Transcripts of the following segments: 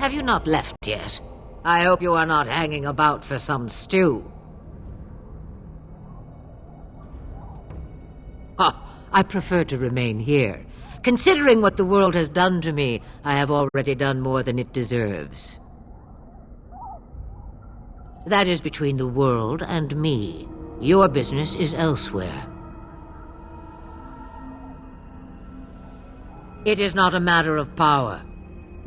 Have you not left yet? I hope you are not hanging about for some stew. I prefer to remain here. Considering what the world has done to me, I have already done more than it deserves. That is between the world and me. Your business is elsewhere. It is not a matter of power.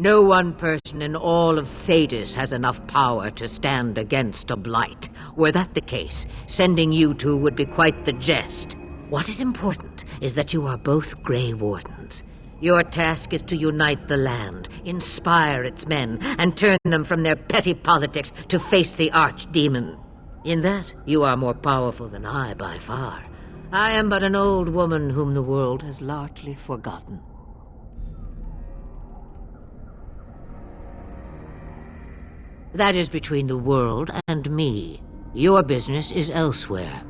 No one person in all of Thedas has enough power to stand against a blight. Were that the case, sending you two would be quite the jest. What is important is that you are both Grey Wardens. Your task is to unite the land, inspire its men, and turn them from their petty politics to face the Archdemon. In that, you are more powerful than I by far. I am but an old woman whom the world has largely forgotten. That is between the world and me. Your business is elsewhere.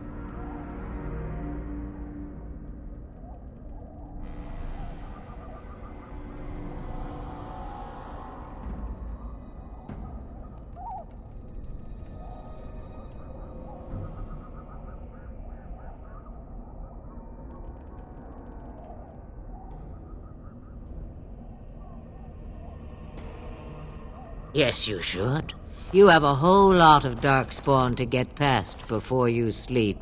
Yes, you should. You have a whole lot of Darkspawn to get past before you sleep.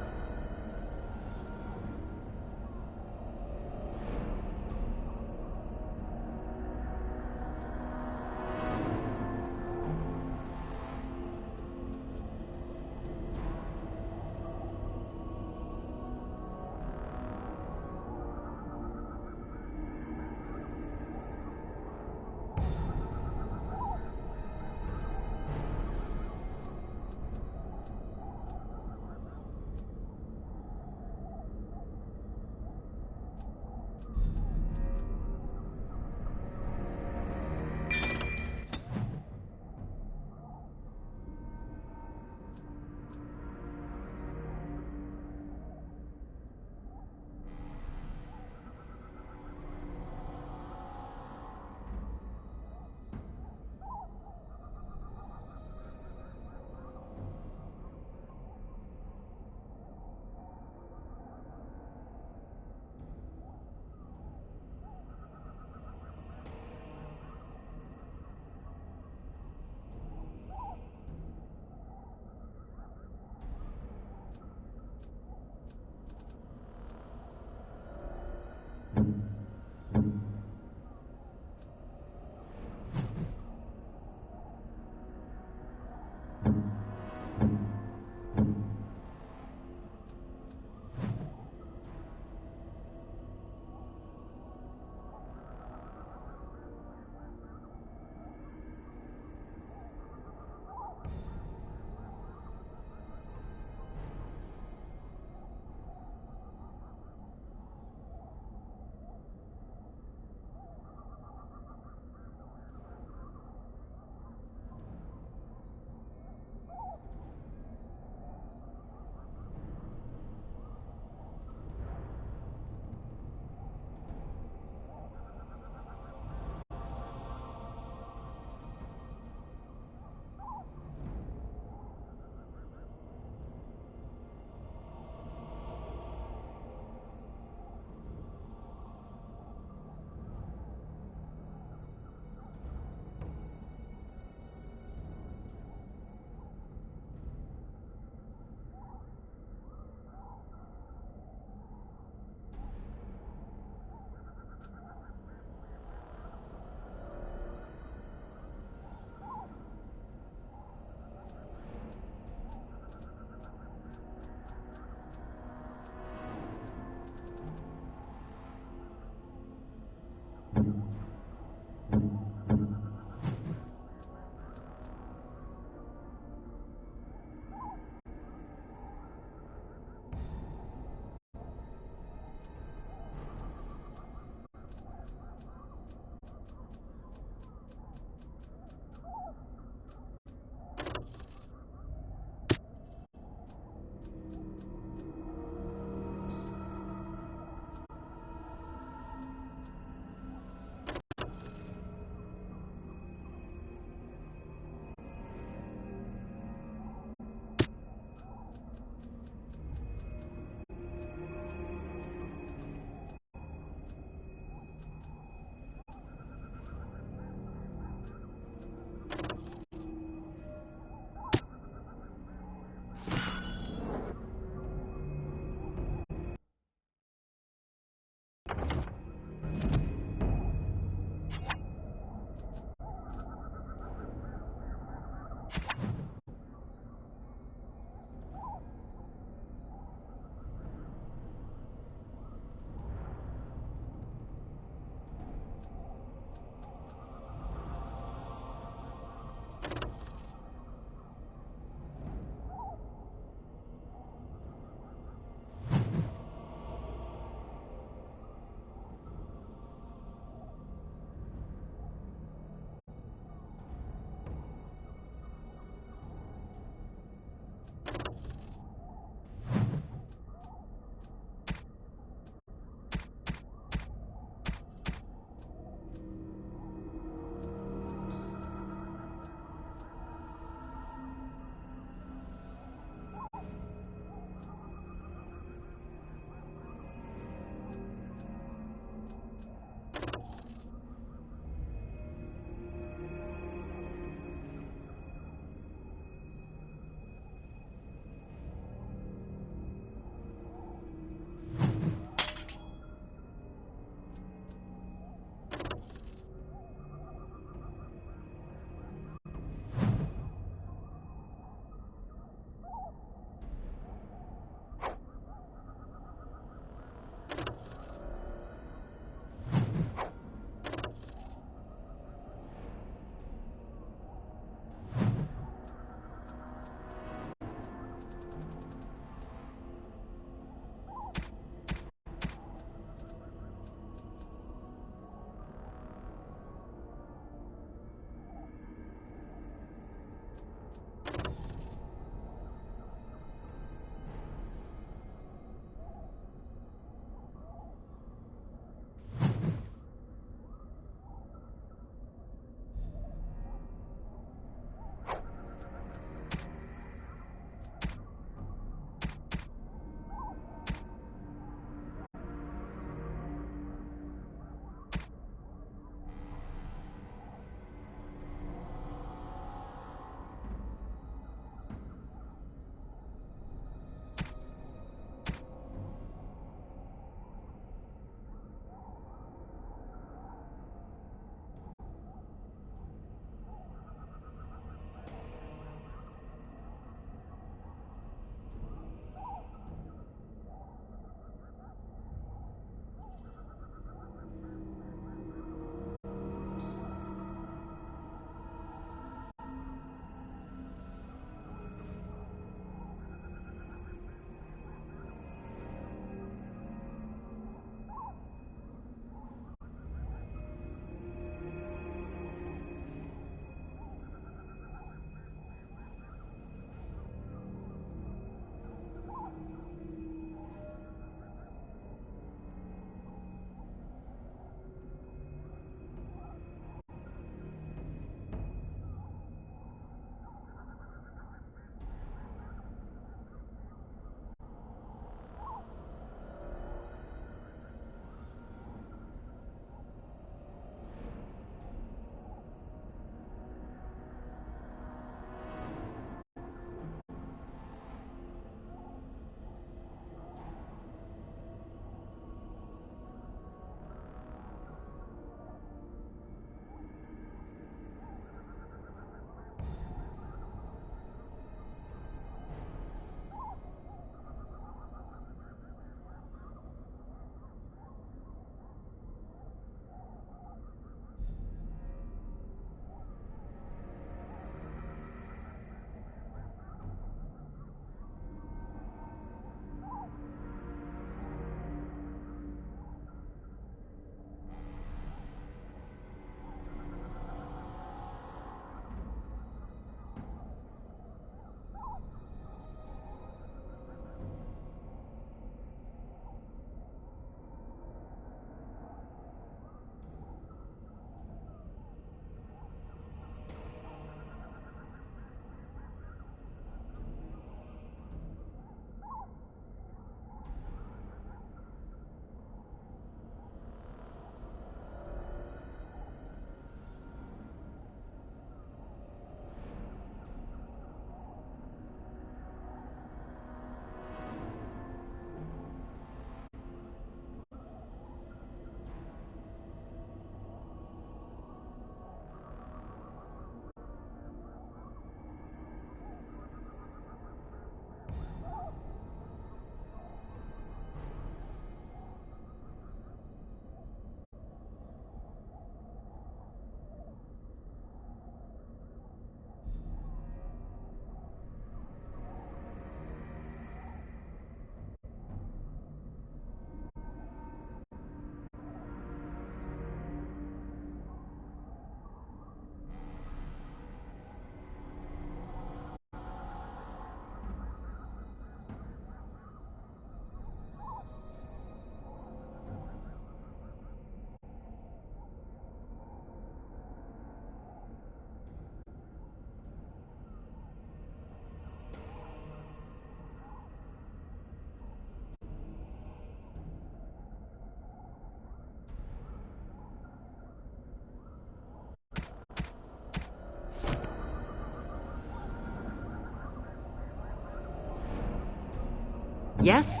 Yes?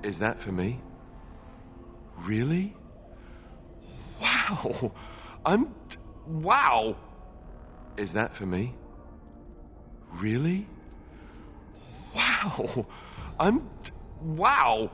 Is that for me? Really? Wow! Wow! Is that for me? Really? Wow! Wow!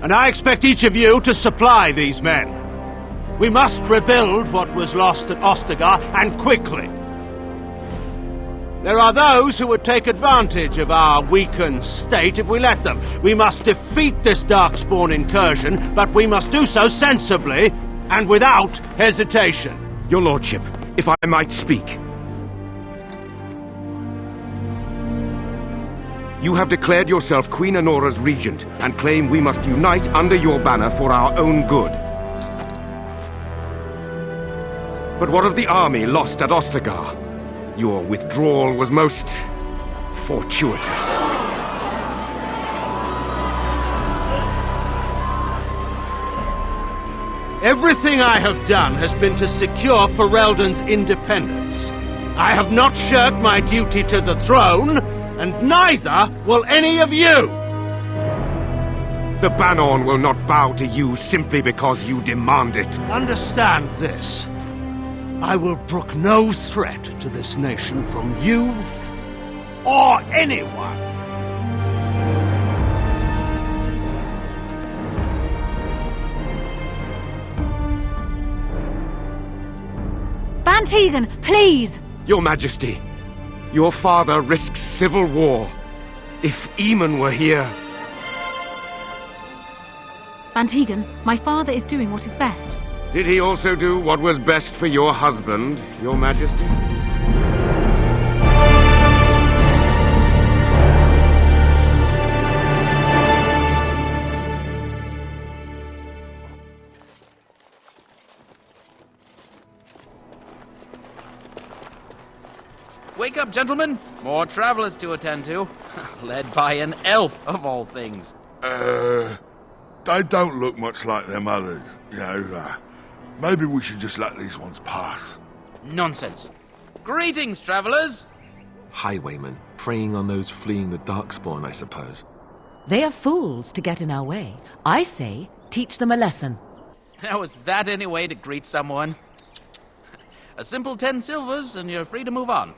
And I expect each of you to supply these men. We must rebuild what was lost at Ostagar, and quickly. There are those who would take advantage of our weakened state if we let them. We must defeat this Darkspawn incursion, but we must do so sensibly and without hesitation. Your Lordship, if I might speak. You have declared yourself Queen Anora's regent, and claim we must unite under your banner for our own good. But what of the army lost at Ostagar? Your withdrawal was most fortuitous. Everything I have done has been to secure Ferelden's independence. I have not shirked my duty to the throne, and neither will any of you! The Bannorn will not bow to you simply because you demand it. Understand this. I will brook no threat to this nation from you or anyone. Van Tegan, please! Your Majesty, your father risks civil war. If Eamon were here... Van Tegan, my father is doing what is best. Did he also do what was best for your husband, Your Majesty? Wake up, gentlemen! More travelers to attend to. Led by an elf, of all things. They don't look much like them others, you know. Maybe we should just let these ones pass. Nonsense. Greetings, travelers! Highwaymen, preying on those fleeing the Darkspawn, I suppose. They are fools to get in our way. I say, teach them a lesson. Now, is that any way to greet someone? A simple 10 silvers, and you're free to move on.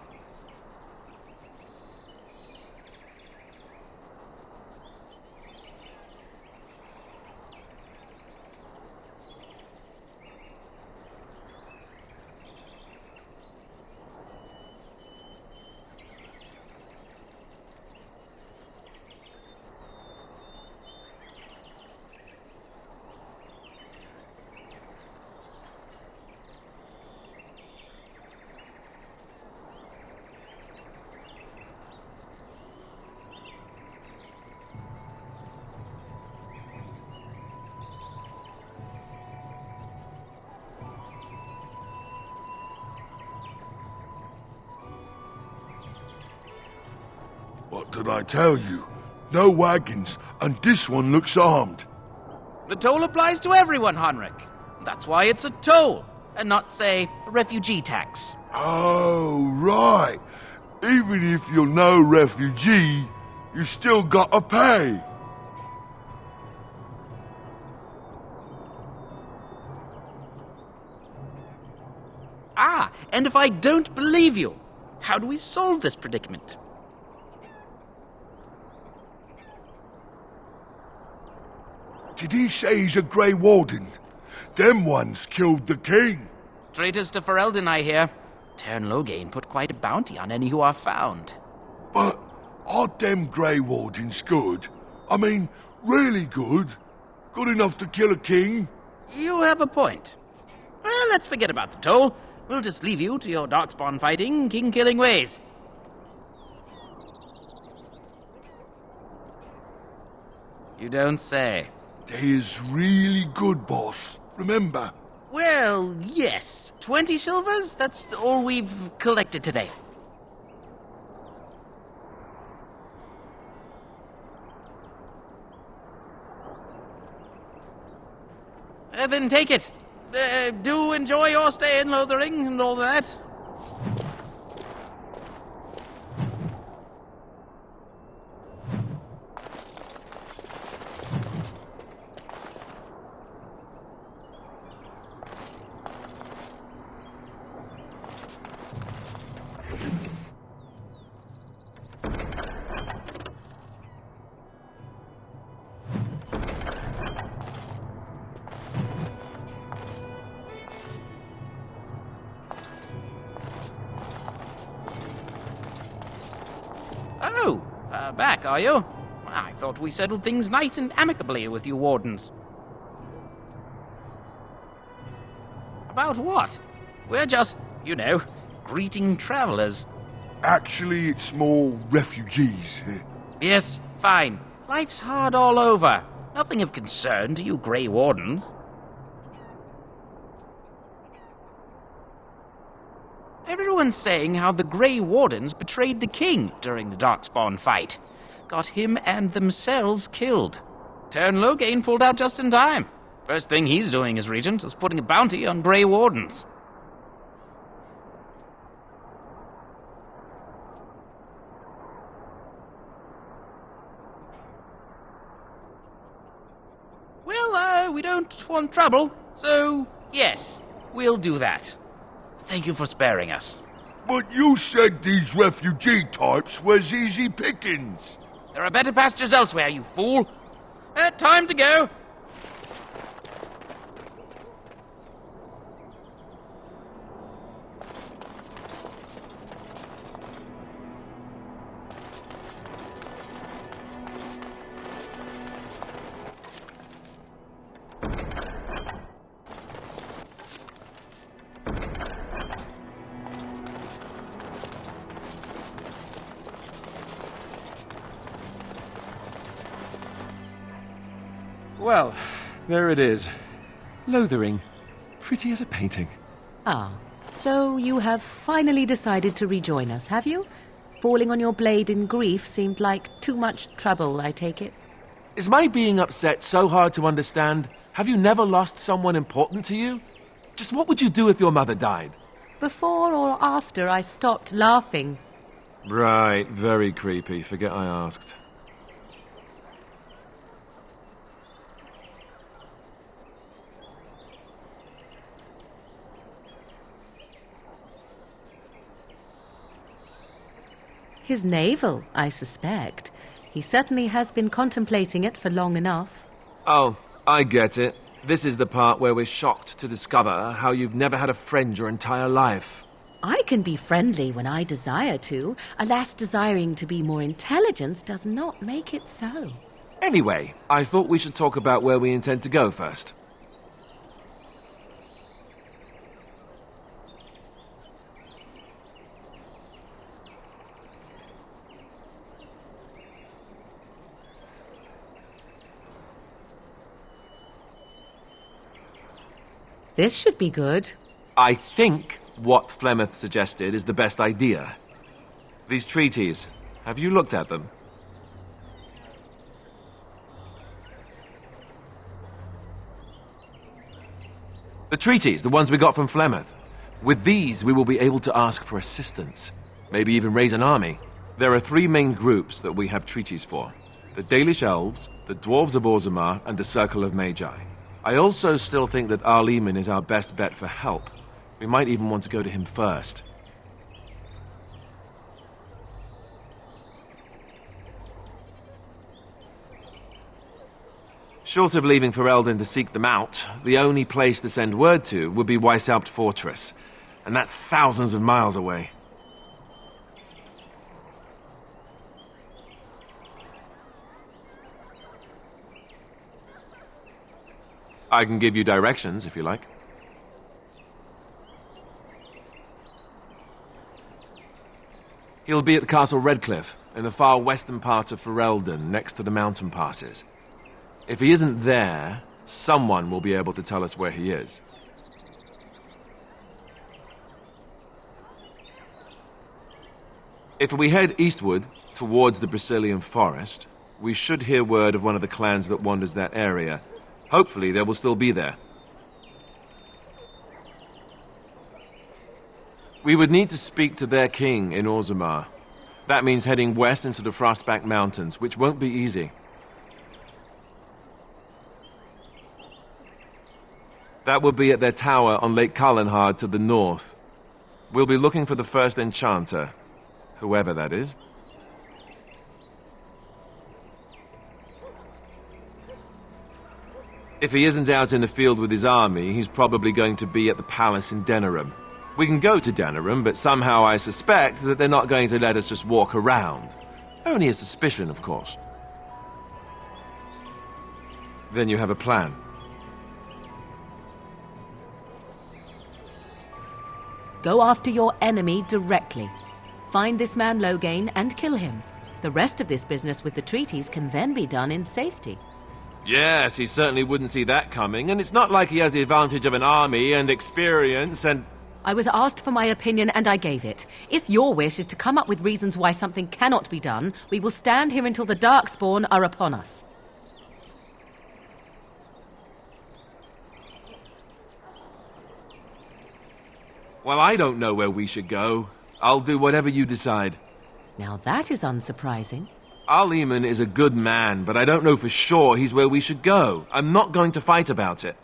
What did I tell you? No wagons, and this one looks armed. The toll applies to everyone, Honric. That's why it's a toll, and not, say, a refugee tax. Oh, right. Even if you're no refugee, you still gotta pay. And if I don't believe you, how do we solve this predicament? Did he say he's a Grey Warden? Them ones killed the king. Traitors to Ferelden, I hear. Tern Loghain put quite a bounty on any who are found. But are them Grey Wardens good? I mean, really good? Good enough to kill a king? You have a point. Well, let's forget about the toll. We'll just leave you to your darkspawn fighting, king-killing ways. You don't say. They is really good, boss. Remember? Well, yes. 20 silvers? That's all we've collected today. Then take it. Do enjoy your stay in Lothering and all that. Oh, back, are you? I thought we settled things nice and amicably with you wardens. About what? We're just, greeting travelers. Actually, it's more refugees. Yes, fine. Life's hard all over. Nothing of concern to you Grey Wardens. Everyone's saying how the Grey Wardens betrayed the king during the Darkspawn fight. Got him and themselves killed. Tern Loghain pulled out just in time. First thing he's doing as regent is putting a bounty on Grey Wardens. Well, we don't want trouble, so yes, we'll do that. Thank you for sparing us. But you said these refugee types was easy pickings. There are better pastures elsewhere, you fool. Time to go. Well, there it is. Lothering. Pretty as a painting. Ah, so you have finally decided to rejoin us, have you? Falling on your blade in grief seemed like too much trouble, I take it. Is my being upset so hard to understand? Have you never lost someone important to you? Just what would you do if your mother died? Before or after I stopped laughing? Right, very creepy. Forget I asked. His navel, I suspect. He certainly has been contemplating it for long enough. Oh, I get it. This is the part where we're shocked to discover how you've never had a friend your entire life. I can be friendly when I desire to. Alas, desiring to be more intelligent does not make it so. Anyway, I thought we should talk about where we intend to go first. This should be good. I think what Flemeth suggested is the best idea. These treaties, have you looked at them? The treaties, the ones we got from Flemeth. With these, we will be able to ask for assistance. Maybe even raise an army. There are 3 main groups that we have treaties for. The Dalish Elves, the Dwarves of Orzammar, and the Circle of Magi. I also still think that Arleman is our best bet for help. We might even want to go to him first. Short of leaving Ferelden to seek them out, the only place to send word to would be Weishaupt Fortress, and that's thousands of miles away. I can give you directions, if you like. He'll be at Castle Redcliffe, in the far western part of Ferelden, next to the mountain passes. If he isn't there, someone will be able to tell us where he is. If we head eastward, towards the Brecilian Forest, we should hear word of one of the clans that wanders that area. Hopefully they will still be there. We would need to speak to their king in Orzammar. That means heading west into the Frostback Mountains, which won't be easy. That will be at their tower on Lake Kallenhard to the north. We'll be looking for the first enchanter, whoever that is. If he isn't out in the field with his army, he's probably going to be at the palace in Denerim. We can go to Denerim, but somehow I suspect that they're not going to let us just walk around. Only a suspicion, of course. Then you have a plan. Go after your enemy directly. Find this man Loghain and kill him. The rest of this business with the treaties can then be done in safety. Yes, he certainly wouldn't see that coming, and it's not like he has the advantage of an army and experience and... I was asked for my opinion and I gave it. If your wish is to come up with reasons why something cannot be done, we will stand here until the Darkspawn are upon us. Well, I don't know where we should go. I'll do whatever you decide. Now that is unsurprising. Al-Eamon is a good man, but I don't know for sure he's where we should go. I'm not going to fight about it.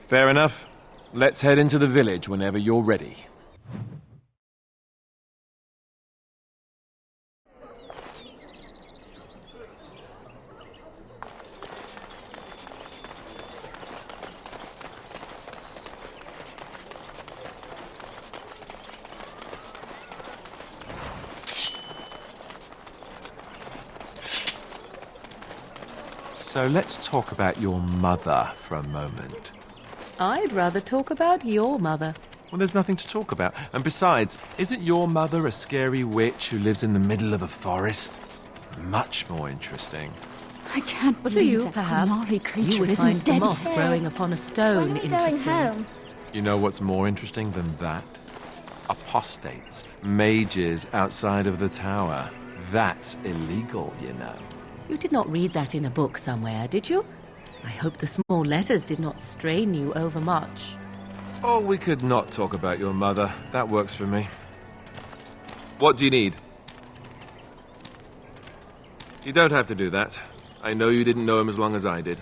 Fair enough. Let's head into the village whenever you're ready. So let's talk about your mother for a moment. I'd rather talk about your mother. Well, there's nothing to talk about. And besides, isn't your mother a scary witch who lives in the middle of a forest? Much more interesting. I can't To believe you, that perhaps, Qunari creature you would isn't find the dead moss yet. growing upon a stone When are we going interesting. home? You know what's more interesting than that? Apostates, mages outside of the tower. That's illegal, you know. You did not read that in a book somewhere, did you? I hope the small letters did not strain you overmuch. Oh, we could not talk about your mother. That works for me. What do you need? You don't have to do that. I know you didn't know him as long as I did.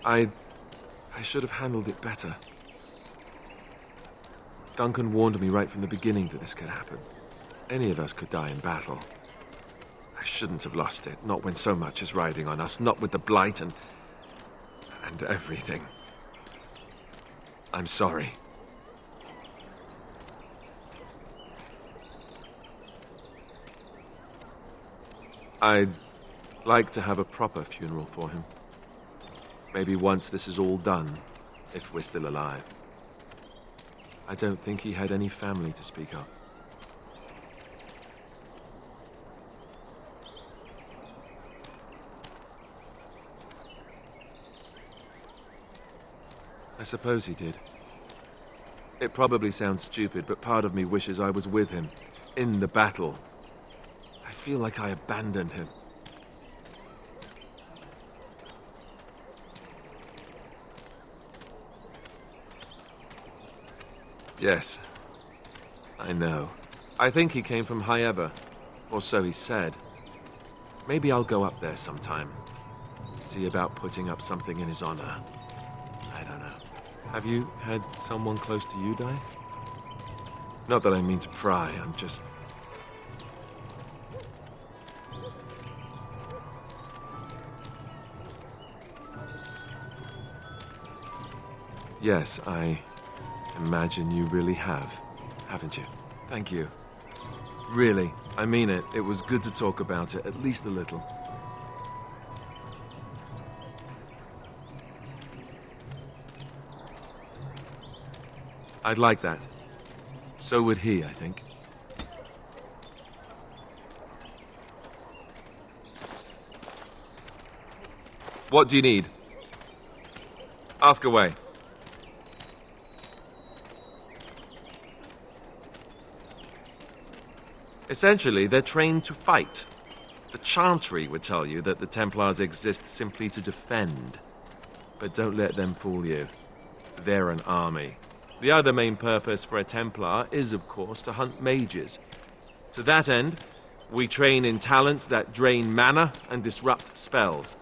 I should have handled it better. Duncan warned me right from the beginning that this could happen. Any of us could die in battle. I shouldn't have lost it, not when so much is riding on us, not with the Blight and everything. I'm sorry. I'd like to have a proper funeral for him. Maybe once this is all done, if we're still alive. I don't think he had any family to speak of. I suppose he did. It probably sounds stupid, but part of me wishes I was with him, in the battle. I feel like I abandoned him. Yes. I know. I think he came from Hyeva, or so he said. Maybe I'll go up there sometime. See about putting up something in his honor. I don't know. Have you had someone close to you die? Not that I mean to pry, I'm just... Yes, I imagine you really have, haven't you? Thank you. Really, I mean it. It was good to talk about it, at least a little. I'd like that. So would he, I think. What do you need? Ask away. Essentially, they're trained to fight. The Chantry would tell you that the Templars exist simply to defend. But don't let them fool you. They're an army. The other main purpose for a Templar is, of course, to hunt mages. To that end, we train in talents that drain mana and disrupt spells.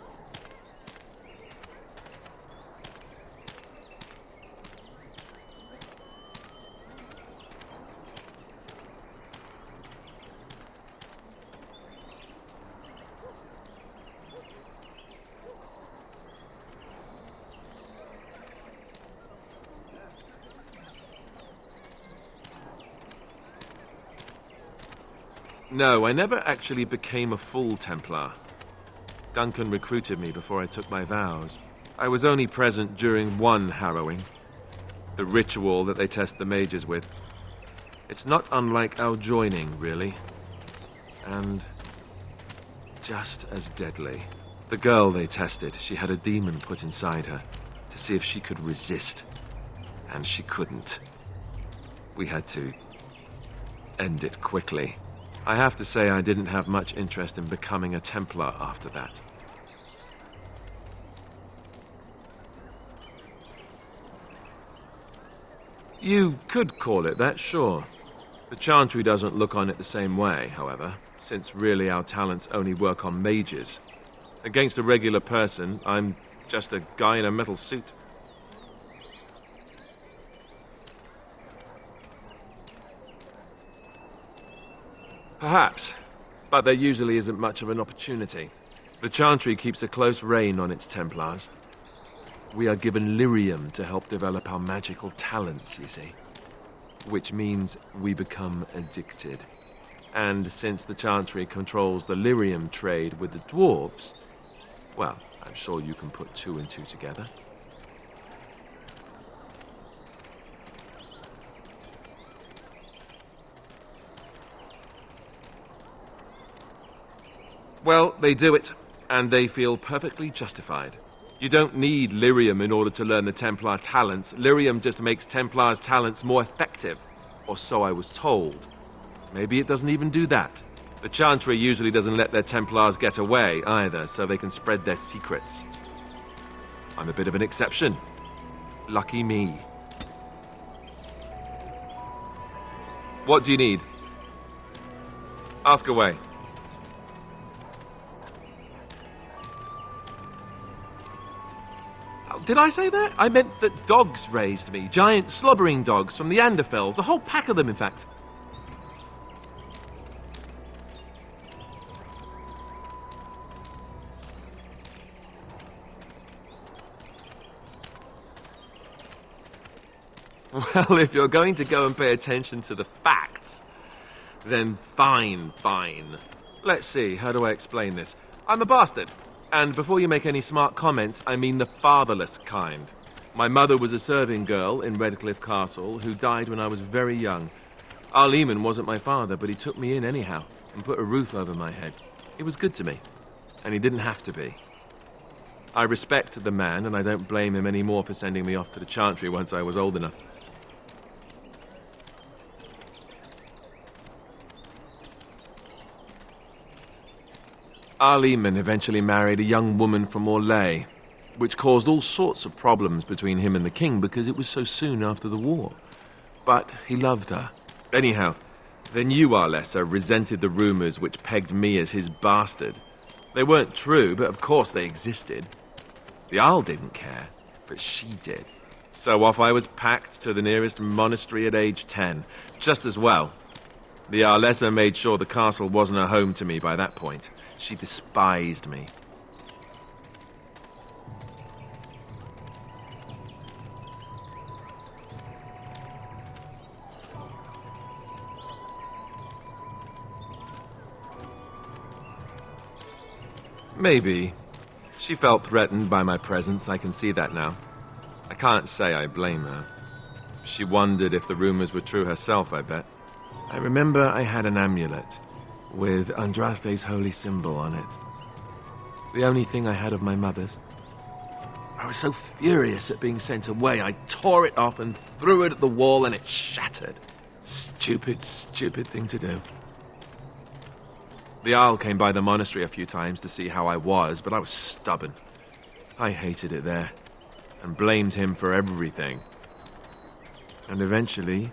No, I never actually became a full Templar. Duncan recruited me before I took my vows. I was only present during one harrowing. The ritual that they test the mages with. It's not unlike our joining, really. And just as deadly. The girl they tested, she had a demon put inside her to see if she could resist. And she couldn't. We had to end it quickly. I have to say I didn't have much interest in becoming a Templar after that. You could call it that, sure. The Chantry doesn't look on it the same way, however, since really our talents only work on mages. Against a regular person, I'm just a guy in a metal suit. Perhaps, but there usually isn't much of an opportunity. The Chantry keeps a close rein on its Templars. We are given lyrium to help develop our magical talents, you see. Which means we become addicted. And since the Chantry controls the lyrium trade with the dwarves, well, I'm sure you can put two and two together. Well, they do it, and they feel perfectly justified. You don't need lyrium in order to learn the Templar talents. Lyrium just makes Templars' talents more effective, or so I was told. Maybe it doesn't even do that. The Chantry usually doesn't let their Templars get away either, so they can spread their secrets. I'm a bit of an exception. Lucky me. What do you need? Ask away. Did I say that? I meant that dogs raised me. Giant slobbering dogs from the Anderfells. A whole pack of them, in fact. Well, if you're going to go and pay attention to the facts, then fine. Let's see, how do I explain this? I'm a bastard. And before you make any smart comments, I mean the fatherless kind. My mother was a serving girl in Redcliffe Castle who died when I was very young. Arleman wasn't my father, but he took me in anyhow and put a roof over my head. He was good to me, and he didn't have to be. I respect the man, and I don't blame him anymore for sending me off to the Chantry once I was old enough. Arleman eventually married a young woman from Orlais, which caused all sorts of problems between him and the king because it was so soon after the war. But he loved her. Anyhow, the new Arlessa resented the rumors which pegged me as his bastard. They weren't true, but of course they existed. The Arl didn't care, but she did. So off I was packed to the nearest monastery at age 10. Just as well. The Arlessa made sure the castle wasn't a home to me by that point. She despised me. Maybe. She felt threatened by my presence, I can see that now. I can't say I blame her. She wondered if the rumors were true herself, I bet. I remember I had an amulet with Andraste's holy symbol on it. The only thing I had of my mother's. I was so furious at being sent away, I tore it off and threw it at the wall and it shattered. Stupid, stupid thing to do. The Arl came by the monastery a few times to see how I was, but I was stubborn. I hated it there, and blamed him for everything. And eventually,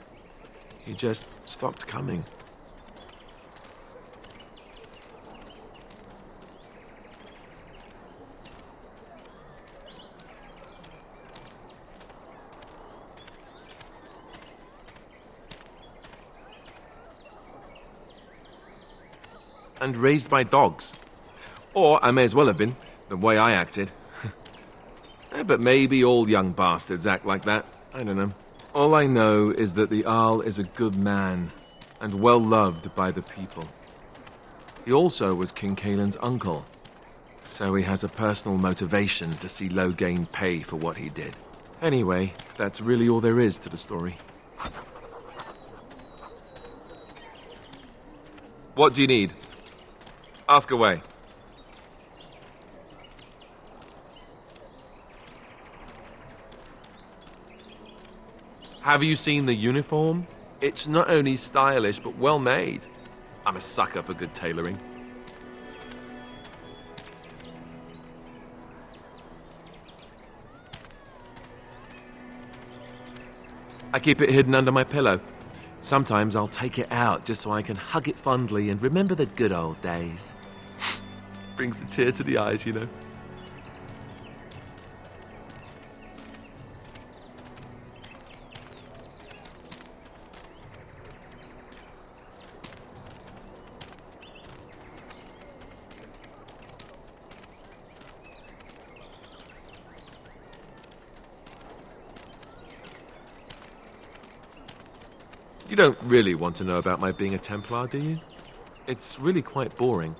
he just stopped coming. And raised by dogs. Or I may as well have been, the way I acted. But maybe all young bastards act like that. I don't know. All I know is that the Arl is a good man, and well loved by the people. He also was King Caelan's uncle, so he has a personal motivation to see Loghain pay for what he did. Anyway, that's really all there is to the story. What do you need? Ask away. Have you seen the uniform? It's not only stylish, but well made. I'm a sucker for good tailoring. I keep it hidden under my pillow. Sometimes I'll take it out just so I can hug it fondly and remember the good old days. Brings a tear to the eyes, you know. You don't really want to know about my being a Templar, do you? It's really quite boring.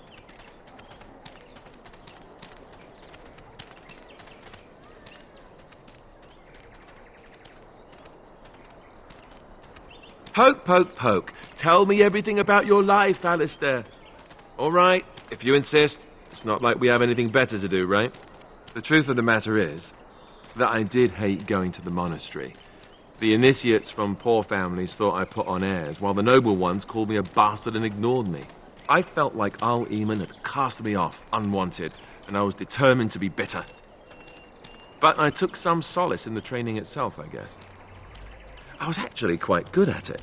Poke, poke, poke. Tell me everything about your life, Alistair. All right, if you insist. It's not like we have anything better to do, right? The truth of the matter is that I did hate going to the monastery. The initiates from poor families thought I put on airs, while the noble ones called me a bastard and ignored me. I felt like Arl Eamon had cast me off, unwanted, and I was determined to be bitter. But I took some solace in the training itself, I guess. I was actually quite good at it.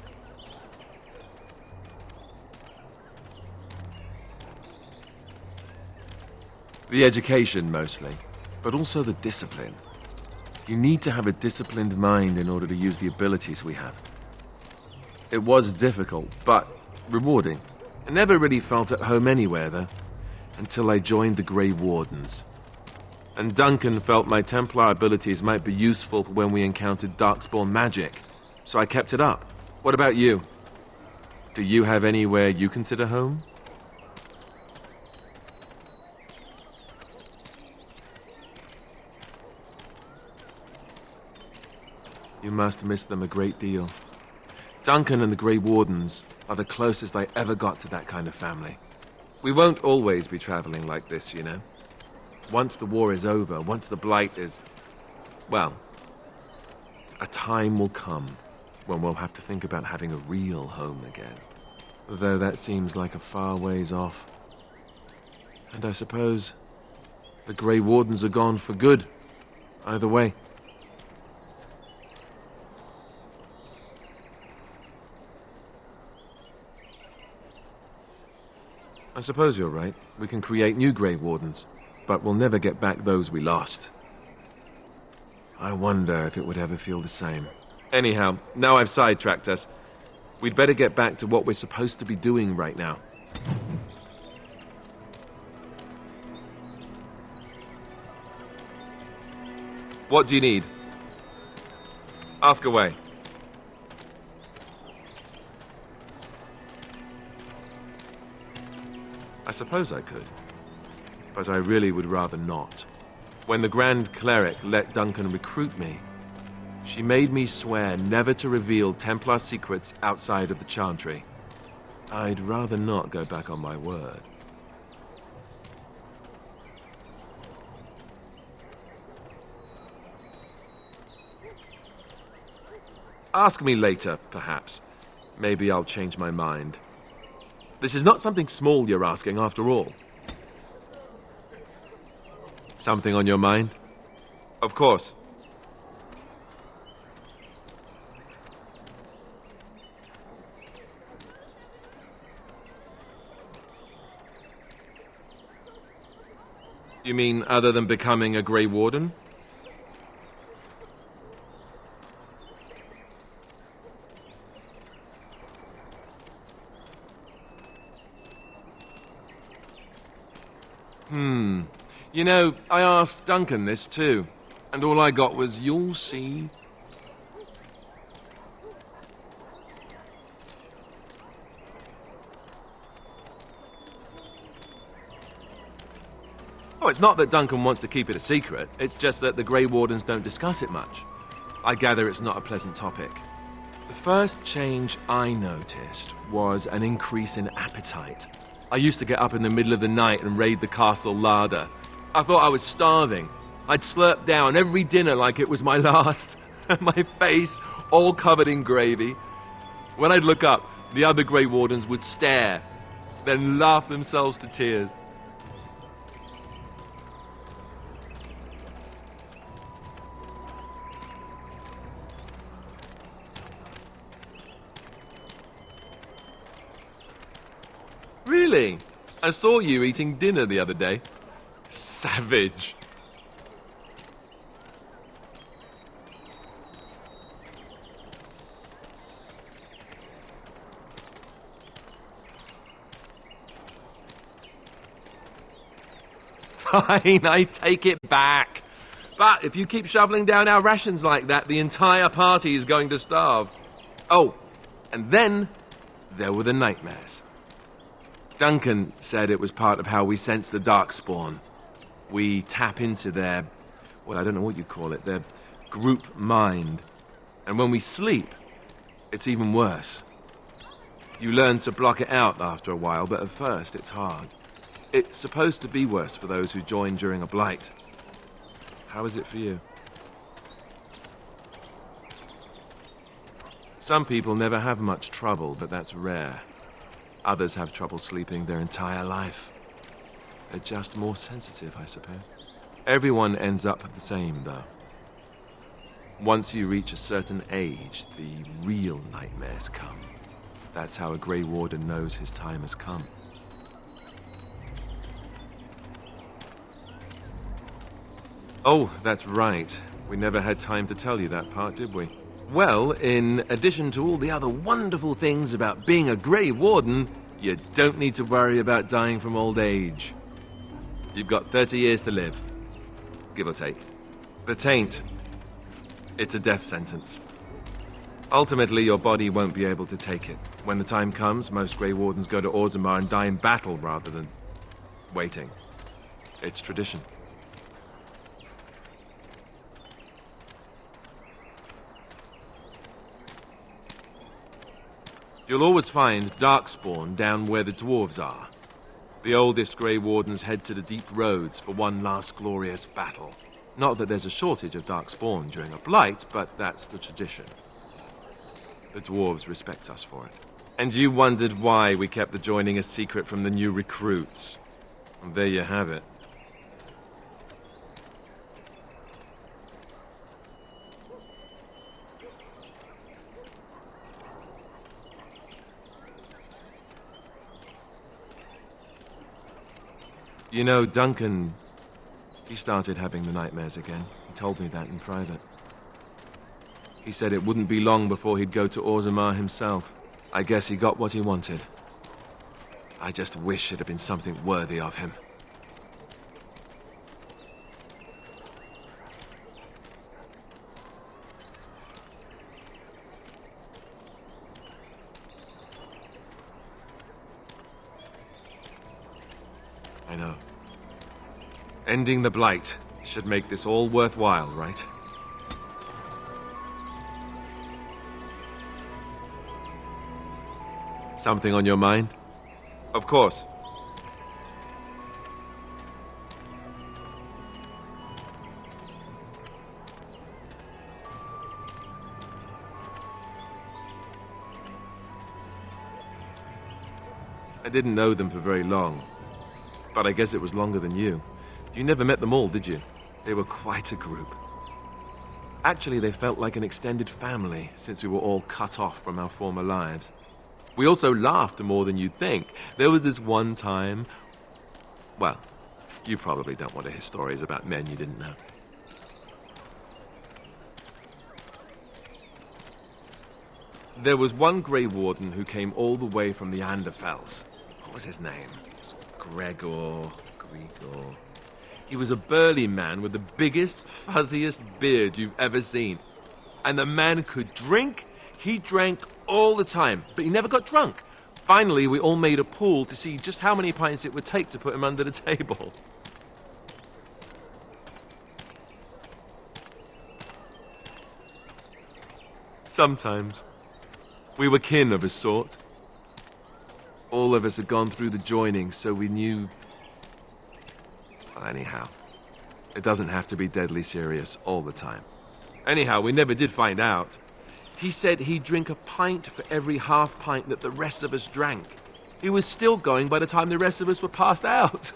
The education, mostly, but also the discipline. You need to have a disciplined mind in order to use the abilities we have. It was difficult, but rewarding. I never really felt at home anywhere, though, until I joined the Grey Wardens. And Duncan felt my Templar abilities might be useful for when we encountered Darkspawn magic, so I kept it up. What about you? Do you have anywhere you consider home? You must miss them a great deal. Duncan and the Grey Wardens are the closest I ever got to that kind of family. We won't always be traveling like this, you know. Once the war is over, once the Blight is... well, a time will come when we'll have to think about having a real home again. Though that seems like a far ways off. And I suppose the Grey Wardens are gone for good, either way. I suppose you're right. We can create new Grey Wardens, but we'll never get back those we lost. I wonder if it would ever feel the same. Anyhow, now I've sidetracked us. We'd better get back to what we're supposed to be doing right now. What do you need? Ask away. I suppose I could, but I really would rather not. When the Grand Cleric let Duncan recruit me, she made me swear never to reveal Templar secrets outside of the Chantry. I'd rather not go back on my word. Ask me later, perhaps. Maybe I'll change my mind. This is not something small you're asking, after all. Something on your mind? Of course. You mean other than becoming a Grey Warden? You know, I asked Duncan this too, and all I got was, "You'll see." Oh, it's not that Duncan wants to keep it a secret, it's just that the Grey Wardens don't discuss it much. I gather it's not a pleasant topic. The first change I noticed was an increase in appetite. I used to get up in the middle of the night and raid the castle larder. I thought I was starving. I'd slurp down every dinner like it was my last. My face all covered in gravy. When I'd look up, the other Grey Wardens would stare, then laugh themselves to tears. Really? I saw you eating dinner the other day. Savage. Fine, I take it back. But if you keep shoveling down our rations like that, the entire party is going to starve. Oh, and then there were the nightmares. Duncan said it was part of how we sense the Darkspawn. We tap into their, well, I don't know what you call it, their group mind. And when we sleep, it's even worse. You learn to block it out after a while, but at first it's hard. It's supposed to be worse for those who join during a blight. How is it for you? Some people never have much trouble, but that's rare. Others have trouble sleeping their entire life. They're just more sensitive, I suppose. Everyone ends up the same, though. Once you reach a certain age, the real nightmares come. That's how a Grey Warden knows his time has come. Oh, that's right. We never had time to tell you that part, did we? Well, in addition to all the other wonderful things about being a Grey Warden, you don't need to worry about dying from old age. You've got 30 years to live, give or take. The Taint, it's a death sentence. Ultimately, your body won't be able to take it. When the time comes, most Grey Wardens go to Orzammar and die in battle rather than waiting. It's tradition. You'll always find Darkspawn down where the dwarves are. The oldest Grey Wardens head to the deep roads for one last glorious battle. Not that there's a shortage of Darkspawn during a blight, but that's the tradition. The dwarves respect us for it. And you wondered why we kept the joining a secret from the new recruits. And there you have it. You know, Duncan, he started having the nightmares again. He told me that in private. He said it wouldn't be long before he'd go to Orzammar himself. I guess he got what he wanted. I just wish it had been something worthy of him. I know. Ending the Blight should make this all worthwhile, right? Something on your mind? Of course. I didn't know them for very long, but I guess it was longer than you. You never met them all, did you? They were quite a group. Actually, they felt like an extended family since we were all cut off from our former lives. We also laughed more than you'd think. There was this one time... Well, you probably don't want to hear stories about men you didn't know. There was one Grey Warden who came all the way from the Anderfells. What was his name? Gregor... He was a burly man with the biggest, fuzziest beard you've ever seen. And the man could drink. He drank all the time, but he never got drunk. Finally, we all made a pool to see just how many pints it would take to put him under the table. Sometimes, we were kin of a sort. All of us had gone through the joining, so we knew... Well, anyhow, it doesn't have to be deadly serious all the time. Anyhow, we never did find out. He said he'd drink a pint for every half pint that the rest of us drank. He was still going by the time the rest of us were passed out.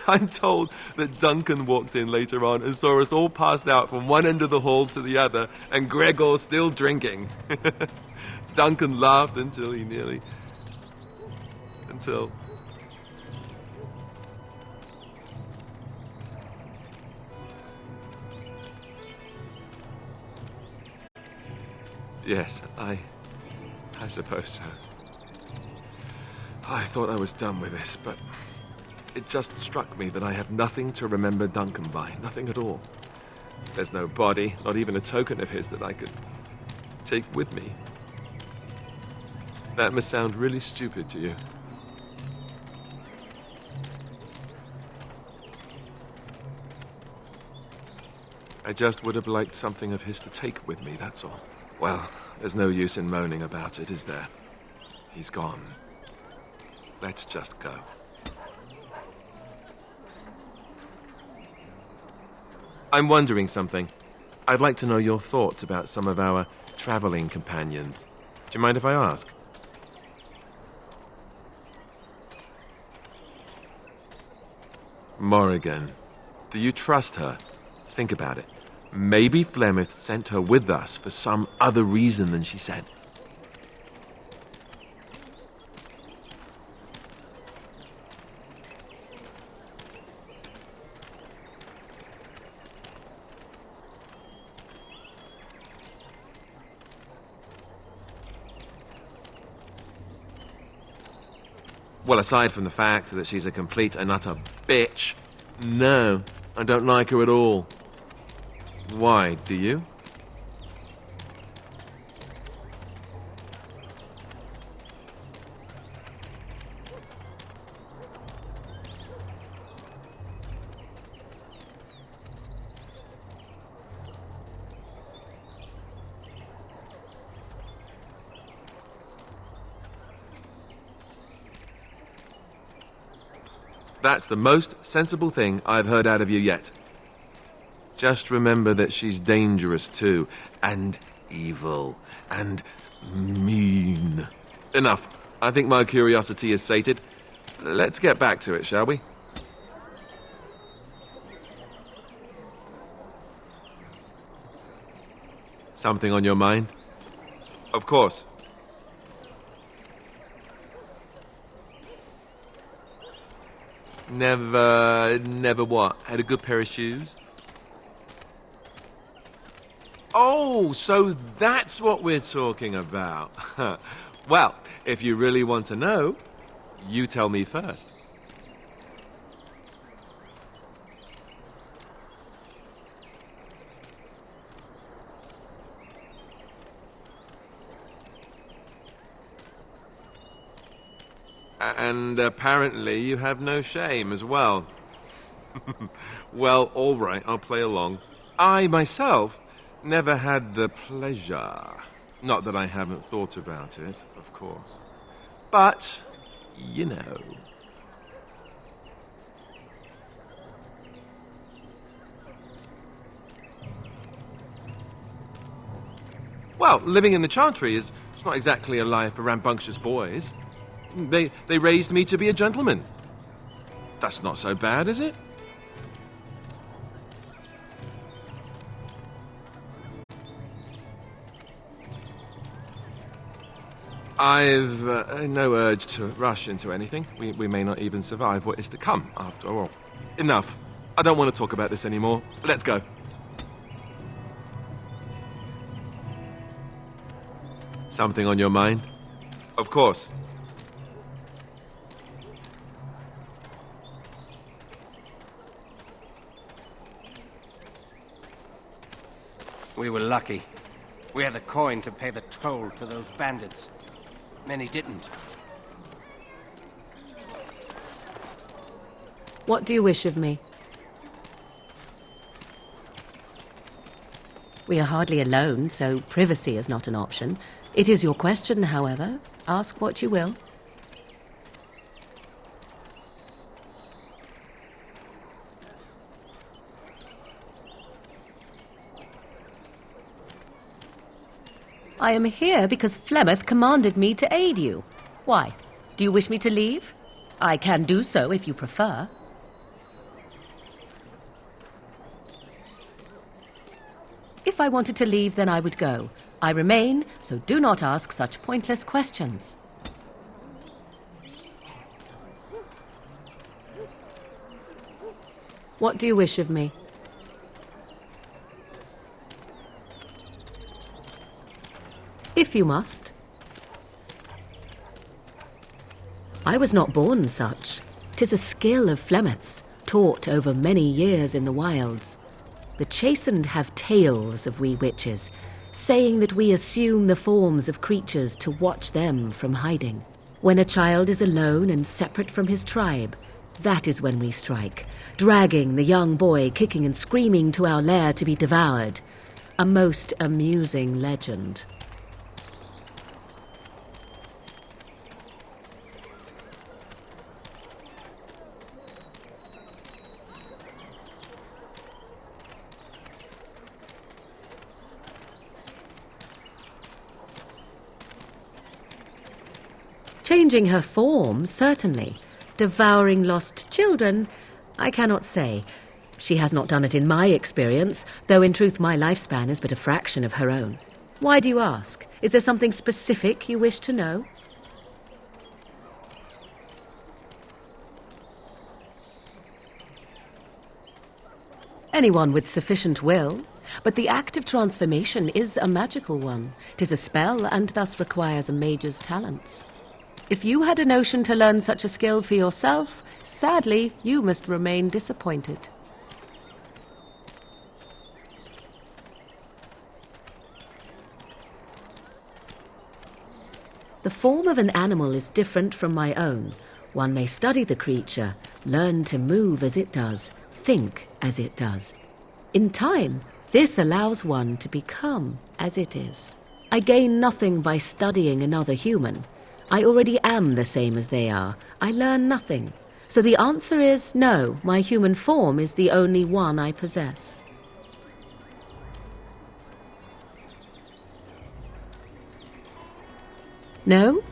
I'm told that Duncan walked in later on and saw us all passed out from one end of the hall to the other, and Gregor still drinking. Duncan laughed until he nearly... Until... Yes, I suppose so. I thought I was done with this, but it just struck me that I have nothing to remember Duncan by. Nothing at all. There's no body, not even a token of his that I could take with me. That must sound really stupid to you. I just would have liked something of his to take with me, that's all. Well, there's no use in moaning about it, is there? He's gone. Let's just go. I'm wondering something. I'd like to know your thoughts about some of our traveling companions. Do you mind if I ask? Morrigan. Do you trust her? Think about it. Maybe Flemeth sent her with us for some other reason than she said. Well, aside from the fact that she's a complete and utter bitch, no, I don't like her at all. Why, do you? That's the most sensible thing I've heard out of you yet. Just remember that she's dangerous too, and evil, and mean. Enough. I think my curiosity is sated. Let's get back to it, shall we? Something on your mind? Of course. Never what? Had a good pair of shoes? Oh, so that's what we're talking about. Well, if you really want to know, you tell me first. And apparently you have no shame as well. Well, all right, I'll play along. I, myself, never had the pleasure. Not that I haven't thought about it, of course. But, you know. Well, living in the Chantry is not exactly a life for rambunctious boys. They raised me to be a gentleman. That's not so bad, is it? I've no urge to rush into anything. We may not even survive what is to come, after all. Enough. I don't want to talk about this anymore. Let's go. Something on your mind? Of course. We were lucky. We had the coin to pay the toll to those bandits. Many didn't. What do you wish of me? We are hardly alone, so privacy is not an option. It is your question, however. Ask what you will. I am here because Flemeth commanded me to aid you. Why? Do you wish me to leave? I can do so if you prefer. If I wanted to leave, then I would go. I remain, so do not ask such pointless questions. What do you wish of me? If you must. I was not born such. 'Tis a skill of Flemeth's, taught over many years in the wilds. The chastened have tales of we witches, saying that we assume the forms of creatures to watch them from hiding. When a child is alone and separate from his tribe, that is when we strike, dragging the young boy kicking and screaming to our lair to be devoured. A most amusing legend. Changing her form, certainly. Devouring lost children, I cannot say. She has not done it in my experience, though in truth my lifespan is but a fraction of her own. Why do you ask? Is there something specific you wish to know? Anyone with sufficient will. But the act of transformation is a magical one. 'Tis a spell and thus requires a mage's talents. If you had a notion to learn such a skill for yourself, sadly, you must remain disappointed. The form of an animal is different from my own. One may study the creature, learn to move as it does, think as it does. In time, this allows one to become as it is. I gain nothing by studying another human. I already am the same as they are. I learn nothing. So the answer is no, my human form is the only one I possess. No,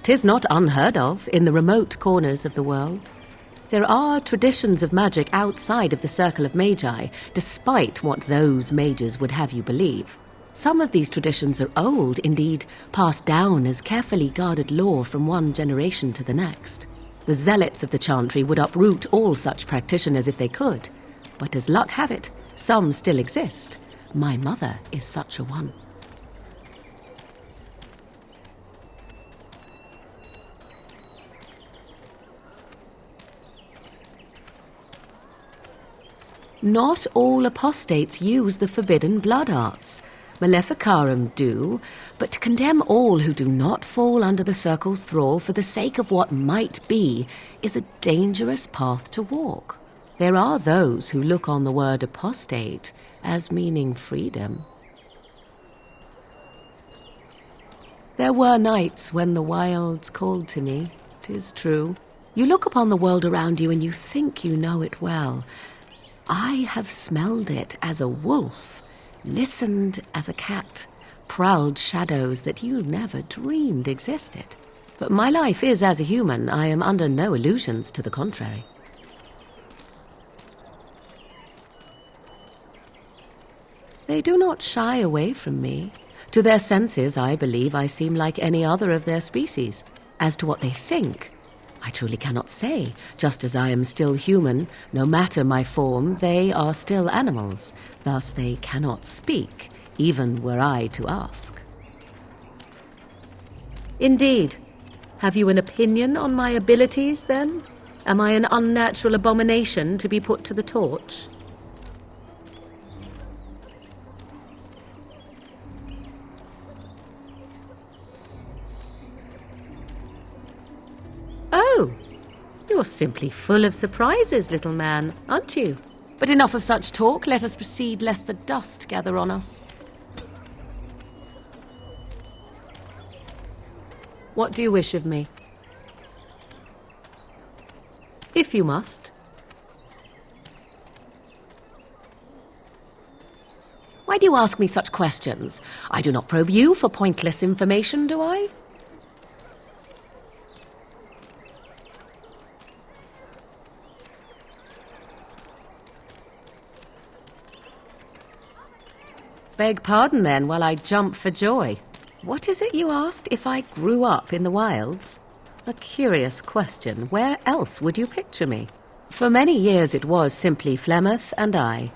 'tis not unheard of in the remote corners of the world. There are traditions of magic outside of the circle of magi, despite what those mages would have you believe. Some of these traditions are old, indeed, passed down as carefully guarded lore from one generation to the next. The zealots of the Chantry would uproot all such practitioners if they could. But as luck have it, some still exist. My mother is such a one. Not all apostates use the forbidden blood arts. Maleficarum do, but to condemn all who do not fall under the Circle's thrall for the sake of what might be is a dangerous path to walk. There are those who look on the word apostate as meaning freedom. There were nights when the wilds called to me, 'tis true. You look upon the world around you and you think you know it well. I have smelled it as a wolf, listened as a cat, prowled shadows that you never dreamed existed. But my life is as a human. I am under no illusions to the contrary. They do not shy away from me. To their senses, I believe I seem like any other of their species. As to what they think, I truly cannot say. Just as I am still human, no matter my form, they are still animals. Thus they cannot speak, even were I to ask. Indeed. Have you an opinion on my abilities, then? Am I an unnatural abomination to be put to the torch? Oh, you're simply full of surprises, little man, aren't you? But enough of such talk. Let us proceed, lest the dust gather on us. What do you wish of me? If you must. Why do you ask me such questions? I do not probe you for pointless information, do I? Beg pardon, then, while I jump for joy. What is it you asked? If I grew up in the wilds? A curious question. Where else would you picture me? For many years it was simply Flemeth and I.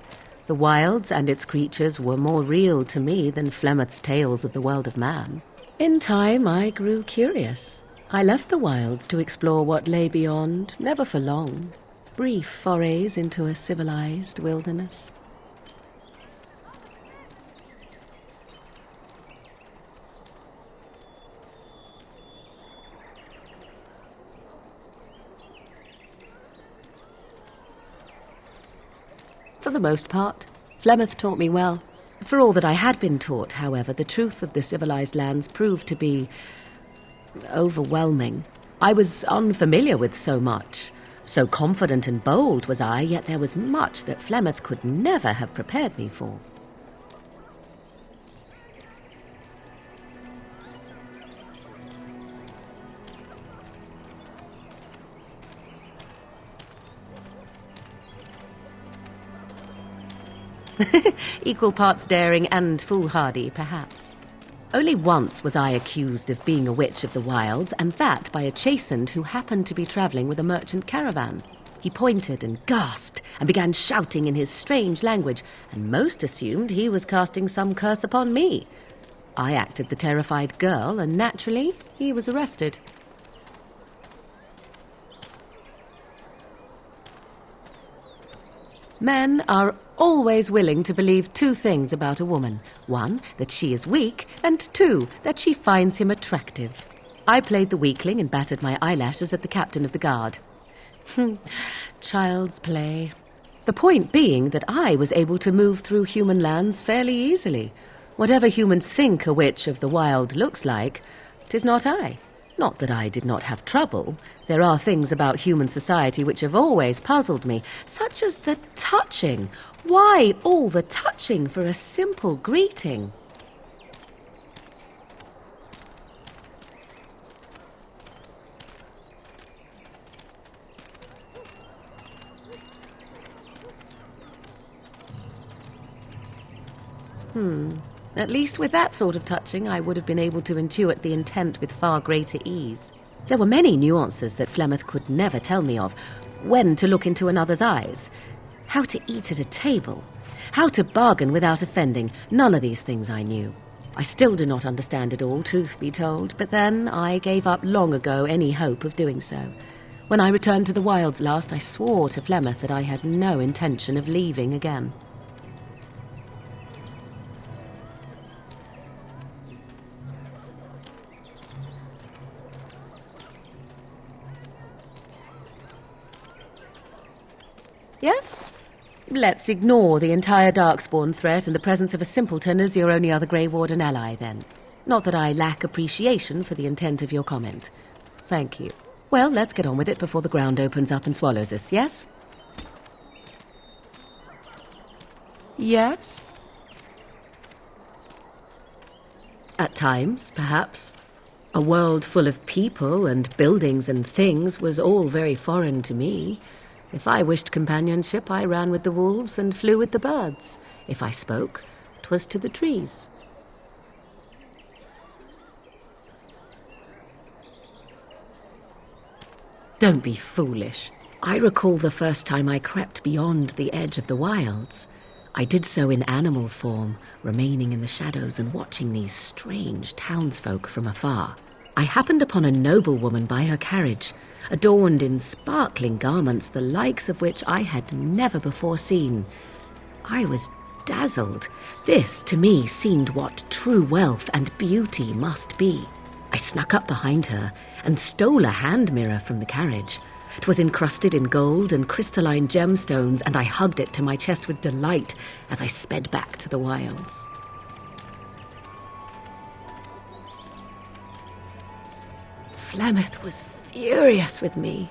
The wilds and its creatures were more real to me than Flemeth's tales of the world of man. In time I grew curious. I left the wilds to explore what lay beyond, never for long. Brief forays into a civilized wilderness. For the most part, Flemeth taught me well. For all that I had been taught, however, the truth of the civilized lands proved to be overwhelming. I was unfamiliar with so much. So confident and bold was I, yet there was much that Flemeth could never have prepared me for. Equal parts daring and foolhardy, perhaps. Only once was I accused of being a witch of the wilds, and that by a chastened who happened to be travelling with a merchant caravan. He pointed and gasped and began shouting in his strange language, and most assumed he was casting some curse upon me. I acted the terrified girl, and naturally he was arrested. Men are always willing to believe two things about a woman. One, that she is weak, and two, that she finds him attractive. I played the weakling and battered my eyelashes at the captain of the guard. Child's play. The point being that I was able to move through human lands fairly easily. Whatever humans think a witch of the wild looks like, 'tis not I. Not that I did not have trouble. There are things about human society which have always puzzled me, such as the touching. Why all the touching for a simple greeting? At least with that sort of touching, I would have been able to intuit the intent with far greater ease. There were many nuances that Flemeth could never tell me of. When to look into another's eyes, how to eat at a table, how to bargain without offending. None of these things I knew. I still do not understand it all, truth be told, but then I gave up long ago any hope of doing so. When I returned to the wilds last, I swore to Flemeth that I had no intention of leaving again. Yes? Let's ignore the entire Darkspawn threat and the presence of a simpleton as your only other Grey Warden ally, then. Not that I lack appreciation for the intent of your comment. Thank you. Well, let's get on with it before the ground opens up and swallows us, yes? Yes? At times, perhaps. A world full of people and buildings and things was all very foreign to me. If I wished companionship, I ran with the wolves and flew with the birds. If I spoke, 'twas to the trees. Don't be foolish. I recall the first time I crept beyond the edge of the wilds. I did so in animal form, remaining in the shadows and watching these strange townsfolk from afar. I happened upon a noblewoman by her carriage, adorned in sparkling garments, the likes of which I had never before seen. I was dazzled. This, to me, seemed what true wealth and beauty must be. I snuck up behind her and stole a hand mirror from the carriage. It was encrusted in gold and crystalline gemstones, and I hugged it to my chest with delight as I sped back to the wilds. Flemeth was furious with me.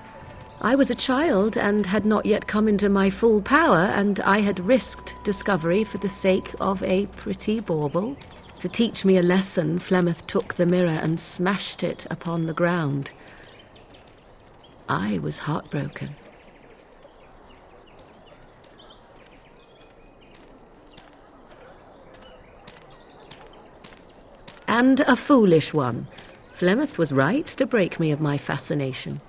I was a child and had not yet come into my full power, and I had risked discovery for the sake of a pretty bauble. To teach me a lesson, Flemeth took the mirror and smashed it upon the ground. I was heartbroken. And a foolish one. Flemeth was right to break me of my fascination.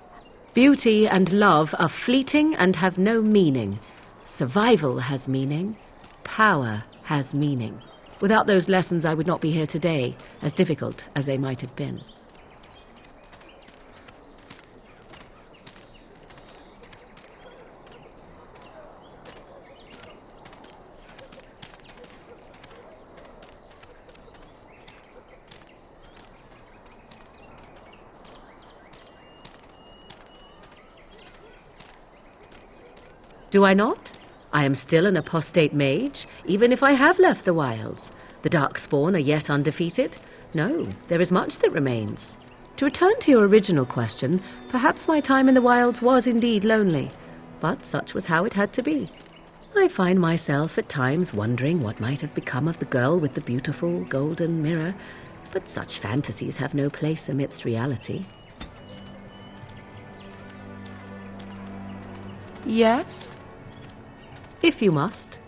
Beauty and love are fleeting and have no meaning. Survival has meaning. Power has meaning. Without those lessons, I would not be here today, as difficult as they might have been. Do I not? I am still an apostate mage, even if I have left the wilds. The Darkspawn are yet undefeated? No, there is much that remains. To return to your original question, perhaps my time in the wilds was indeed lonely, but such was how it had to be. I find myself at times wondering what might have become of the girl with the beautiful golden mirror, but such fantasies have no place amidst reality. Yes? If you must.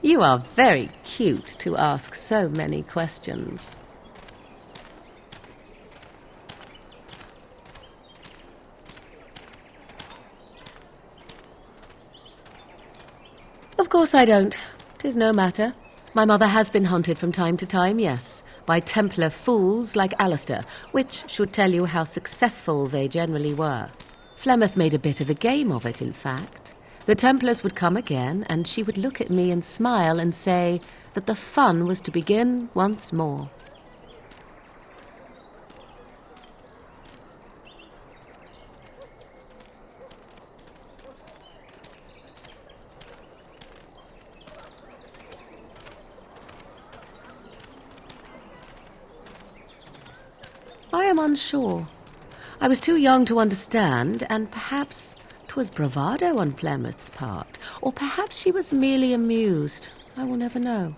You are very cute to ask so many questions. Of course I don't. 'Tis no matter. My mother has been hunted from time to time, yes, by Templar fools like Alistair, which should tell you how successful they generally were. Flemeth made a bit of a game of it, in fact. The Templars would come again, and she would look at me and smile and say that the fun was to begin once more. I am unsure. I was too young to understand, and perhaps 'twas bravado on Flemeth's part, or perhaps she was merely amused. I will never know.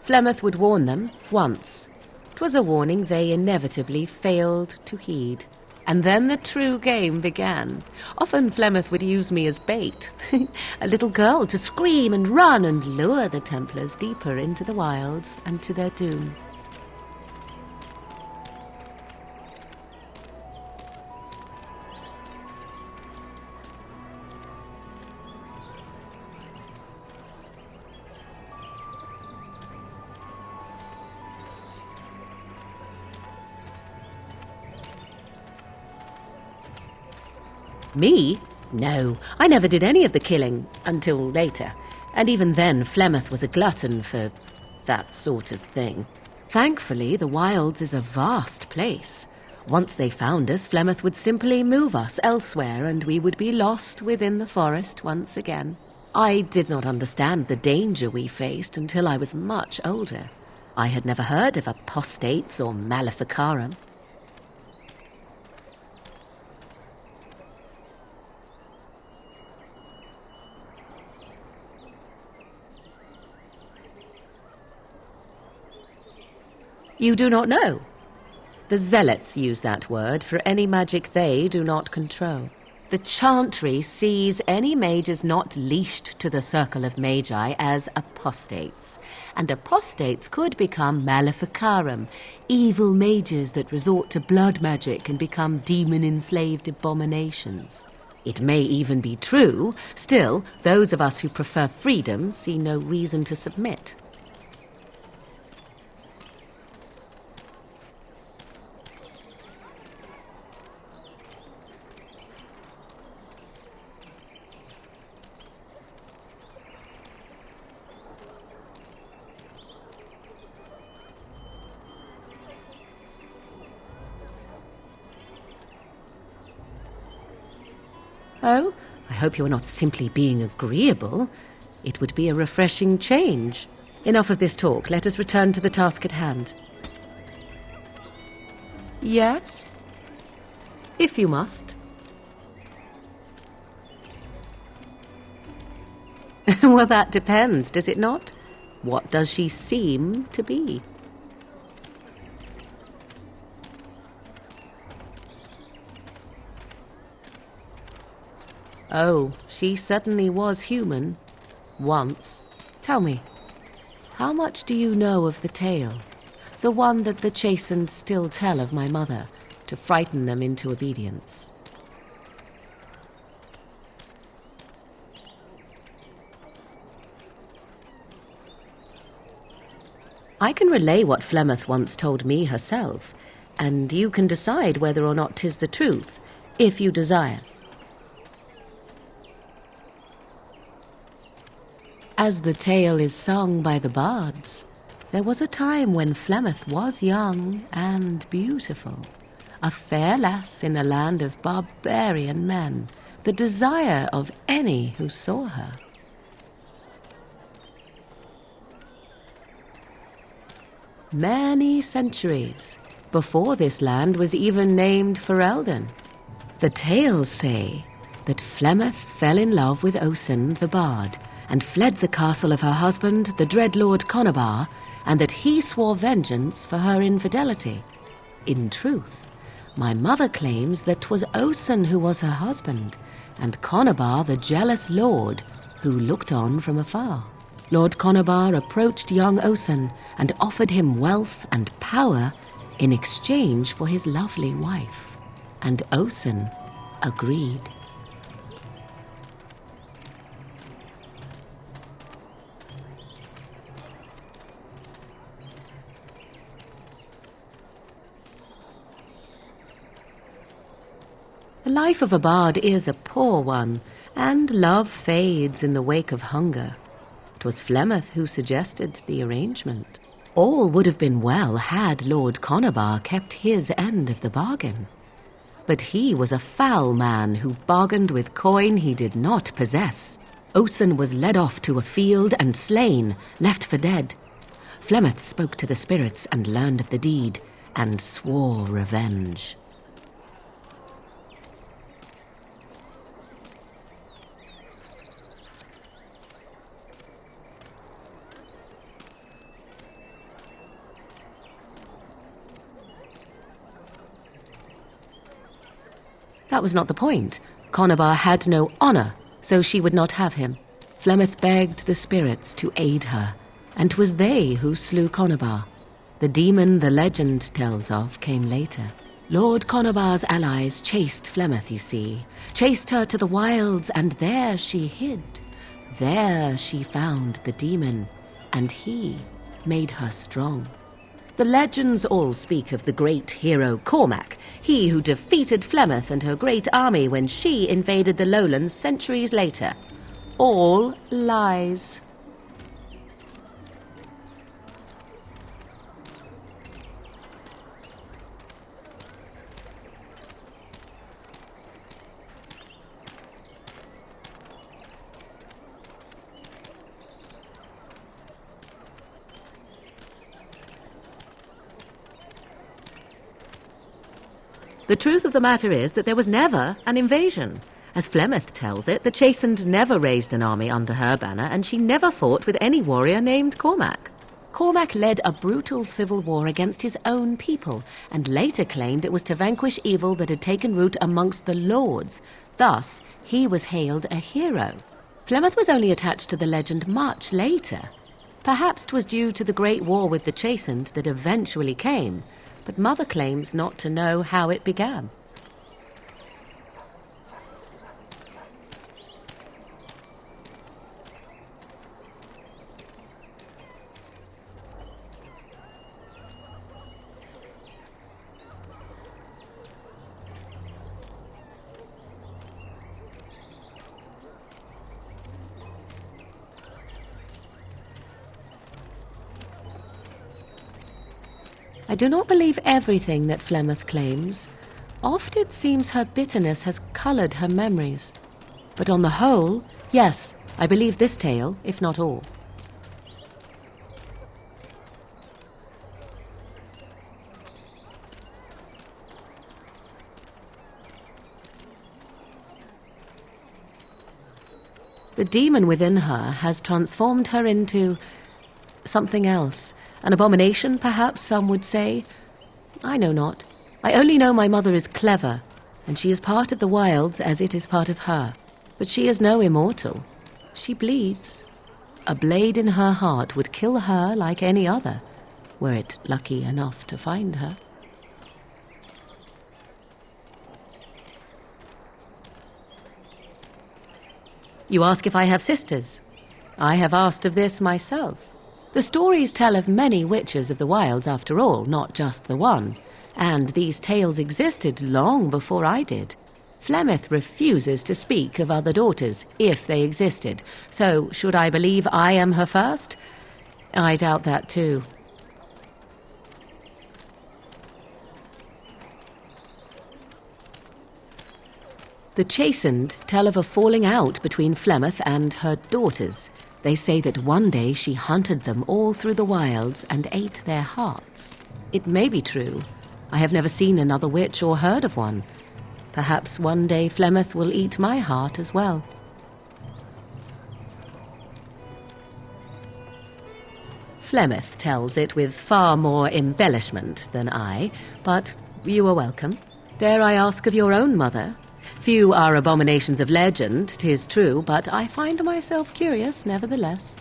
Flemeth would warn them once. 'Twas a warning they inevitably failed to heed. And then the true game began. Often Flemeth would use me as bait, a little girl to scream and run and lure the Templars deeper into the wilds and to their doom. Me? No, I never did any of the killing, until later. And even then, Flemeth was a glutton for that sort of thing. Thankfully, the Wilds is a vast place. Once they found us, Flemeth would simply move us elsewhere, and we would be lost within the forest once again. I did not understand the danger we faced until I was much older. I had never heard of apostates or maleficarum. You do not know? The Zealots use that word for any magic they do not control. The Chantry sees any mages not leashed to the Circle of Magi as apostates, and apostates could become maleficarum, evil mages that resort to blood magic and become demon-enslaved abominations. It may even be true, still, those of us who prefer freedom see no reason to submit. Oh, I hope you are not simply being agreeable. It would be a refreshing change. Enough of this talk. Let us return to the task at hand. Yes? If you must. Well, that depends, does it not? What does she seem to be? Oh, she certainly was human. Once. Tell me, how much do you know of the tale? The one that the Chastened still tell of my mother, to frighten them into obedience. I can relay what Flemeth once told me herself, and you can decide whether or not 'tis the truth, if you desire. As the tale is sung by the bards, there was a time when Flemeth was young and beautiful, a fair lass in a land of barbarian men, the desire of any who saw her. Many centuries before this land was even named Ferelden. The tales say that Flemeth fell in love with Osen the bard, and fled the castle of her husband, the dread Lord Conabar, and that he swore vengeance for her infidelity. In truth, my mother claims that 'twas Osen who was her husband, and Conabar the jealous lord who looked on from afar. Lord Conabar approached young Osen and offered him wealth and power in exchange for his lovely wife, and Osen agreed. The life of a bard is a poor one, and love fades in the wake of hunger. 'Twas Flemeth who suggested the arrangement. All would have been well had Lord Conabar kept his end of the bargain. But he was a foul man who bargained with coin he did not possess. Osen was led off to a field and slain, left for dead. Flemeth spoke to the spirits and learned of the deed, and swore revenge. That was not the point. Conobar had no honor, so she would not have him. Flemeth begged the spirits to aid her, and 'twas they who slew Conobar. The demon the legend tells of came later. Lord Conobar's allies chased Flemeth, you see, chased her to the wilds, and there she hid. There she found the demon, and he made her strong. The legends all speak of the great hero Cormac, he who defeated Flemeth and her great army when she invaded the lowlands centuries later. All lies. The truth of the matter is that there was never an invasion. As Flemeth tells it, the Chastened never raised an army under her banner, and she never fought with any warrior named Cormac. Cormac led a brutal civil war against his own people, and later claimed it was to vanquish evil that had taken root amongst the lords. Thus, he was hailed a hero. Flemeth was only attached to the legend much later. Perhaps 'twas due to the great war with the Chastened that eventually came, but Mother claims not to know how it began. I do not believe everything that Flemeth claims. Oft it seems her bitterness has coloured her memories. But on the whole, yes, I believe this tale, if not all. The demon within her has transformed her into something else. An abomination, perhaps some would say. I know not. I only know my mother is clever, and she is part of the wilds as it is part of her. But she is no immortal. She bleeds. A blade in her heart would kill her like any other, were it lucky enough to find her. You ask if I have sisters. I have asked of this myself. The stories tell of many witches of the wilds, after all, not just the one. And these tales existed long before I did. Flemeth refuses to speak of other daughters, if they existed. So, should I believe I am her first? I doubt that too. The Chastened tell of a falling out between Flemeth and her daughters. They say that one day she hunted them all through the wilds and ate their hearts. It may be true. I have never seen another witch or heard of one. Perhaps one day Flemeth will eat my heart as well. Flemeth tells it with far more embellishment than I, but you are welcome. Dare I ask of your own mother? Few are abominations of legend, 'tis true, but I find myself curious nevertheless.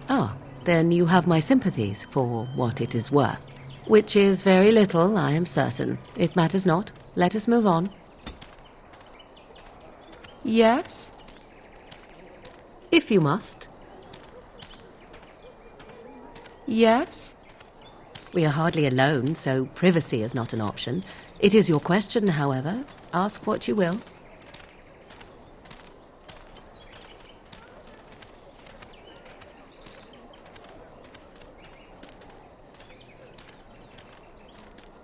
Ah, then you have my sympathies for what it is worth. Which is very little, I am certain. It matters not. Let us move on. Yes? If you must. Yes? We are hardly alone, so privacy is not an option. It is your question, however. Ask what you will.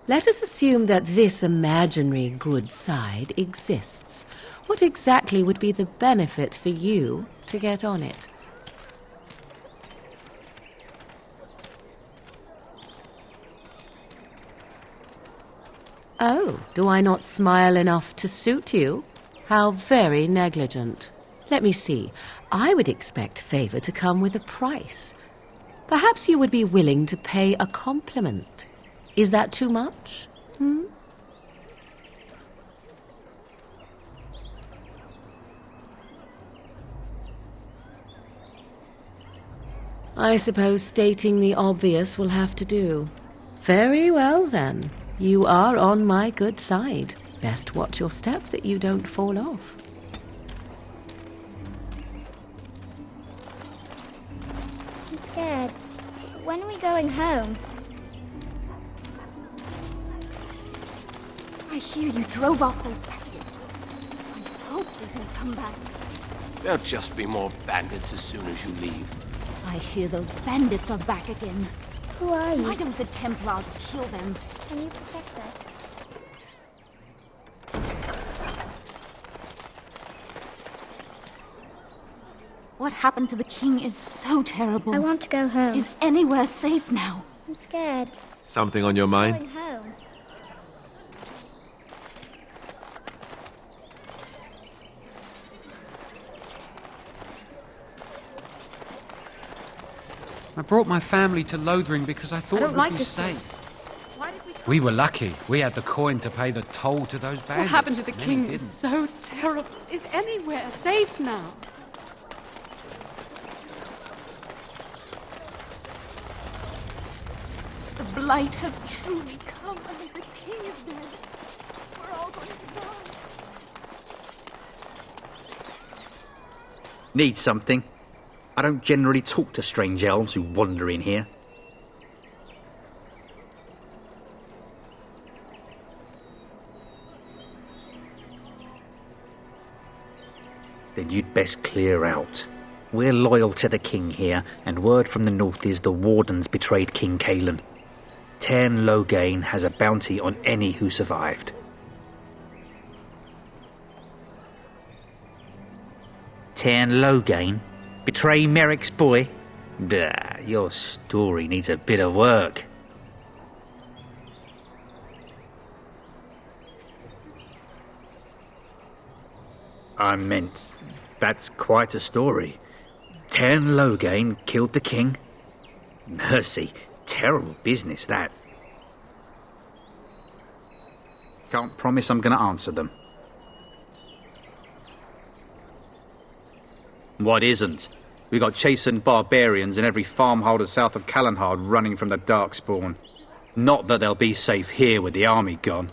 Let us assume that this imaginary good side exists. What exactly would be the benefit for you to get on it? Oh, do I not smile enough to suit you? How very negligent. Let me see. I would expect favor to come with a price. Perhaps you would be willing to pay a compliment. Is that too much? I suppose stating the obvious will have to do. Very well, then. You are on my good side. Best watch your step that you don't fall off. I'm scared. When are we going home? I hear you drove off those bandits. I hope they don't come back. There'll just be more bandits as soon as you leave. I hear those bandits are back again. Who are you? Why don't the Templars kill them? Can you protect us? What happened to the king is so terrible. I want to go home. Is anywhere safe now? I'm scared. Something on your mind? Going home. I brought my family to Lothering because I thought it would be safe. We were lucky. We had the coin to pay the toll to those bandits. What happened to the Many king didn't. is so terrible. Is anywhere safe now? The blight has truly come and the king is dead. We're all going to die. Need something? I don't generally talk to strange elves who wander in here. Then you'd best clear out. We're loyal to the king here, and word from the north is the wardens betrayed King Cailan. Tairn Loghain has a bounty on any who survived. Tairn Loghain? Betray Merrick's boy? Bah, your story needs a bit of work. I meant, that's quite a story. Tairn Loghain killed the king? Mercy, terrible business, that. Can't promise I'm going to answer them. What isn't? We got chastened barbarians in every farmholder south of Callanhard running from the Darkspawn. Not that they'll be safe here with the army gone.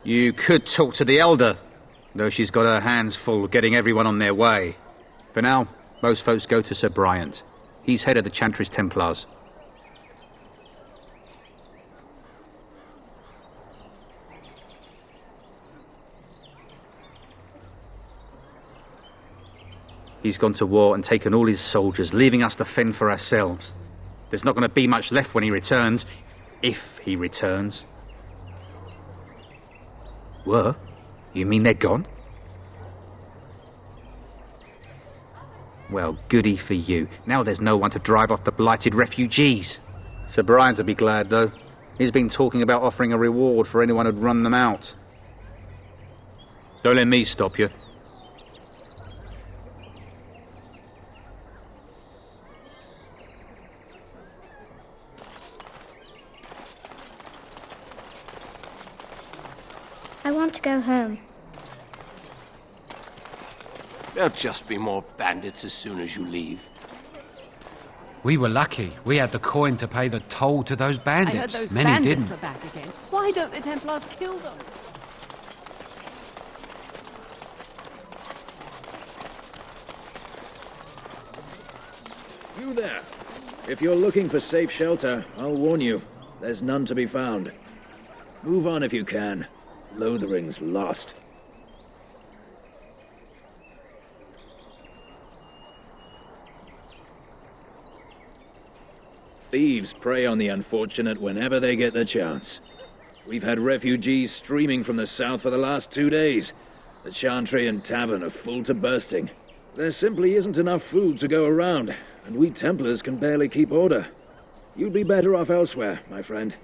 You could talk to the Elder, though she's got her hands full getting everyone on their way. For now, most folks go to Sir Bryant. He's head of the Chantry's Templars. He's gone to war and taken all his soldiers, leaving us to fend for ourselves. There's not going to be much left when he returns, if he returns. Were? You mean they're gone? Well, goody for you. Now there's no one to drive off the blighted refugees. Sir Brian'll be glad, though. He's been talking about offering a reward for anyone who'd run them out. Don't let me stop you. I want to go home. There'll just be more bandits as soon as you leave. We were lucky. We had the coin to pay the toll to those bandits. I heard those Many bandits didn't. are back again. Why don't the Templars kill them? You there. If you're looking for safe shelter, I'll warn you. There's none to be found. Move on if you can. Lothering's lost. Thieves prey on the unfortunate whenever they get the chance. We've had refugees streaming from the south for the last 2 days. The Chantry and Tavern are full to bursting. There simply isn't enough food to go around, and we Templars can barely keep order. You'd be better off elsewhere, my friend.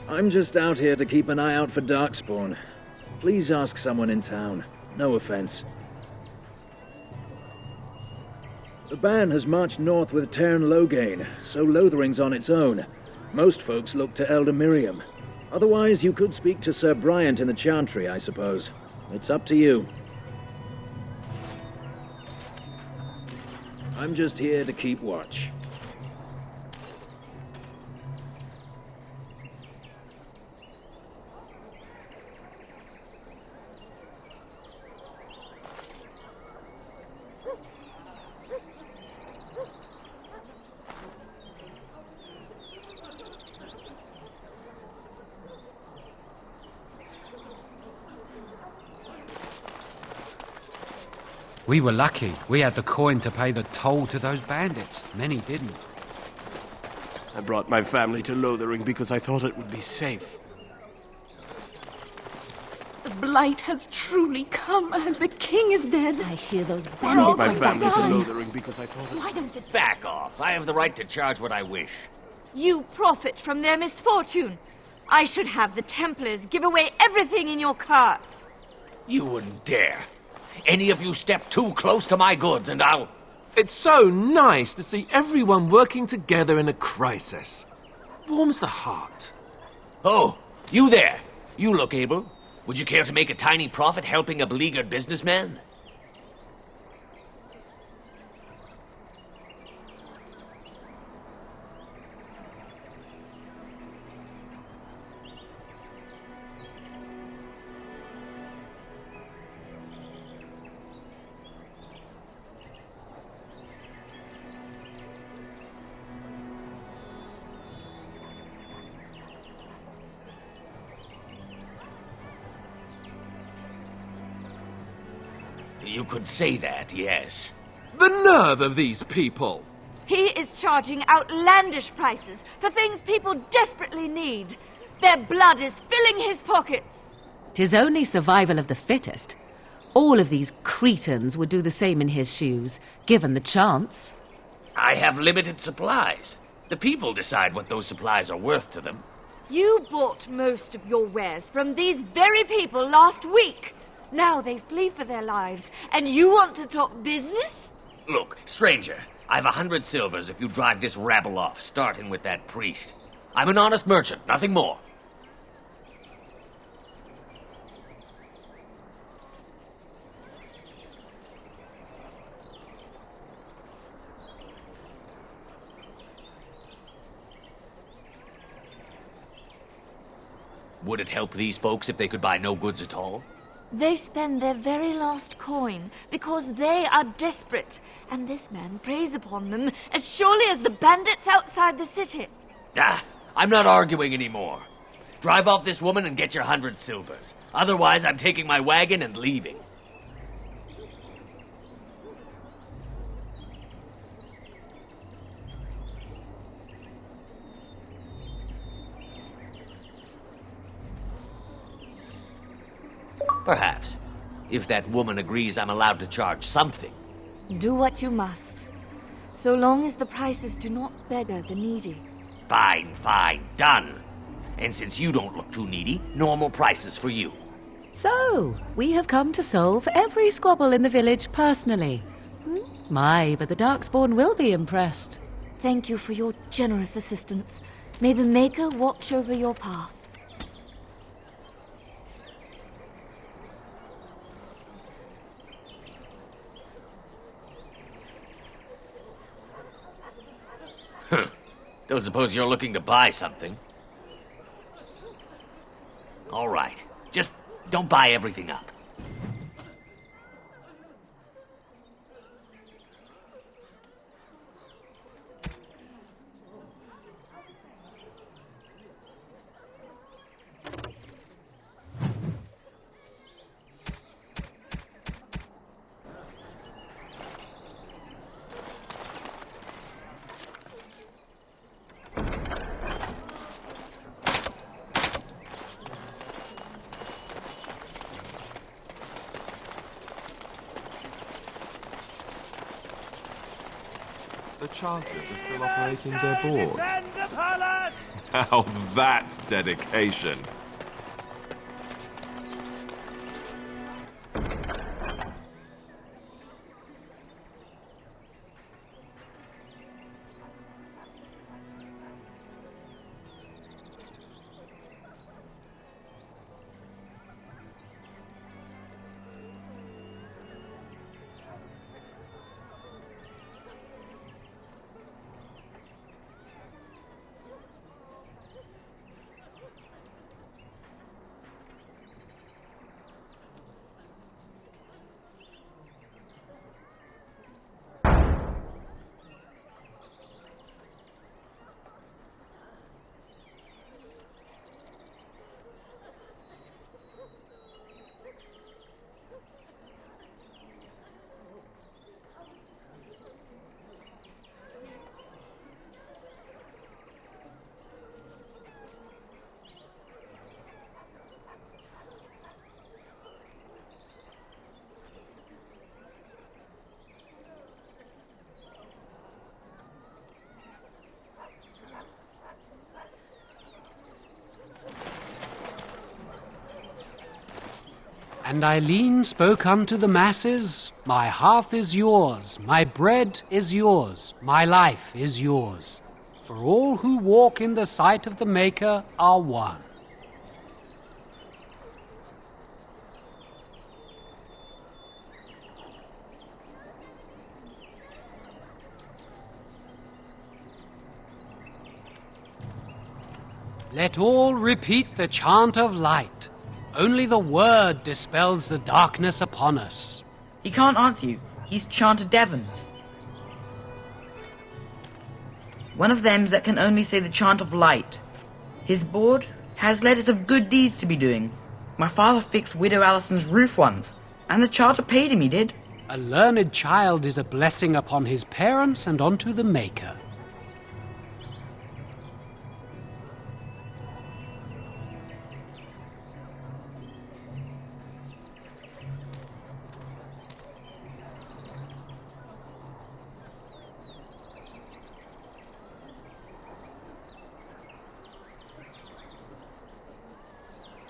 I'm just out here to keep an eye out for Darkspawn. Please ask someone in town. No offense. The band has marched north with Teyrn Loghain, so Lothering's on its own. Most folks look to Elder Miriam. Otherwise, you could speak to Sir Bryant in the Chantry, I suppose. It's up to you. I'm just here to keep watch. We were lucky. We had the coin to pay the toll to those bandits. Many didn't. I brought my family to Lothering because I thought it would be safe. The blight has truly come, and the king is dead. I hear those I brought my family to Lothering because I thought it Why don't the Back off. I have the right to charge what I wish. You profit from their misfortune. I should have the Templars give away everything in your carts. You wouldn't dare. Any of you step too close to my goods and I'll... It's so nice to see everyone working together in a crisis. Warms the heart. Oh, you there. You look able. Would you care to make a tiny profit helping a beleaguered businessman? You could say that, yes. The nerve of these people! He is charging outlandish prices for things people desperately need. Their blood is filling his pockets. 'Tis only survival of the fittest. All of these cretins would do the same in his shoes, given the chance. I have limited supplies. The people decide what those supplies are worth to them. You bought most of your wares from these very people last week. Now they flee for their lives, and you want to talk business? Look, stranger, I've 100 silvers if you drive this rabble off, starting with that priest. I'm an honest merchant, nothing more. Would it help these folks if they could buy no goods at all? They spend their very last coin because they are desperate, and this man preys upon them as surely as the bandits outside the city. Ah, I'm not arguing anymore. Drive off this woman and get your 100 silvers. Otherwise, I'm taking my wagon and leaving. Perhaps. If that woman agrees I'm allowed to charge something. Do what you must, so long as the prices do not beggar the needy. Fine, fine, done. And since you don't look too needy, normal prices for you. So, we have come to solve every squabble in the village personally. My, but the Darkspawn will be impressed. Thank you for your generous assistance. May the Maker watch over your path. Don't suppose you're looking to buy something? All right. Just don't buy everything up. The Chanters are still operating their board. Now that's dedication. And Eileen spoke unto the masses, My hearth is yours, my bread is yours, my life is yours. For all who walk in the sight of the Maker are one. Let all repeat the chant of light. Only the word dispels the darkness upon us. He can't answer you. He's chanted Devons. One of them's that can only say the chant of light. His board has letters of good deeds to be doing. My father fixed Widow Allison's roof once, and the charter paid him, he did. A learned child is a blessing upon his parents and onto the Maker.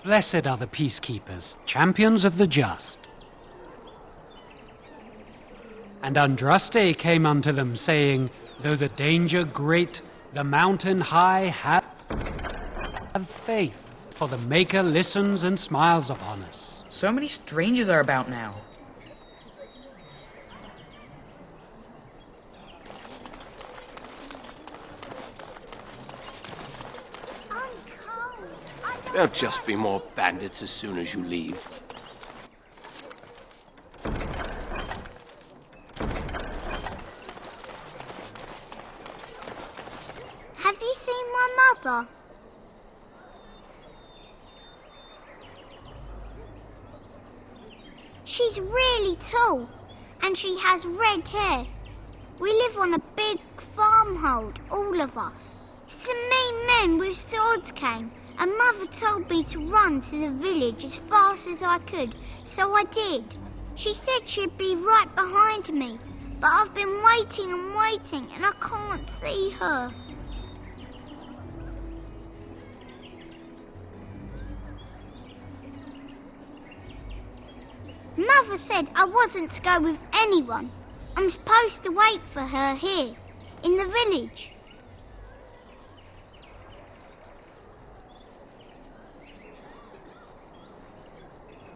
Blessed are the peacekeepers, champions of the just. And Andraste came unto them, saying, though the danger great, the mountain high, have faith, for the Maker listens and smiles upon us. So many strangers are about now. There'll just be more bandits as soon as you leave. Have you seen my mother? She's really tall, and she has red hair. We live on a big farmhold, all of us. Some mean men with swords came, and Mother told me to run to the village as fast as I could, so I did. She said she'd be right behind me, but I've been waiting and waiting, and I can't see her. Mother said I wasn't to go with anyone. I'm supposed to wait for her here, in the village.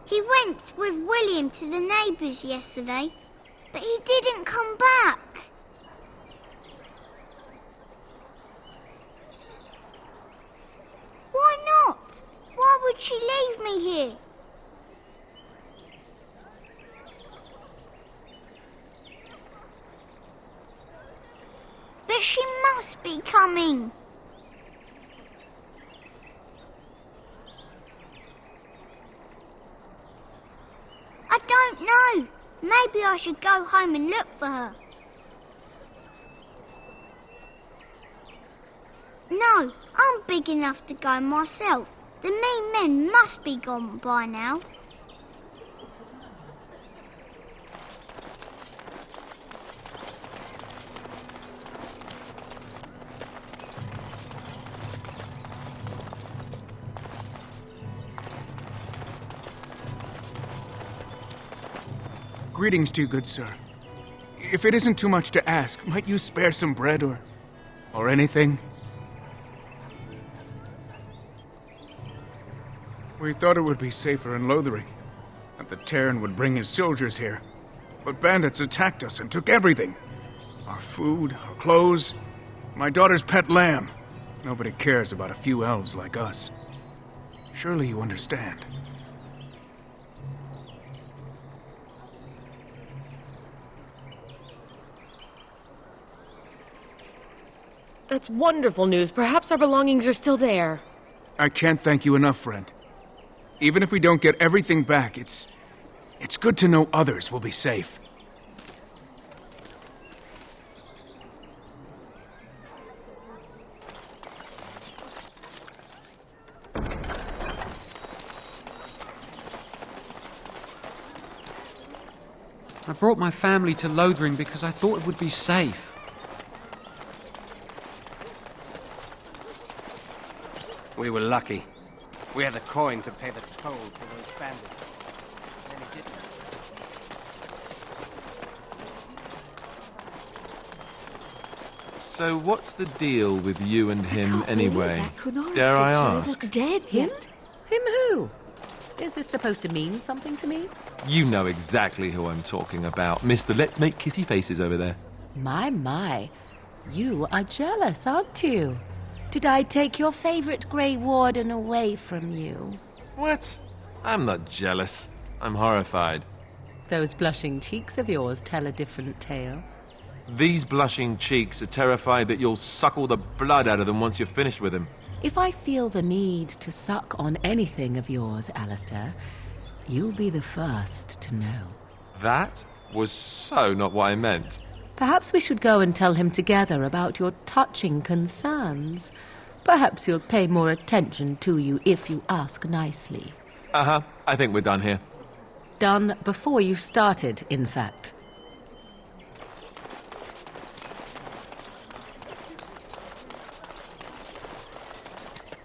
He went with William to the neighbours yesterday, but he didn't come back. Why not? Why would she leave me here? But she must be coming. I don't know. Maybe I should go home and look for her. No, I'm big enough to go myself. The mean men must be gone by now. Greetings to you, good sir. If it isn't too much to ask, might you spare some bread or anything? We thought it would be safer in Lothering, that the Terran would bring his soldiers here. But bandits attacked us and took everything. Our food, our clothes, my daughter's pet lamb. Nobody cares about a few elves like us. Surely you understand. That's wonderful news. Perhaps our belongings are still there. I can't thank you enough, friend. Even if we don't get everything back, it's good to know others will be safe. I brought my family to Lothering because I thought it would be safe. We were lucky. We had the coin to pay the toll to those bandits. Then he didn't. So what's the deal with you and him anyway? Dare I ask? Dead yet? Him who? Is this supposed to mean something to me? You know exactly who I'm talking about. Mr. Let's Make Kissy Faces over there. My. You are jealous, aren't you? Did I take your favorite Grey Warden away from you? What? I'm not jealous. I'm horrified. Those blushing cheeks of yours tell a different tale. These blushing cheeks are terrified that you'll suck all the blood out of them once you're finished with him. If I feel the need to suck on anything of yours, Alistair, you'll be the first to know. That was so not what I meant. Perhaps we should go and tell him together about your touching concerns. Perhaps he'll pay more attention to you if you ask nicely. Uh-huh. I think we're done here. Done before you started, in fact.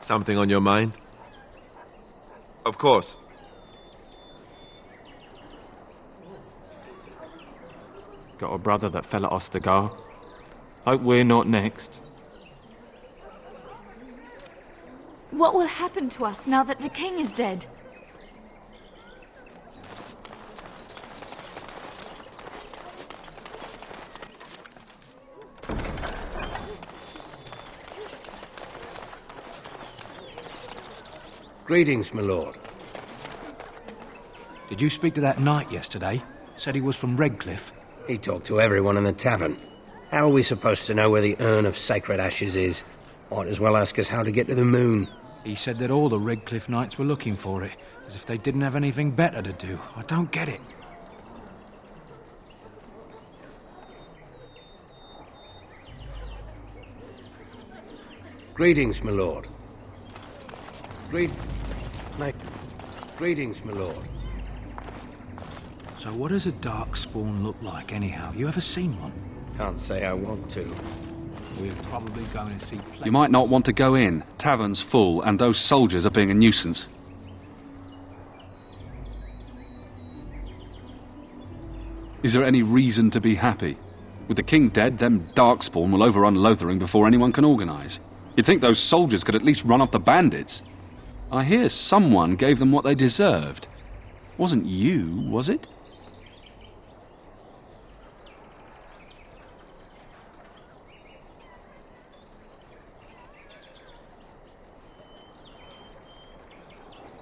Something on your mind? Of course. Got a brother that fell at Ostagar. Hope we're not next. What will happen to us now that the king is dead? Greetings, my lord. Did you speak to that knight yesterday? Said he was from Redcliffe. He talked to everyone in the tavern. How are we supposed to know where the urn of sacred ashes is? Might as well ask us how to get to the moon. He said that all the Redcliffe knights were looking for it, as if they didn't have anything better to do. I don't get it. Greetings, my lord. Greetings, my lord. So what does a darkspawn look like, anyhow? You ever seen one? Can't say I want to. We're probably going to see plenty. You might not want to go in. Tavern's full, and those soldiers are being a nuisance. Is there any reason to be happy? With the king dead, them darkspawn will overrun Lothering before anyone can organise. You'd think those soldiers could at least run off the bandits. I hear someone gave them what they deserved. Wasn't you, was it?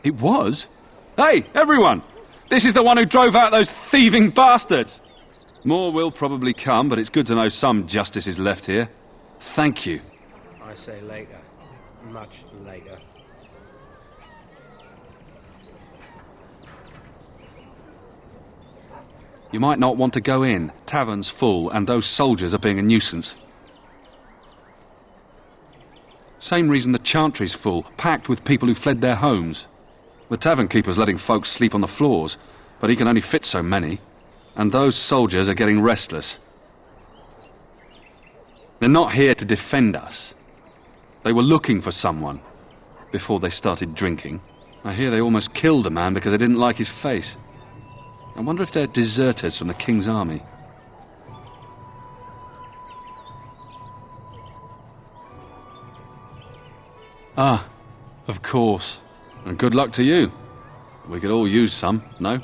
It was? Hey, everyone! This is the one who drove out those thieving bastards! More will probably come, but it's good to know some justice is left here. Thank you. I say later. Much later. You might not want to go in. Tavern's full, and those soldiers are being a nuisance. Same reason the Chantry's full, packed with people who fled their homes. The tavern keeper's letting folks sleep on the floors, but he can only fit so many. And those soldiers are getting restless. They're not here to defend us. They were looking for someone before they started drinking. I hear they almost killed a man because they didn't like his face. I wonder if they're deserters from the king's army. Ah, of course. And good luck to you. We could all use some, no?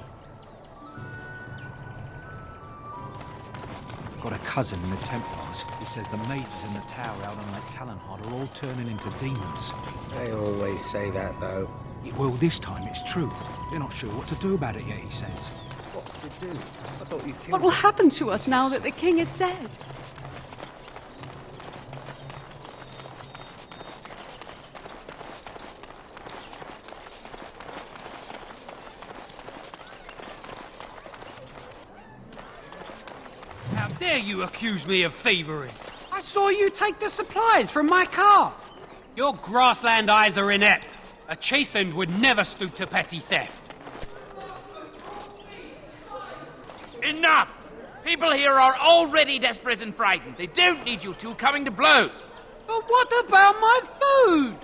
I've got a cousin in the Templars. He says the mages in the tower out on Lake Calenhard are all turning into demons. They always say that, though. Well, this time it's true. They're not sure what to do about it yet, he says. What's to do? I thought you killed What will happen to us now that the king is dead? How dare you accuse me of thievery? I saw you take the supplies from my car. Your grassland eyes are inept. A chastened would never stoop to petty theft. Enough! People here are already desperate and frightened. They don't need you two coming to blows. But what about my food?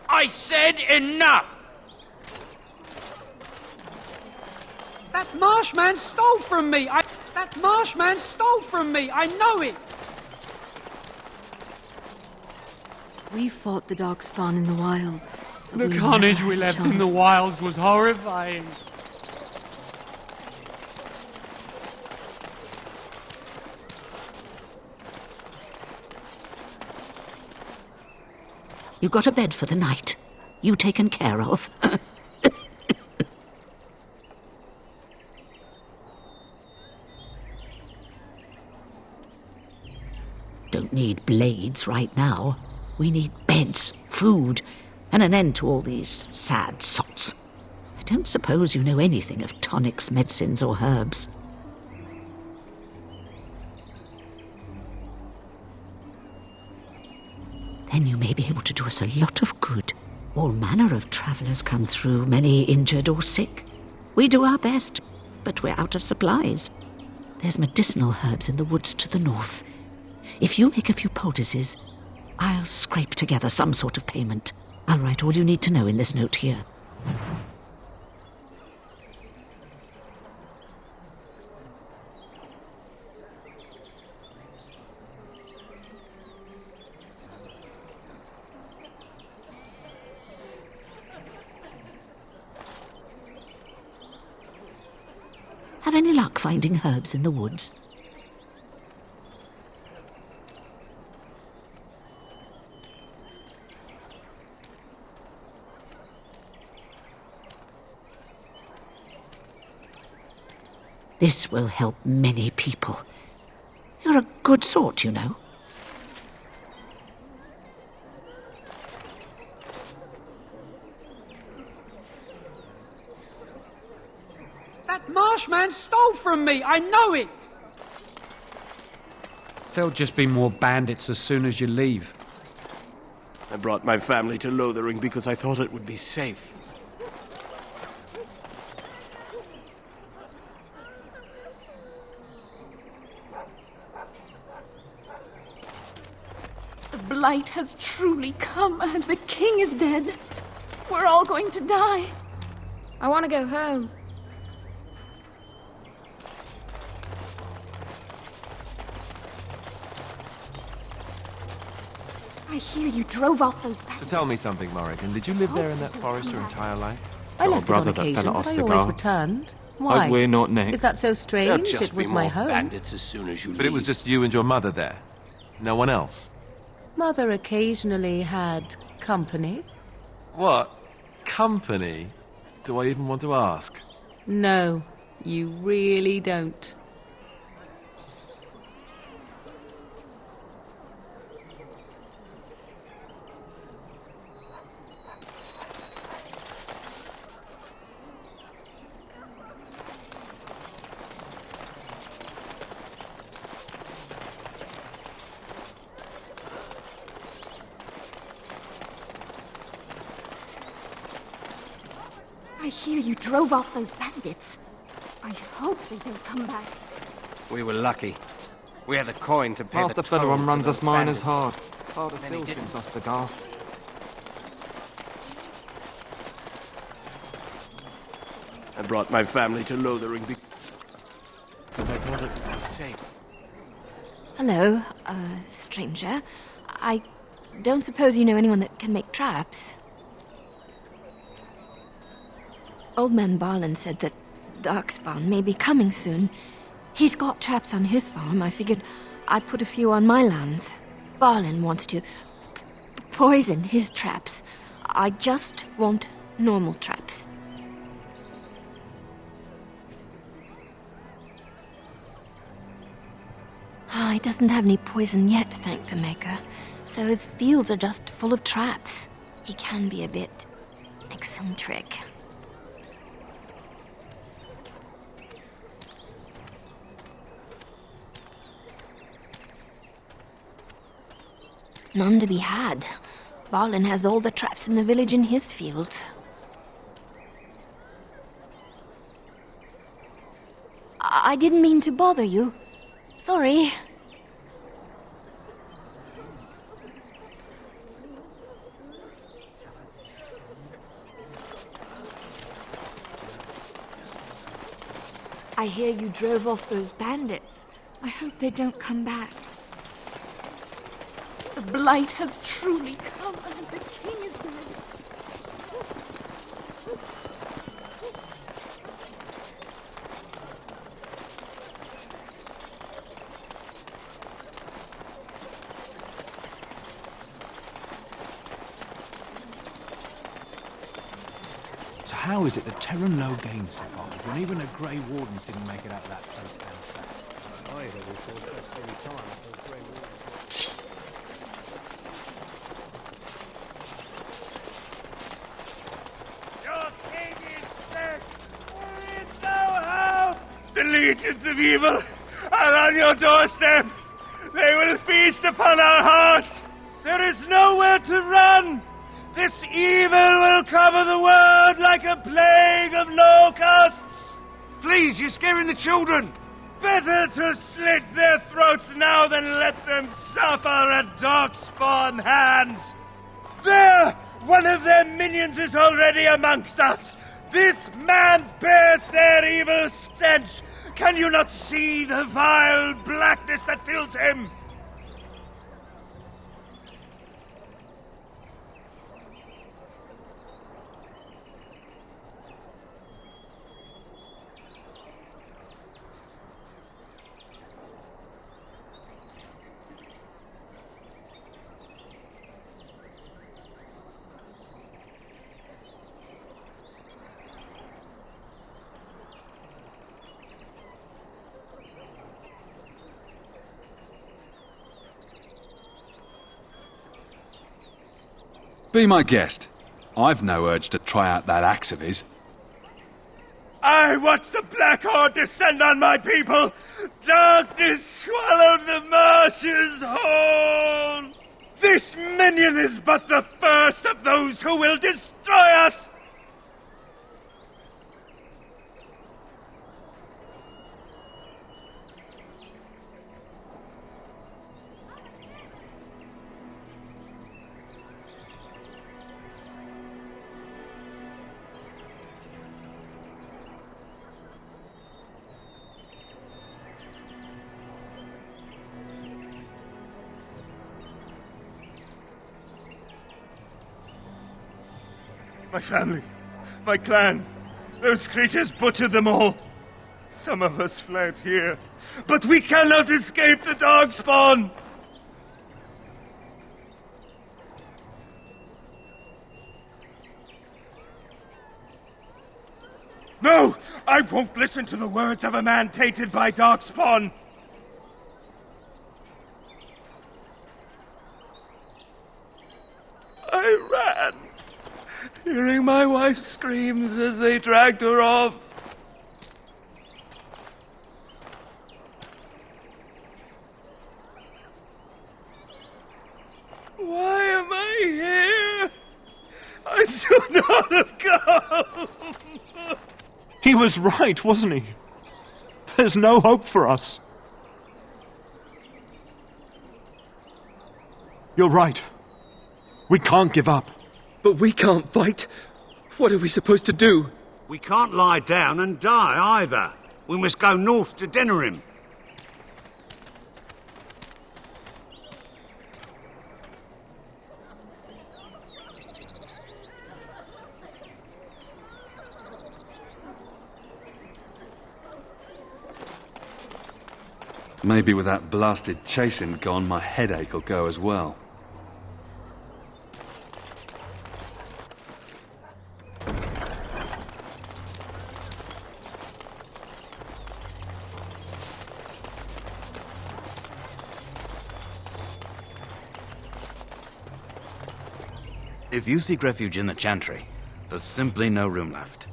I said enough! That marshman stole from me! That marshman stole from me! I know it! We fought the Darkspawn in the wilds. The carnage we left in the wilds was horrifying. You got a bed for the night? You taken care of? Don't need blades right now. We need beds, food, and an end to all these sad sots. I don't suppose you know anything of tonics, medicines, or herbs. Then you may be able to do us a lot of good. All manner of travellers come through, many injured or sick. We do our best, but we're out of supplies. There's medicinal herbs in the woods to the north. If you make a few poultices, I'll scrape together some sort of payment. I'll write all you need to know in this note here. Have any luck finding herbs in the woods? This will help many people. You're a good sort, you know. That Marshman stole from me! I know it! There'll just be more bandits as soon as you leave. I brought my family to Lothering because I thought it would be safe. The blight has truly come, and the king is dead. We're all going to die. I want to go home. I hear you drove off those bandits. So tell me something, Morrigan. Did you live there in that forest your entire life? I Got a left it on brother that occasion, fell at but I always Ostagar. returned. Why? Hope we're not next. Is that so strange? There'll just It was be my more home. bandits as soon as you But it was just you and your mother there. No one else. Mother occasionally had company. What? Company? Do I even want to ask? No, you really don't. I hear you drove off those bandits. I hope they don't come back. We were lucky. We had the coin to pay Master the toll Feleron to runs those us miners bandits. hard. Harder And he still didn't. since Ostagar. I brought my family to Lothering because I thought it would be safe. Hello, stranger. I don't suppose you know anyone that can make traps? Old man Barlin said that Darkspawn may be coming soon. He's got traps on his farm. I figured I'd put a few on my lands. Barlin wants to poison his traps. I just want normal traps. He doesn't have any poison yet, thank the Maker. So his fields are just full of traps. He can be a bit eccentric. None to be had. Barlin has all the traps in the village in his fields. I didn't mean to bother you. Sorry. I hear you drove off those bandits. I hope they don't come back. The blight has truly come, and the king is dead. So how is it that Terran Logain survived when even the Grey Wardens didn't make it out of that place down south? I heard we fought first every time. Those Grey Wardens. Your king is dead! There is no hope! The legions of evil are on your doorstep! They will feast upon our hearts! There is nowhere to run! This evil will cover the world like a plague of locusts! Please, you're scaring the children! Better to slit their throats now than let them suffer at Darkspawn hands! There! One of their minions is already amongst us! This man bears their evil stench! Can you not see the vile blackness that fills him? Be my guest. I've no urge to try out that axe of his. I watch the Black Horde descend on my people! Darkness swallowed the marshes whole! This minion is but the first of those who will destroy us! My family, my clan, those creatures butchered them all. Some of us fled here, but we cannot escape the Darkspawn! No! I won't listen to the words of a man tainted by Darkspawn! I ran, hearing my wife's screams as they dragged her off. Why am I here? I should not have come! He was right, wasn't he? There's no hope for us. You're right. We can't give up. But we can't fight. What are we supposed to do? We can't lie down and die either. We must go north to Denerim. Maybe with that blasted chasing gone, my headache will go as well. If you seek refuge in the Chantry, there's simply no room left.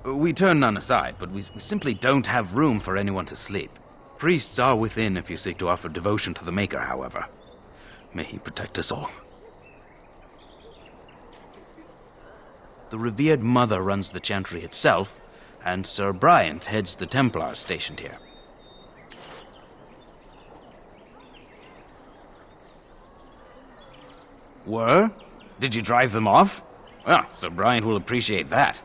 We turn none aside, but we simply don't have room for anyone to sleep. Priests are within if you seek to offer devotion to the Maker, however. May he protect us all. The revered Mother runs the Chantry itself, and Sir Bryant heads the Templars stationed here. Were? Did you drive them off? Well, Sir Bryant will appreciate that.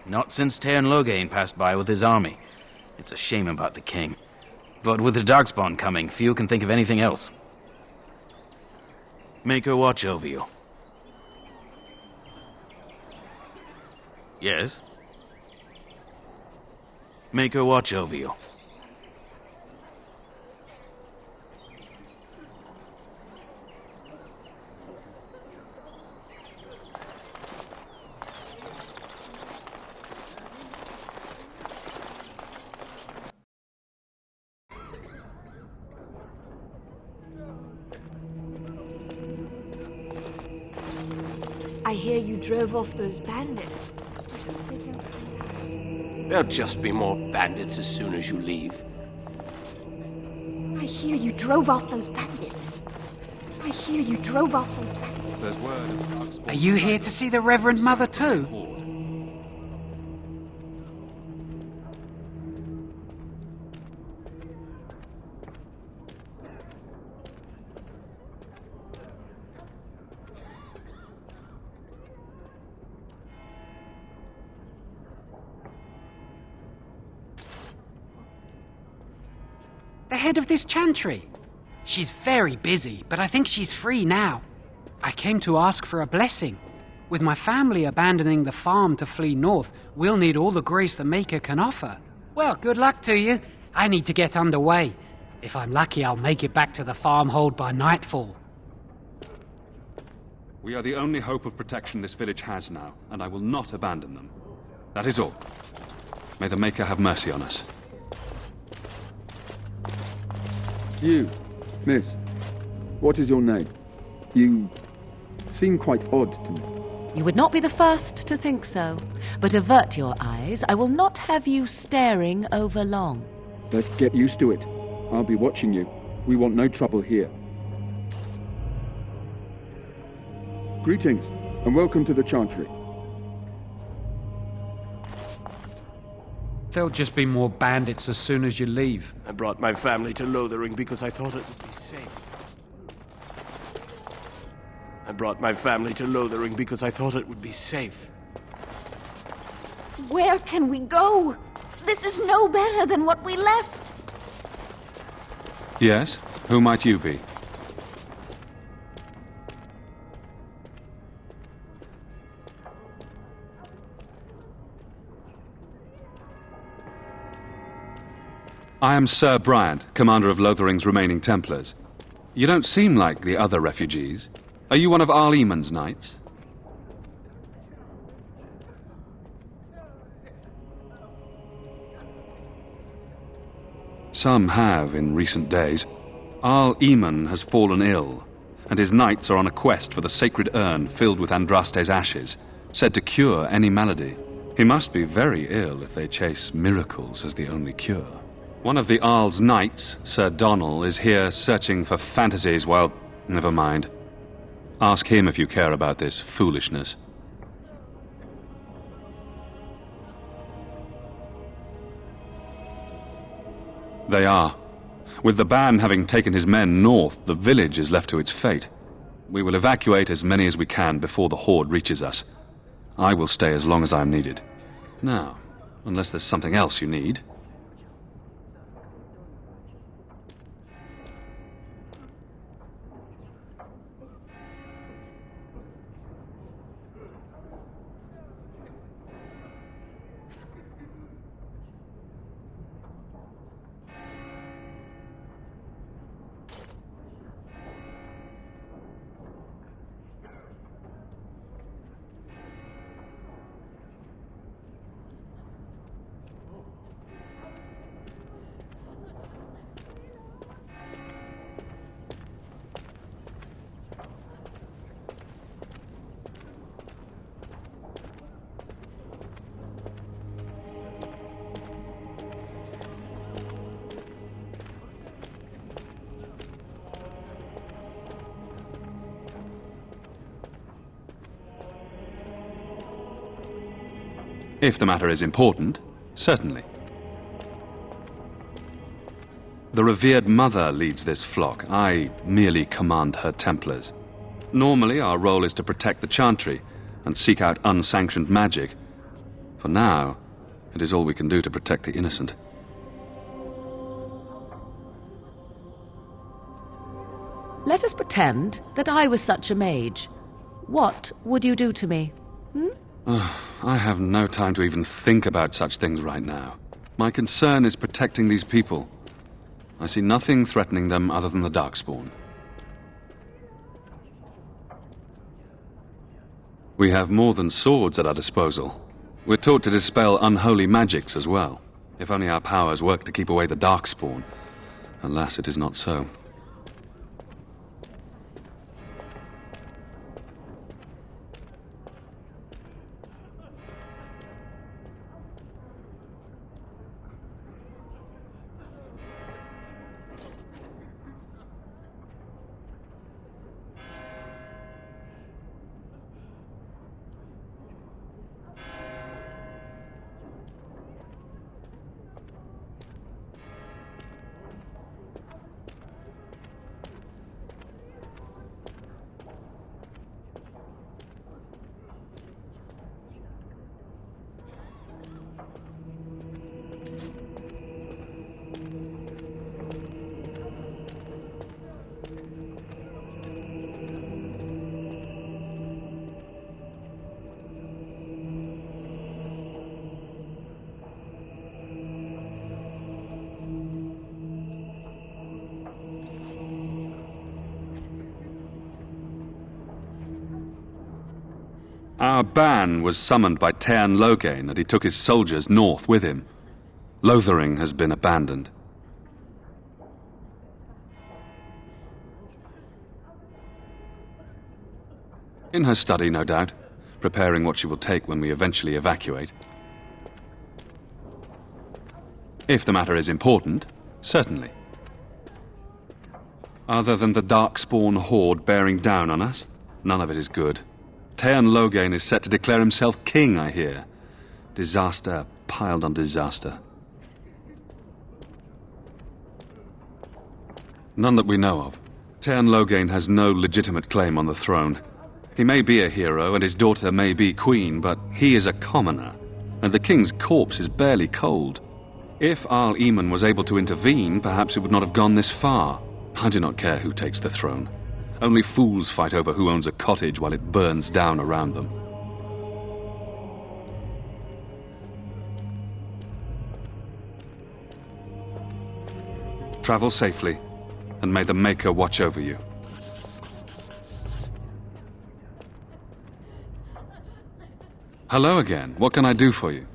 Not since Tairn Loghain passed by with his army. It's a shame about the king. But with the Darkspawn coming, few can think of anything else. Make her watch over you. Yes? Make her watch over you. I hear you drove off those bandits. There'll just be more bandits as soon as you leave. I hear you drove off those bandits. I hear you drove off those bandits. Are you here to see the Reverend Mother too? The head of this Chantry. She's very busy, but I think she's free now. I came to ask for a blessing. With my family abandoning the farm to flee north, we'll need all the grace the Maker can offer. Well, good luck to you. I need to get underway. If I'm lucky, I'll make it back to the farmhold by nightfall. We are the only hope of protection this village has now, and I will not abandon them. That is all. May the Maker have mercy on us. You, miss, what is your name? You seem quite odd to me. You would not be the first to think so. But avert your eyes. I will not have you staring over long. Let's get used to it. I'll be watching you. We want no trouble here. Greetings, and welcome to the Chantry. There'll just be more bandits as soon as you leave. I brought my family to Lothering because I thought it would be safe. I brought my family to Lothering because I thought it would be safe. Where can we go? This is no better than what we left. Yes? Who might you be? I am Sir Bryant, commander of Lothering's remaining Templars. You don't seem like the other refugees. Are you one of Arl Eamon's knights? Some have in recent days. Arl Eamon has fallen ill, and his knights are on a quest for the sacred urn filled with Andraste's ashes, said to cure any malady. He must be very ill if they chase miracles as the only cure. One of the Arl's knights, Sir Donnell, is here searching for fantasies. Well, never mind. Ask him if you care about this foolishness. They are. With the ban having taken his men north, the village is left to its fate. We will evacuate as many as we can before the horde reaches us. I will stay as long as I am needed. Now, unless there's something else you need. If the matter is important, certainly. The revered mother leads this flock. I merely command her Templars. Normally, our role is to protect the Chantry and seek out unsanctioned magic. For now, it is all we can do to protect the innocent. Let us pretend that I was such a mage. What would you do to me? I have no time to even think about such things right now. My concern is protecting these people. I see nothing threatening them other than the Darkspawn. We have more than swords at our disposal. We're taught to dispel unholy magics as well. If only our powers work to keep away the Darkspawn. Alas, it is not so. Our ban was summoned by Teyrn Loghain, and he took his soldiers north with him. Lothering has been abandoned. In her study, no doubt, preparing what she will take when we eventually evacuate. If the matter is important, certainly. Other than the Darkspawn horde bearing down on us, none of it is good. Teyrn Loghain is set to declare himself king, I hear. Disaster piled on disaster. None that we know of. Teyrn Loghain has no legitimate claim on the throne. He may be a hero and his daughter may be queen, but he is a commoner, and the king's corpse is barely cold. If Arl Eamon was able to intervene, perhaps it would not have gone this far. I do not care who takes the throne. Only fools fight over who owns a cottage while it burns down around them. Travel safely, and may the Maker watch over you. Hello again. What can I do for you?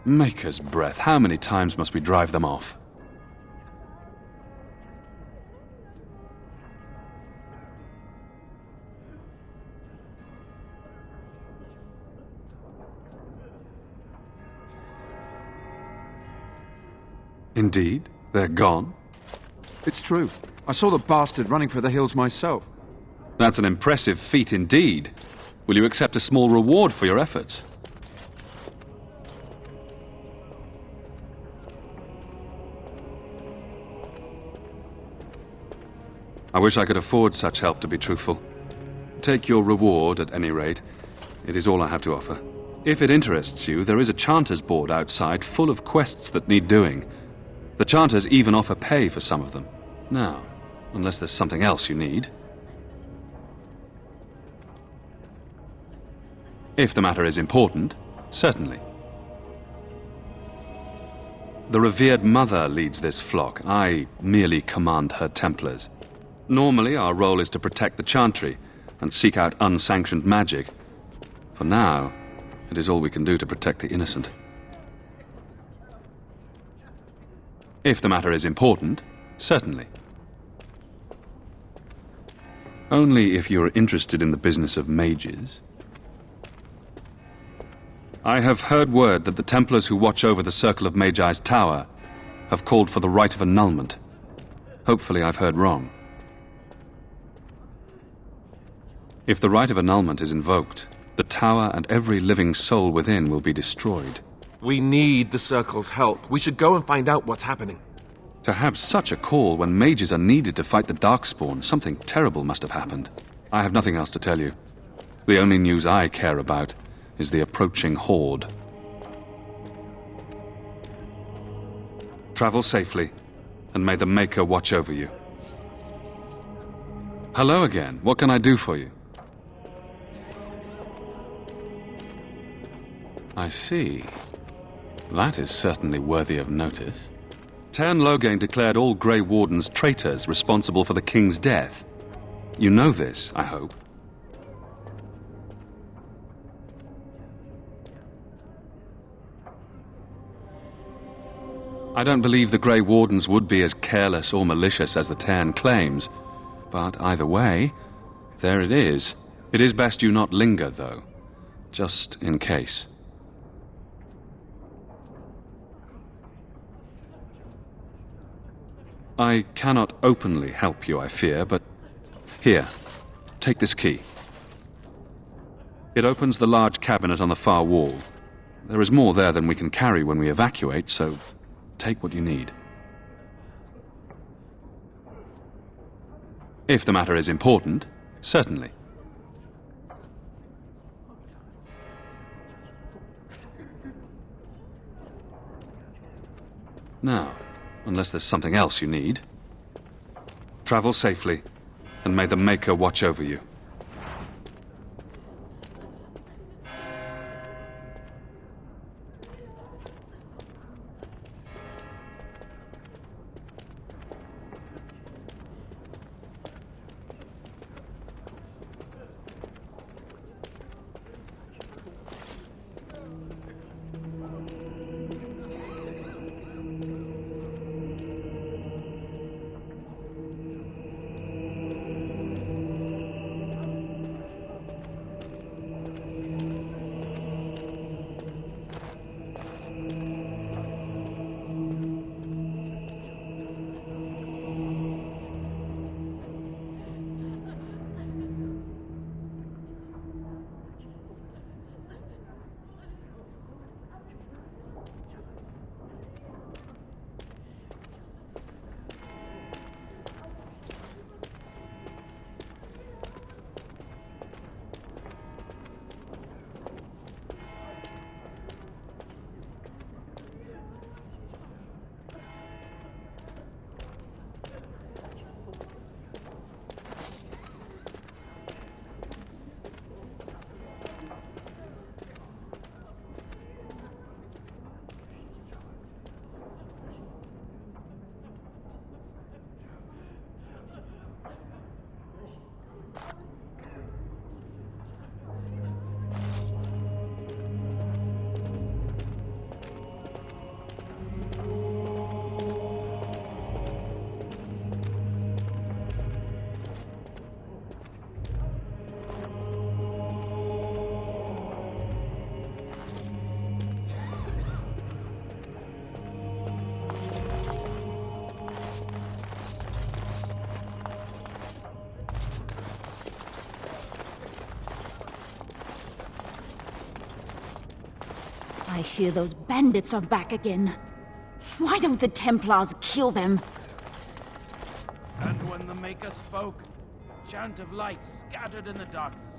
Maker's breath. How many times must we drive them off? Indeed? They're gone? It's true. I saw the bastard running for the hills myself. That's an impressive feat indeed. Will you accept a small reward for your efforts? I wish I could afford such help, to be truthful. Take your reward, at any rate. It is all I have to offer. If it interests you, there is a Chanters board outside full of quests that need doing. The Chanters even offer pay for some of them. Now, unless there's something else you need. If the matter is important, certainly. The revered mother leads this flock. I merely command her Templars. Normally, our role is to protect the Chantry and seek out unsanctioned magic. For now, it is all we can do to protect the innocent. If the matter is important, certainly. Only if you're interested in the business of mages. I have heard word that the Templars who watch over the Circle of Magi's tower have called for the rite of annulment. Hopefully I've heard wrong. If the rite of annulment is invoked, the tower and every living soul within will be destroyed. We need the Circle's help. We should go and find out what's happening. To have such a call when mages are needed to fight the Darkspawn, something terrible must have happened. I have nothing else to tell you. The only news I care about is the approaching horde. Travel safely, and may the Maker watch over you. Hello again. What can I do for you? I see. That is certainly worthy of notice. Teyrn Loghain declared all Grey Wardens traitors responsible for the King's death. You know this, I hope. I don't believe the Grey Wardens would be as careless or malicious as the Teyrn claims, but either way, there it is. It is best you not linger, though, just in case. I cannot openly help you, I fear, but here, take this key. It opens the large cabinet on the far wall. There is more there than we can carry when we evacuate, so take what you need. If the matter is important, certainly. Now, unless there's something else you need, travel safely, and may the Maker watch over you. I hear those bandits are back again. Why don't the Templars kill them? And when the Maker spoke, a chant of light scattered in the darkness.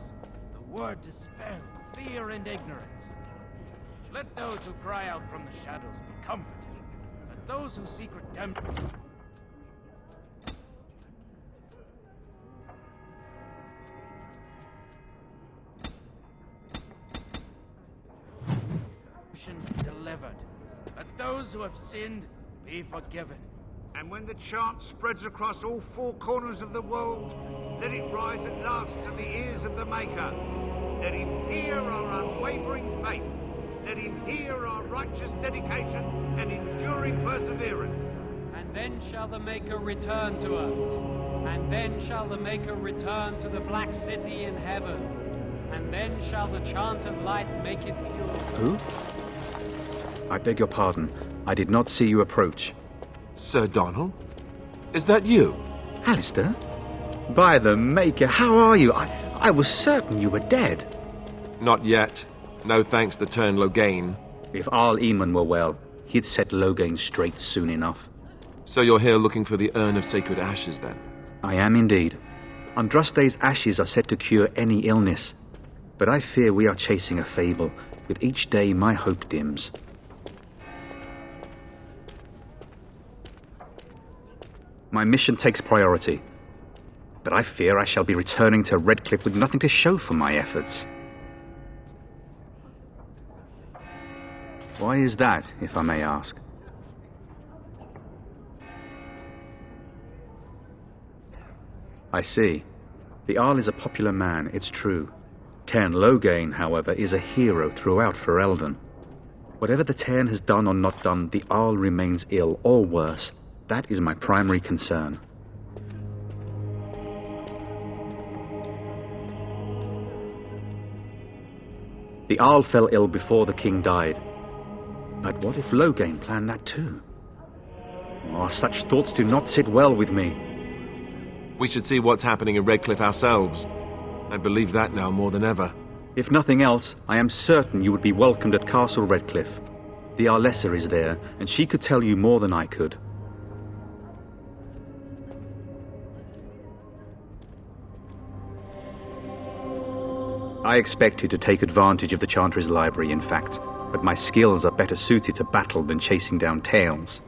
The word dispelled fear and ignorance. Let those who cry out from the shadows be comforted. Let those who seek redemption... delivered. Let those who have sinned be forgiven. And when the chant spreads across all four corners of the world, let it rise at last to the ears of the Maker. Let him hear our unwavering faith. Let him hear our righteous dedication and enduring perseverance. And then shall the Maker return to us. And then shall the Maker return to the Black City in heaven. And then shall the chant of light make it pure. Who? I beg your pardon. I did not see you approach. Sir Donald? Is that you? Alistair? By the Maker, how are you? I was certain you were dead. Not yet. No thanks to Tern Loghain. If Arl Eamon were well, he'd set Loghain straight soon enough. So you're here looking for the Urn of Sacred Ashes, then? I am indeed. Andraste's ashes are said to cure any illness. But I fear we are chasing a fable. With each day, my hope dims. My mission takes priority. But I fear I shall be returning to Redcliffe with nothing to show for my efforts. Why is that, if I may ask? I see. The Arl is a popular man, it's true. Tern Loghain, however, is a hero throughout Ferelden. Whatever the Tern has done or not done, the Arl remains ill, or worse. That is my primary concern. The Arl fell ill before the king died. But what if Loghain planned that too? Oh, such thoughts do not sit well with me. We should see what's happening in Redcliffe ourselves. I believe that now more than ever. If nothing else, I am certain you would be welcomed at Castle Redcliffe. The Arlessa is there, and she could tell you more than I could. I expected to take advantage of the Chantry's library, in fact, but my skills are better suited to battle than chasing down tales.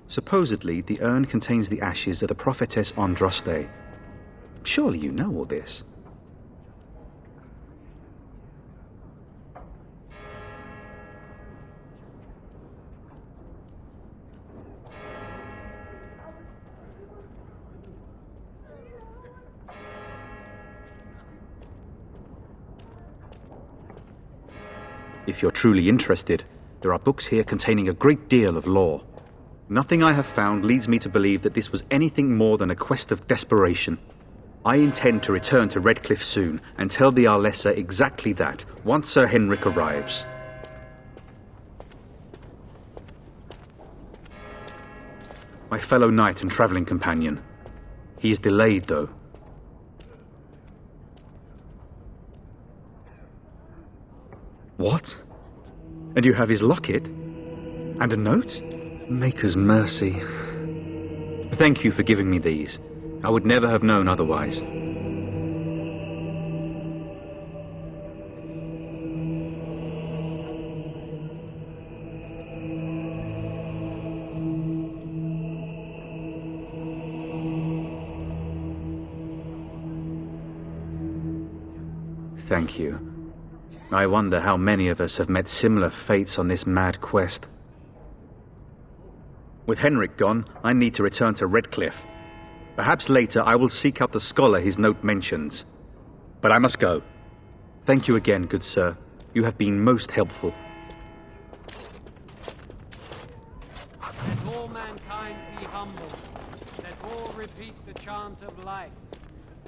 Supposedly, the urn contains the ashes of the prophetess Andraste. Surely you know all this. If you're truly interested, there are books here containing a great deal of lore. Nothing I have found leads me to believe that this was anything more than a quest of desperation. I intend to return to Redcliffe soon and tell the Arlessa exactly that, once Sir Henrik arrives. My fellow knight and travelling companion. He is delayed, though. What? And you have his locket? And a note? Maker's mercy. Thank you for giving me these. I would never have known otherwise. Thank you. I wonder how many of us have met similar fates on this mad quest. With Henrik gone, I need to return to Redcliffe. Perhaps later I will seek out the scholar his note mentions. But I must go. Thank you again, good sir. You have been most helpful. Let all mankind be humble. Let all repeat the chant of life.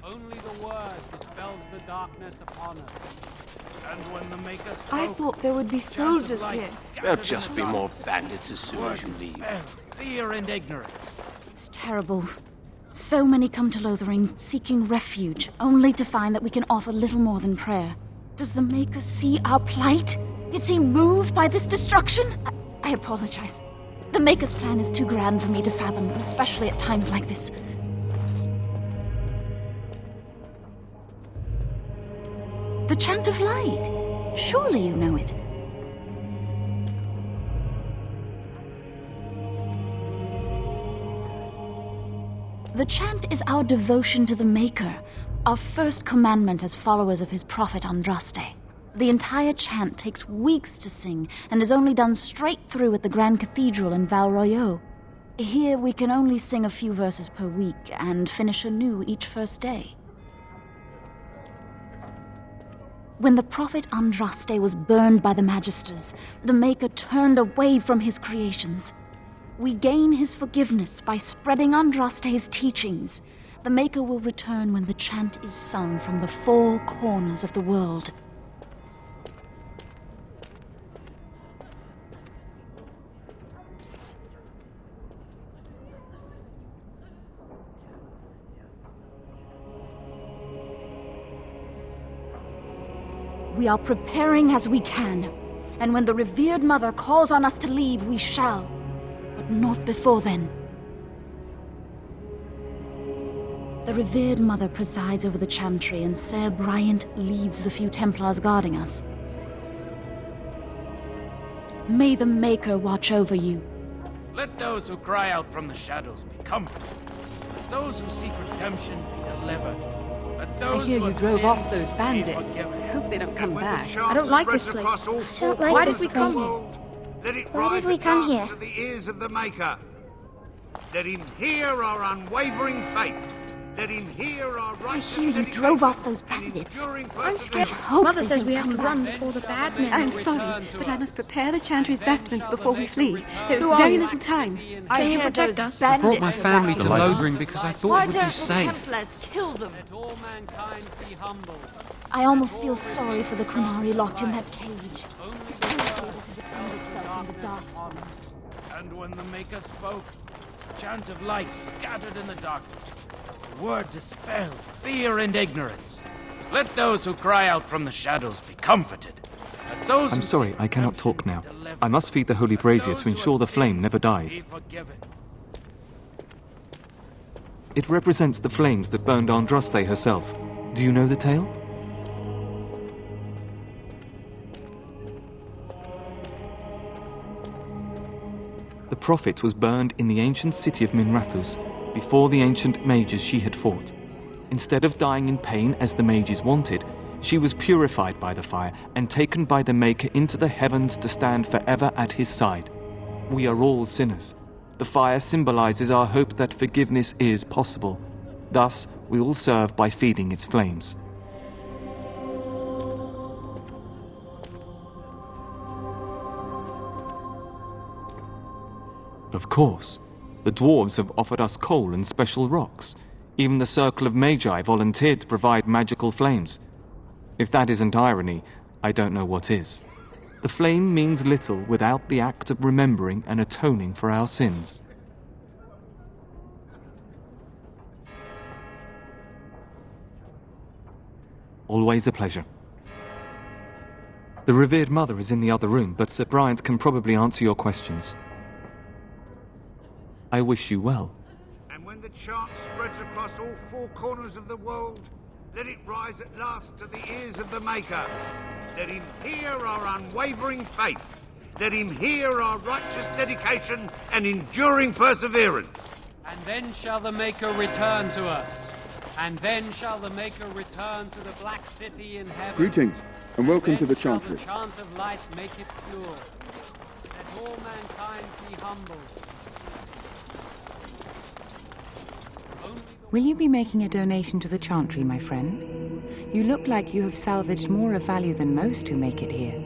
Only the word dispels the darkness upon us. And when the Maker spoke, I thought there would be soldiers here. There'll just be more bandits as soon as you leave. Fear and ignorance. It's terrible. So many come to Lothering seeking refuge, only to find that we can offer little more than prayer. Does the Maker see our plight? Is he moved by this destruction? I apologize. The Maker's plan is too grand for me to fathom, especially at times like this. The Chant of Light. Surely you know it. The chant is our devotion to the Maker, our first commandment as followers of his prophet Andraste. The entire chant takes weeks to sing and is only done straight through at the Grand Cathedral in Val Royeaux. Here we can only sing a few verses per week and finish anew each first day. When the prophet Andraste was burned by the Magisters, the Maker turned away from his creations. We gain his forgiveness by spreading Andraste's teachings. The Maker will return when the chant is sung from the four corners of the world. We are preparing as we can, and when the revered Mother calls on us to leave, we shall. But not before then. The revered Mother presides over the chantry, and Ser Bryant leads the few Templars guarding us. May the Maker watch over you. Let those who cry out from the shadows be comforted. Let those who seek redemption be delivered. Let those I hear who you have drove sinned off those be bandits. forgiven. I hope they don't come back. I don't like this place. Why did we come here? Let it Why rise did we at come last here? to the ears of the Maker. Let him hear our unwavering faith. Let him hear our I righteous hear you dedication drove off those bandits. I'm scared. Hope Mother they says don't we have come to back. run before the bad men. I'm sorry, but I must prepare the Chantry's vestments before we flee. There is Who are very you? little time. Can you protect us? I brought my family to Lothering because I thought it would be safe. Templars kill them? Let all mankind be humble. I almost feel sorry for the Kunari locked in that cage. It won't be able to defend itself in the Darkspawn. And when the Maker spoke, the chant of light scattered in the darkness. The word dispelled fear and ignorance. Let those who cry out from the shadows be comforted. Let those I'm who sorry, seek I cannot redemption talk now. be delivered. I must feed the holy Let brazier those to who ensure the have flame sinned never be dies. forgiven. It represents the flames that burned Andraste herself. Do you know the tale? The prophet was burned in the ancient city of Minrathous before the ancient mages she had fought. Instead of dying in pain as the mages wanted, she was purified by the fire and taken by the Maker into the heavens to stand forever at his side. We are all sinners. The fire symbolizes our hope that forgiveness is possible. Thus, we all serve by feeding its flames. Of course, the dwarves have offered us coal and special rocks. Even the Circle of Magi volunteered to provide magical flames. If that isn't irony, I don't know what is. The flame means little without the act of remembering and atoning for our sins. Always a pleasure. The revered mother is in the other room, but Sir Bryant can probably answer your questions. I wish you well. And when the chant spreads across all four corners of the world, let it rise at last to the ears of the Maker. Let him hear our unwavering faith. Let him hear our righteous dedication and enduring perseverance. And then shall the Maker return to us. And then shall the Maker return to the Black City in heaven. Greetings, and welcome to the Then shall Chantry. the chant of light make it pure. Let all mankind be humble. Will you be making a donation to the Chantry, my friend? You look like you have salvaged more of value than most who make it here.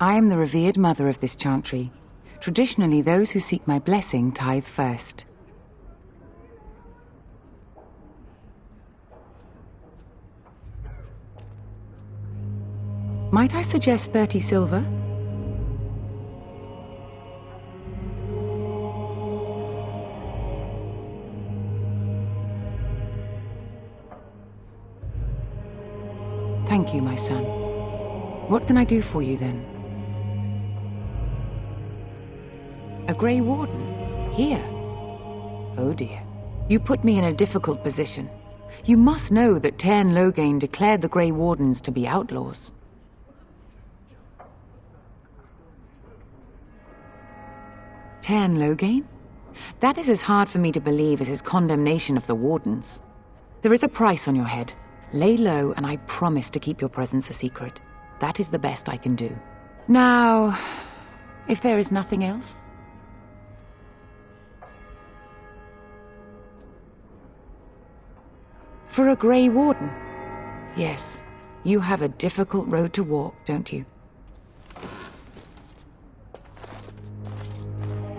I am the revered mother of this chantry. Traditionally, those who seek my blessing tithe first. Might I suggest 30 silver? Thank you, my son. What can I do for you, then? A Grey Warden? Here? Oh dear. You put me in a difficult position. You must know that Tairn Loghain declared the Grey Wardens to be outlaws. Tairn Loghain? That is as hard for me to believe as his condemnation of the Wardens. There is a price on your head. Lay low, and I promise to keep your presence a secret. That is the best I can do. Now, if there is nothing else... For a Grey Warden? Yes, you have a difficult road to walk, don't you?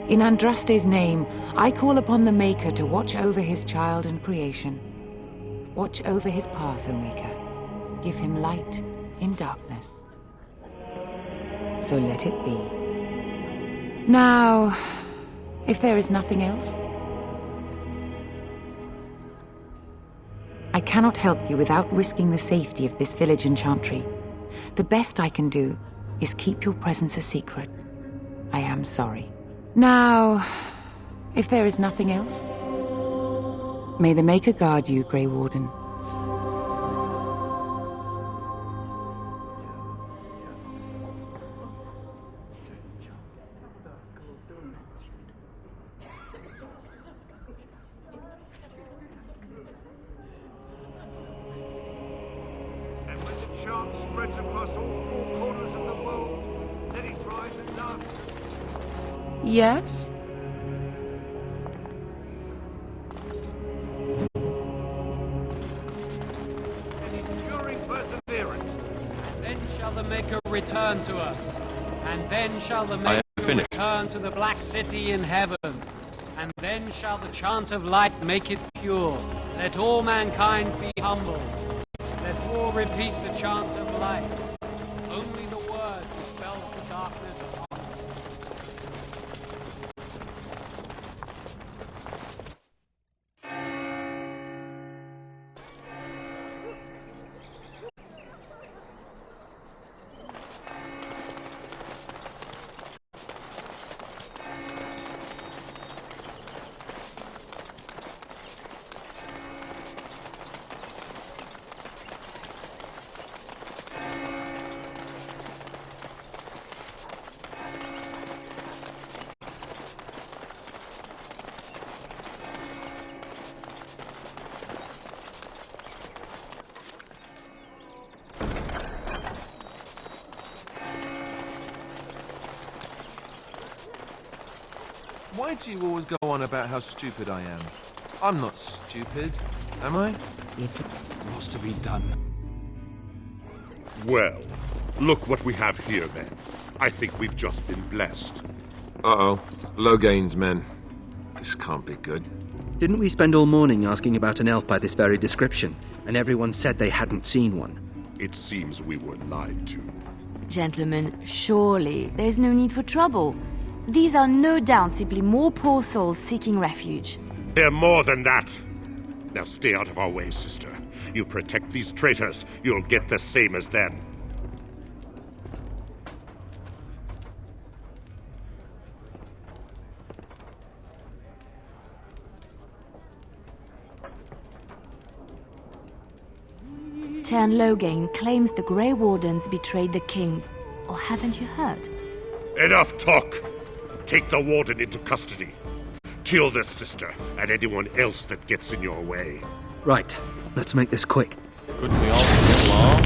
In Andraste's name, I call upon the Maker to watch over his child and creation. Watch over his path, O Maker. Give him light in darkness. So let it be. Now, if there is nothing else... I cannot help you without risking the safety of this village and chantry. The best I can do is keep your presence a secret. I am sorry. Now, if there is nothing else... May the Maker guard you, Grey Warden. And when the chant spreads across all four corners of the world, let it rise and last. Yes? The Maker return to us, and then shall the Maker return to the Black City in heaven, and then shall the chant of light make it pure. Let all mankind be humble. Let all repeat the chant of light. Only the word dispels the darkness of heart. Why do you always go on about how stupid I am? I'm not stupid, am I? If it was to be done. Well, look what we have here, then. I think we've just been blessed. Uh-oh. Loghain's men. This can't be good. Didn't we spend all morning asking about an elf by this very description, and everyone said they hadn't seen one? It seems we were lied to. Gentlemen, surely there's no need for trouble. These are no doubt simply more poor souls seeking refuge. They're more than that. Now stay out of our way, sister. You protect these traitors, you'll get the same as them. Tairn Loghain claims the Grey Wardens betrayed the king. Or haven't you heard? Enough talk! Take the warden into custody. Kill this sister and anyone else that gets in your way. Right, let's make this quick. Couldn't we all get along?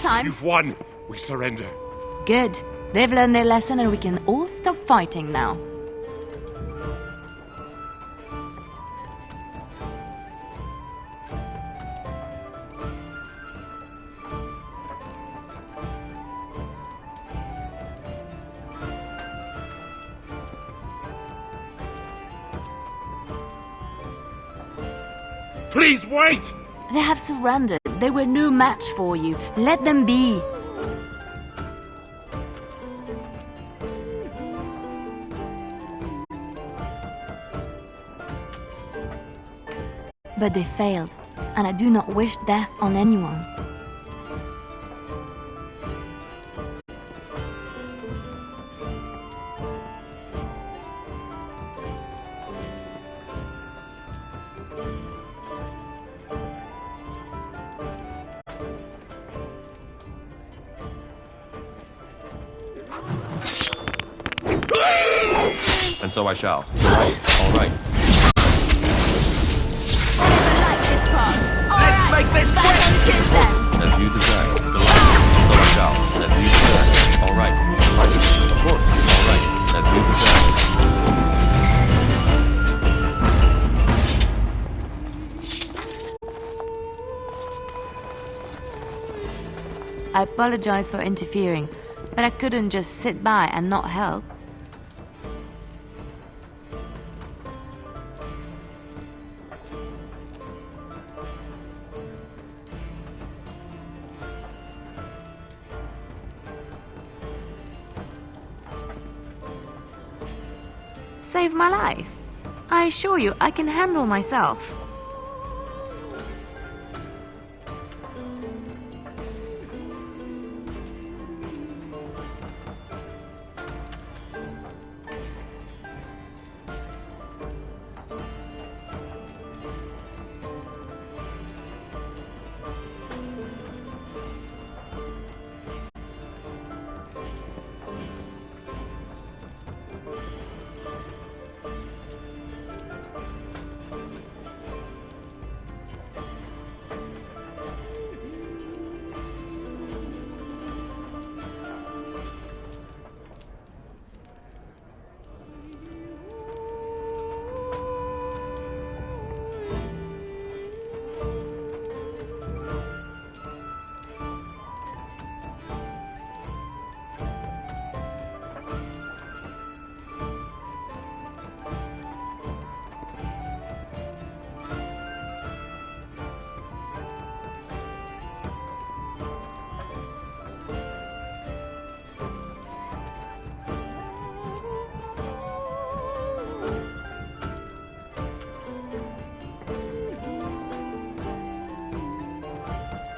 time. You've won. We surrender. Good. They've learned their lesson and we can all stop fighting now. Please wait! They have surrendered. They were no match for you. Let them be. But they failed, and I do not wish death on anyone. And so I shall. All right. Let's make this quick! As you desire. Delighted. And so I shall. As you desire. All right. Delighted. Of course. All right. As you desire. I apologize for interfering, but I couldn't just sit by and not help. Save my life. I assure you, I can handle myself.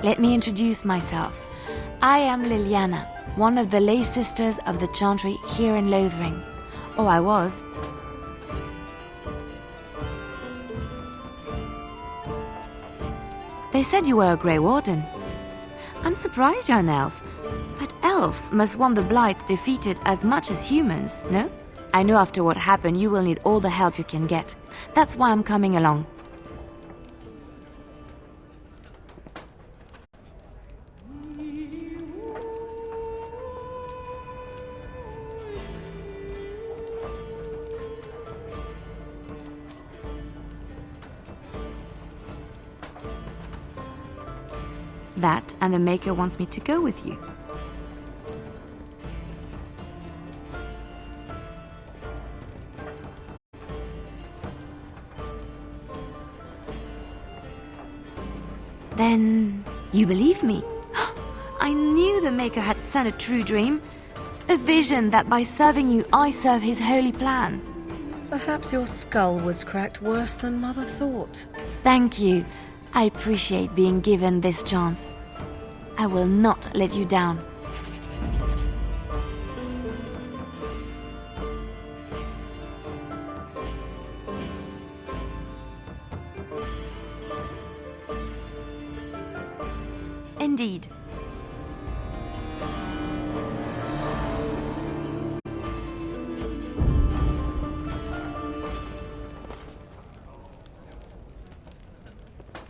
Let me introduce myself. I am Liliana, one of the lay sisters of the Chantry here in Lothering. Or I was. They said you were a Grey Warden. I'm surprised you're an elf. But elves must want the Blight defeated as much as humans, no? I know after what happened you will need all the help you can get. That's why I'm coming along. That, and the Maker wants me to go with you. Then, you believe me? I knew the Maker had sent a true dream. A vision that by serving you, I serve his holy plan. Perhaps your skull was cracked worse than Mother thought. Thank you. I appreciate being given this chance. I will not let you down. Indeed.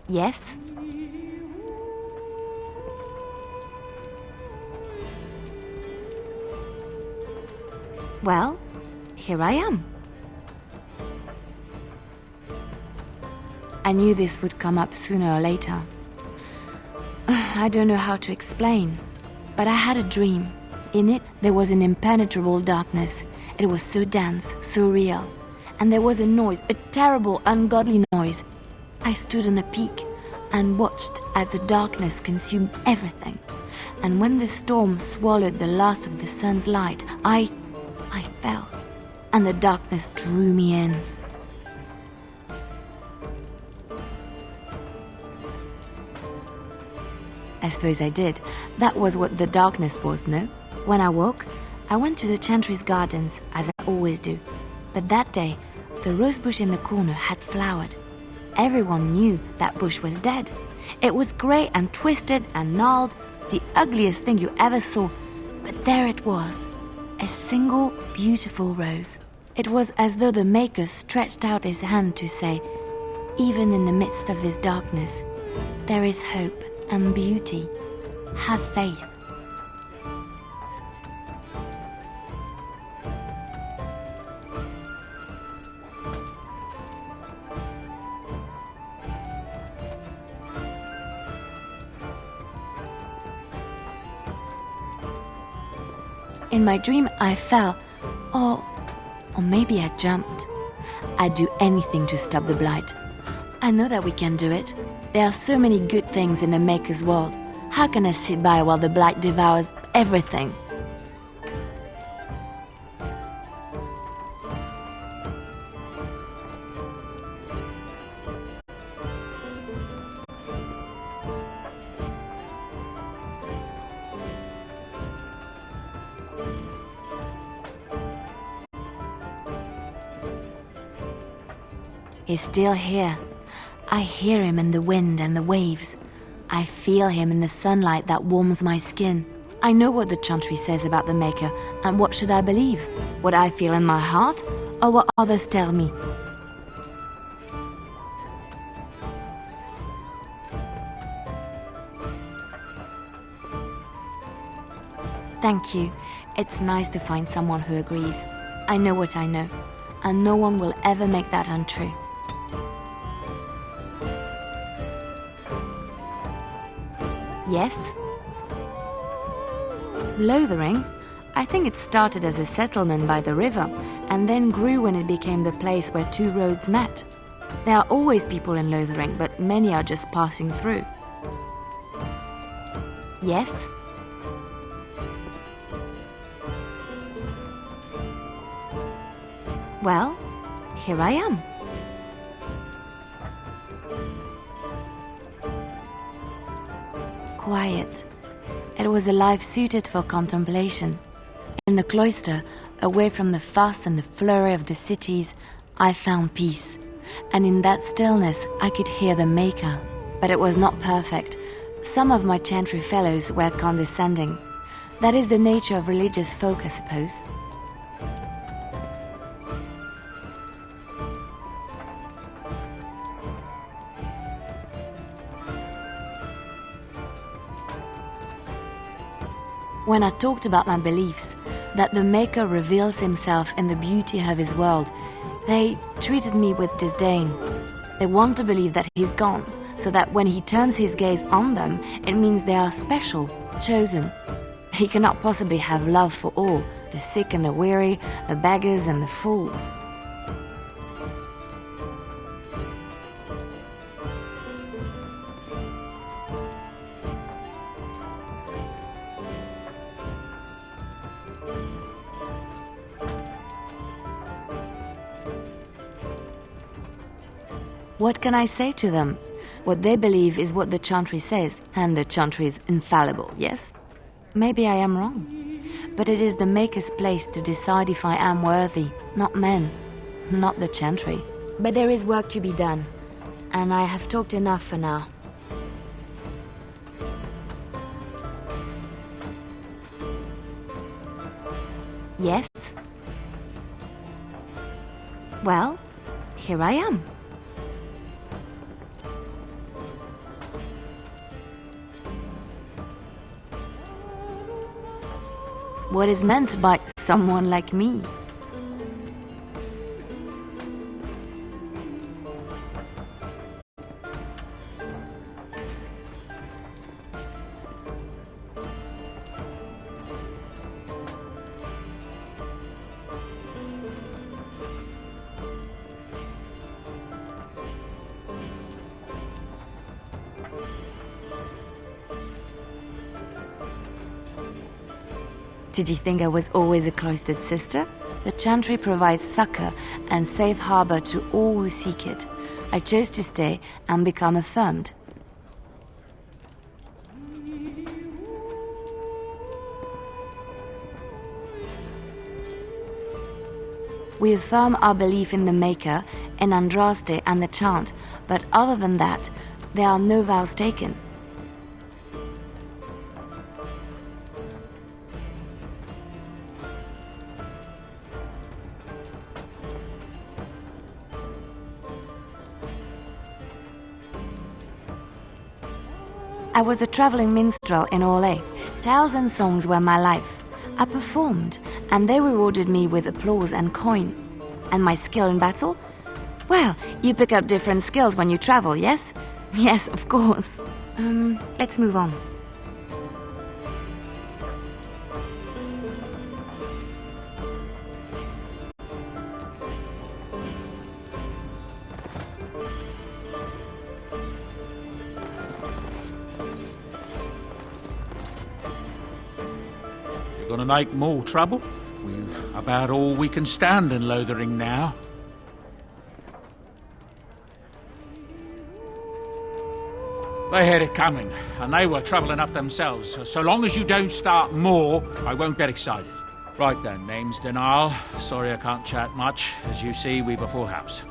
Yes? Well, here I am. I knew this would come up sooner or later. I don't know how to explain, but I had a dream. In it, there was an impenetrable darkness. It was so dense, so real. And there was a noise, a terrible, ungodly noise. I stood on a peak and watched as the darkness consumed everything. And when the storm swallowed the last of the sun's light, I fell, and the darkness drew me in. I suppose I did. That was what the darkness was, no? When I woke, I went to the Chantry's gardens, as I always do. But that day, the rose bush in the corner had flowered. Everyone knew that bush was dead. It was grey and twisted and gnarled, the ugliest thing you ever saw. But there it was, a single beautiful rose. It was as though the Maker stretched out his hand to say, even in the midst of this darkness, there is hope and beauty. Have faith. In my dream, I fell, or maybe I jumped. I'd do anything to stop the blight. I know that we can do it. There are so many good things in the Maker's world. How can I sit by while the blight devours everything? He's still here. I hear him in the wind and the waves. I feel him in the sunlight that warms my skin. I know what the Chantry says about the Maker, and what should I believe? What I feel in my heart, or what others tell me? Thank you. It's nice to find someone who agrees. I know what I know, and no one will ever make that untrue. Yes? Lothering? I think it started as a settlement by the river, and then grew when it became the place where two roads met. There are always people in Lothering, but many are just passing through. Yes? Well, here I am. Quiet. It was a life suited for contemplation. In the cloister, away from the fuss and the flurry of the cities, I found peace. And in that stillness, I could hear the Maker. But it was not perfect. Some of my Chantry fellows were condescending. That is the nature of religious folk, I suppose. When I talked about my beliefs, that the Maker reveals himself in the beauty of his world, they treated me with disdain. They want to believe that he's gone, so that when he turns his gaze on them, it means they are special, chosen. He cannot possibly have love for all, the sick and the weary, the beggars and the fools. What can I say to them? What they believe is what the Chantry says, and the Chantry is infallible, yes? Maybe I am wrong. But it is the Maker's place to decide if I am worthy, not men, not the Chantry. But there is work to be done, and I have talked enough for now. Yes? Well, here I am. What is meant by someone like me. Did you think I was always a cloistered sister? The Chantry provides succor and safe harbor to all who seek it. I chose to stay and become affirmed. We affirm our belief in the Maker, in Andraste and the Chant, but other than that, there are no vows taken. I was a traveling minstrel in Orlais. Tales and songs were my life. I performed, and they rewarded me with applause and coin. And my skill in battle? Well, you pick up different skills when you travel, yes? Yes, of course. Let's move on. Gonna make more trouble? We've about all we can stand in Lothering now. They had it coming, and they were trouble enough themselves. So long as you don't start more, I won't get excited. Right then, name's Denial. Sorry I can't chat much. As you see, we've a full house.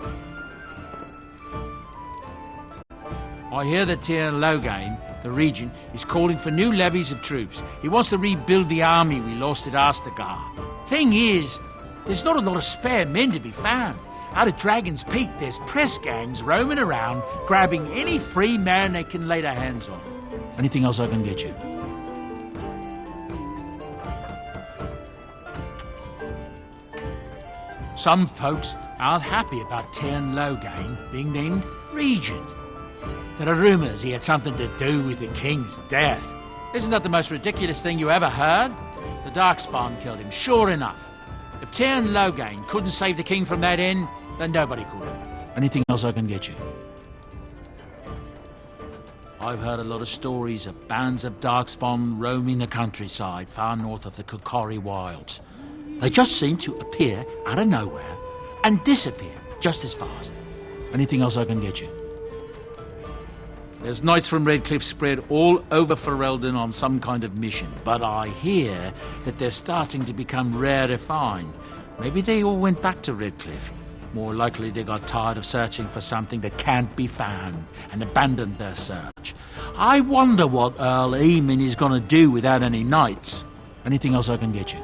I hear that Tiernan Loghain, the regent, is calling for new levies of troops. He wants to rebuild the army we lost at Astagar. Thing is, there's not a lot of spare men to be found. Out at Dragon's Peak, there's press gangs roaming around, grabbing any free man they can lay their hands on. Anything else I can get you? Some folks aren't happy about Tiernan Loghain being named regent. There are rumours he had something to do with the king's death. Isn't that the most ridiculous thing you ever heard? The Darkspawn killed him, sure enough. If Tiernan Loghain couldn't save the king from that inn, then nobody could. Anything else I can get you? I've heard a lot of stories of bands of Darkspawn roaming the countryside far north of the Kokori Wilds. They just seem to appear out of nowhere and disappear just as fast. Anything else I can get you? There's knights from Redcliffe spread all over Ferelden on some kind of mission, but I hear that they're starting to become rare to find. Maybe they all went back to Redcliffe. More likely they got tired of searching for something that can't be found and abandoned their search. I wonder what Earl Eamon is going to do without any knights. Anything else I can get you?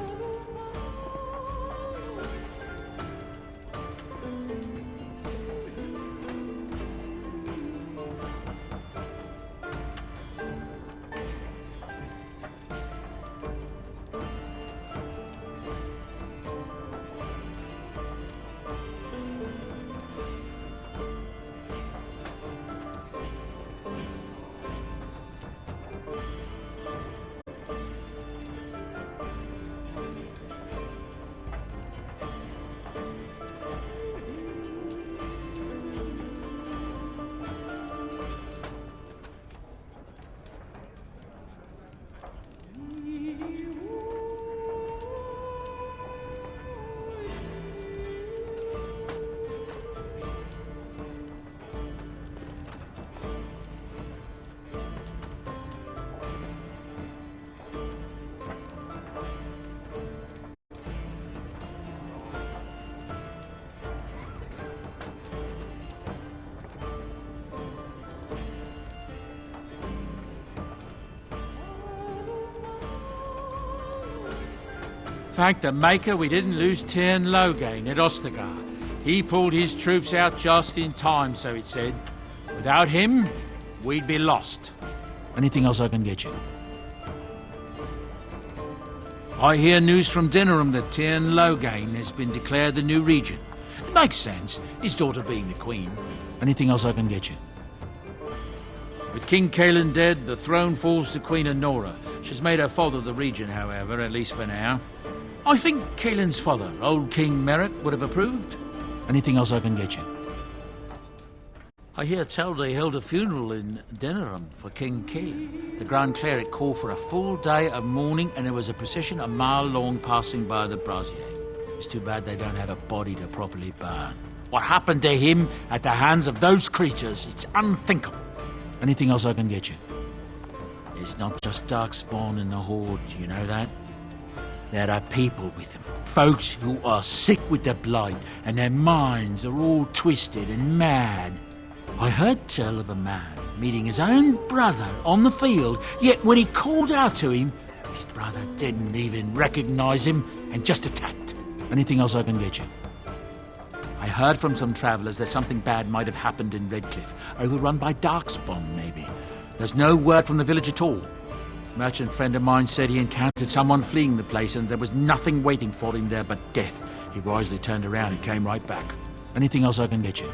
Thank the Maker we didn't lose Tiernan Loghain at Ostagar. He pulled his troops out just in time, so it said. Without him, we'd be lost. Anything else I can get you? I hear news from Denerim that Tyrn Logain has been declared the new regent. It makes sense, his daughter being the queen. Anything else I can get you? With King Cailan dead, the throne falls to Queen Anora. She's made her father the regent, however, at least for now. I think Cailan's father, old King Merritt, would have approved. Anything else I can get you? I hear tell they held a funeral in Denerim for King Cailan. The Grand Cleric called for a full day of mourning, and there was a procession a mile long passing by the brazier. It's too bad they don't have a body to properly burn. What happened to him at the hands of those creatures, it's unthinkable. Anything else I can get you? It's not just Darkspawn in the Horde, you know that? There are people with them. Folks who are sick with the blight, and their minds are all twisted and mad. I heard tell of a man meeting his own brother on the field, yet when he called out to him, his brother didn't even recognize him and just attacked. Anything else I can get you? I heard from some travellers that something bad might have happened in Redcliffe, overrun by Darkspawn, maybe. There's no word from the village at all. A merchant friend of mine said he encountered someone fleeing the place and there was nothing waiting for him there but death. He wisely turned around and came right back. Anything else I can get you?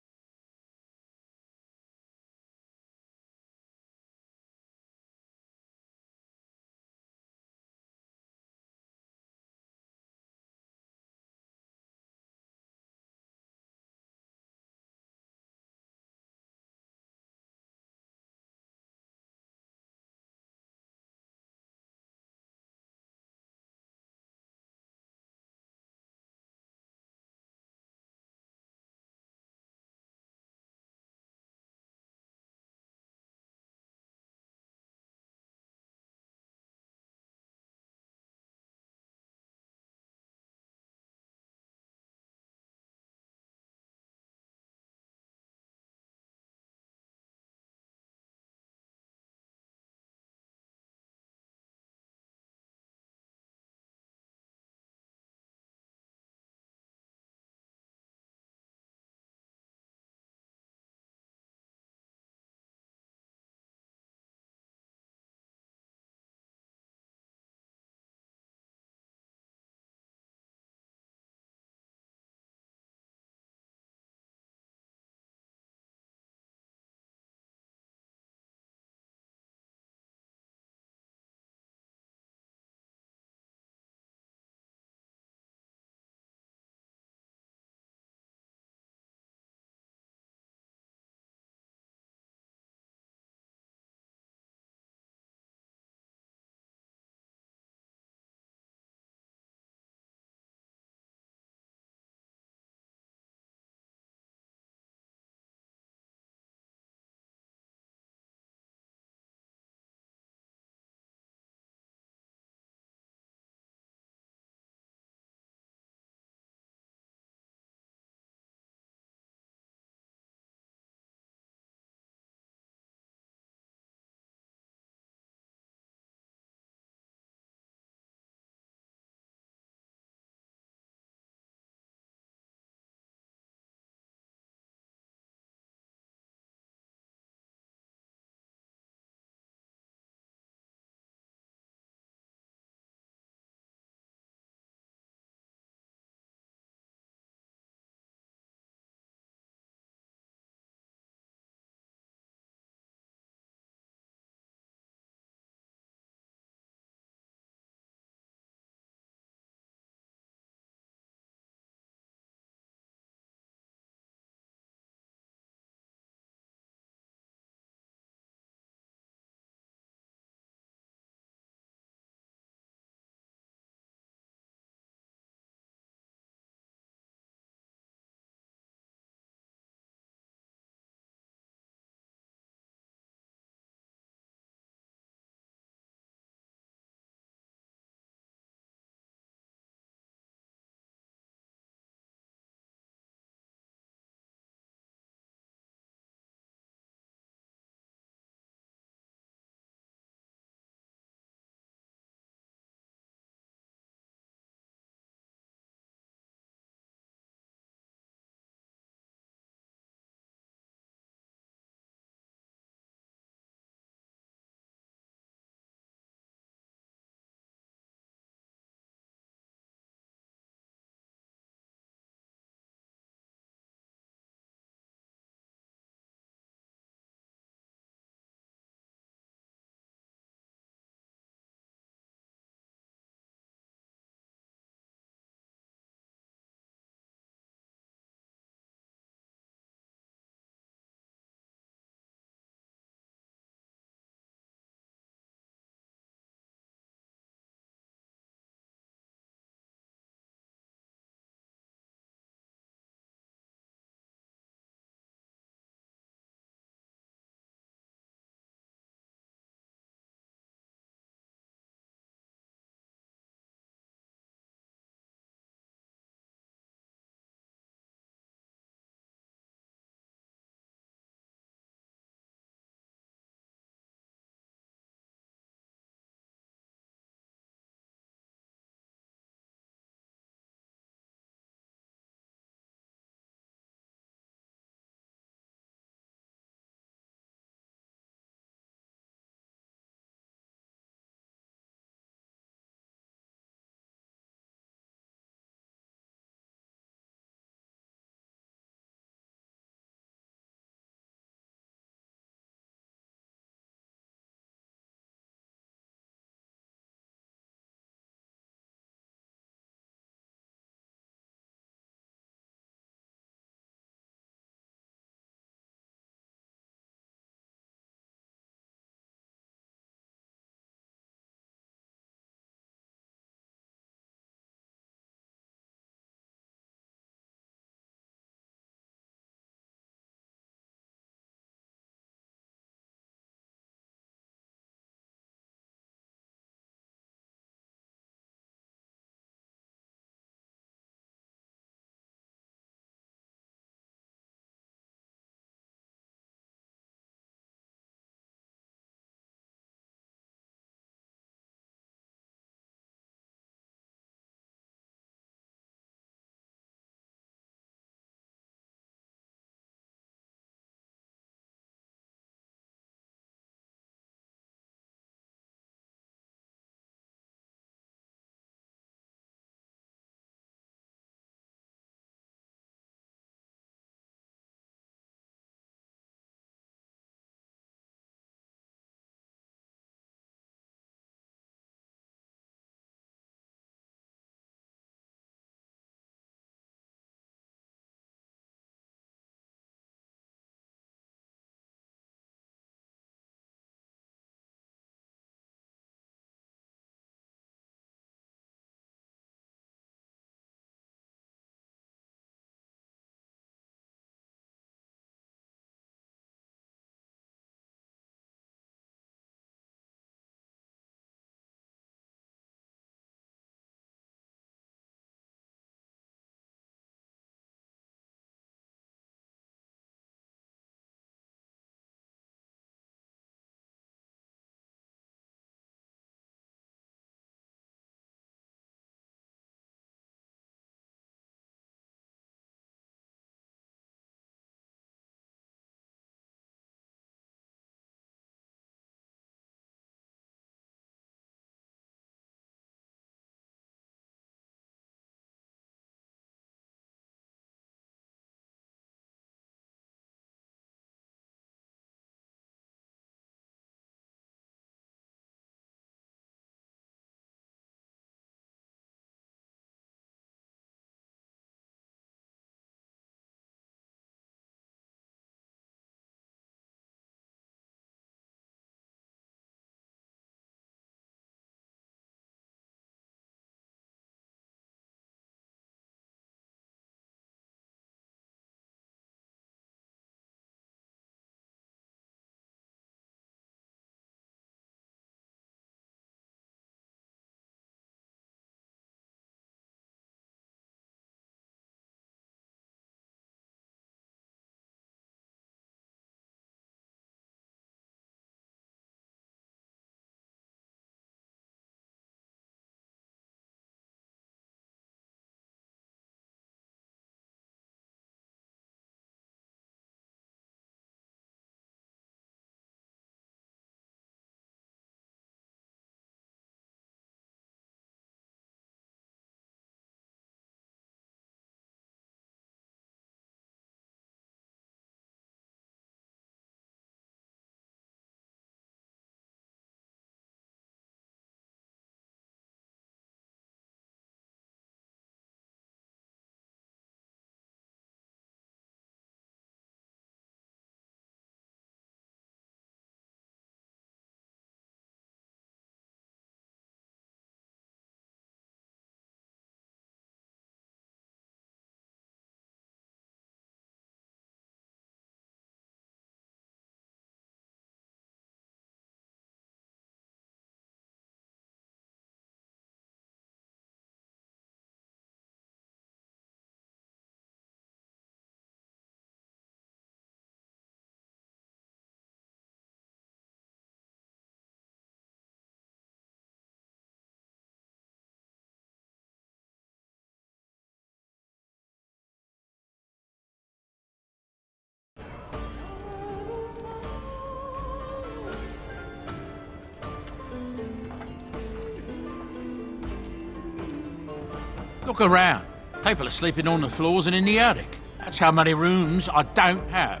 Look around. People are sleeping on the floors and in the attic. That's how many rooms I don't have.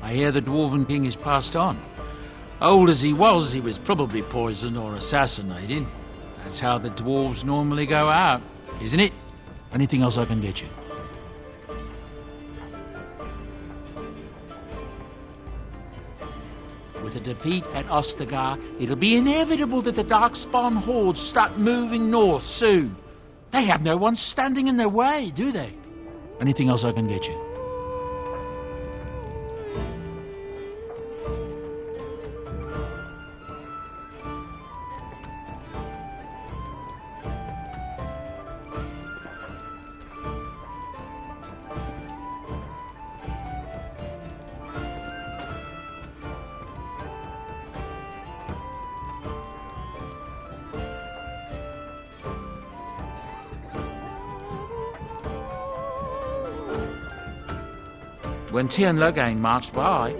I hear the Dwarven King is passed on. Old as he was probably poisoned or assassinated. That's how the dwarves normally go out, isn't it? Anything else I can get you? With a defeat at Ostagar, it'll be inevitable that the Darkspawn hordes start moving north soon. They have no one standing in their way, do they? Anything else I can get you? When Tiernan Logain marched by,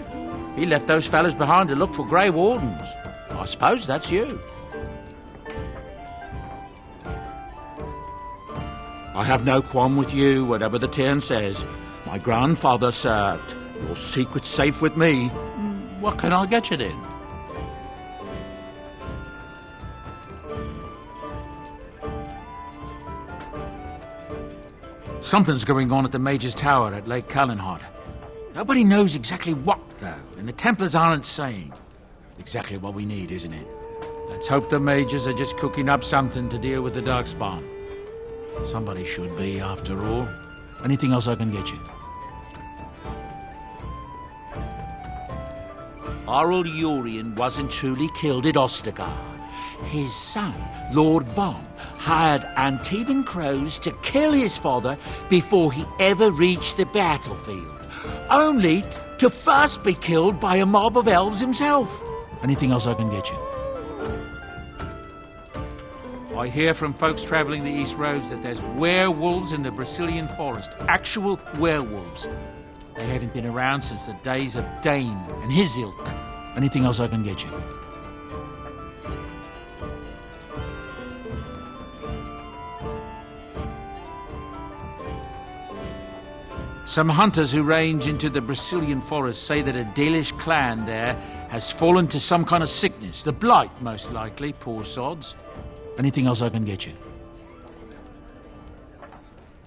he left those fellas behind to look for Grey Wardens. I suppose that's you. I have no qualm with you, whatever the Tiernan says. My grandfather served. Your secret's safe with me. What can I get you then? Something's going on at the Mage's Tower at Lake Calenhod. Nobody knows exactly what, though, and the Templars aren't saying. Exactly what we need, isn't it? Let's hope the Mages are just cooking up something to deal with the Darkspawn. Somebody should be, after all. Anything else I can get you? Harald Urien wasn't truly killed at Ostagar. His son, Lord Von, hired Antivan crows to kill his father before he ever reached the battlefield. Only to first be killed by a mob of elves himself. Anything else I can get you? I hear from folks traveling the East Roads that there's werewolves in the Brazilian forest. Actual werewolves. They haven't been around since the days of Dane and his ilk. Anything else I can get you? Some hunters who range into the Brazilian forest say that a Dalish clan there has fallen to some kind of sickness. The blight, most likely, poor sods. Anything else I can get you?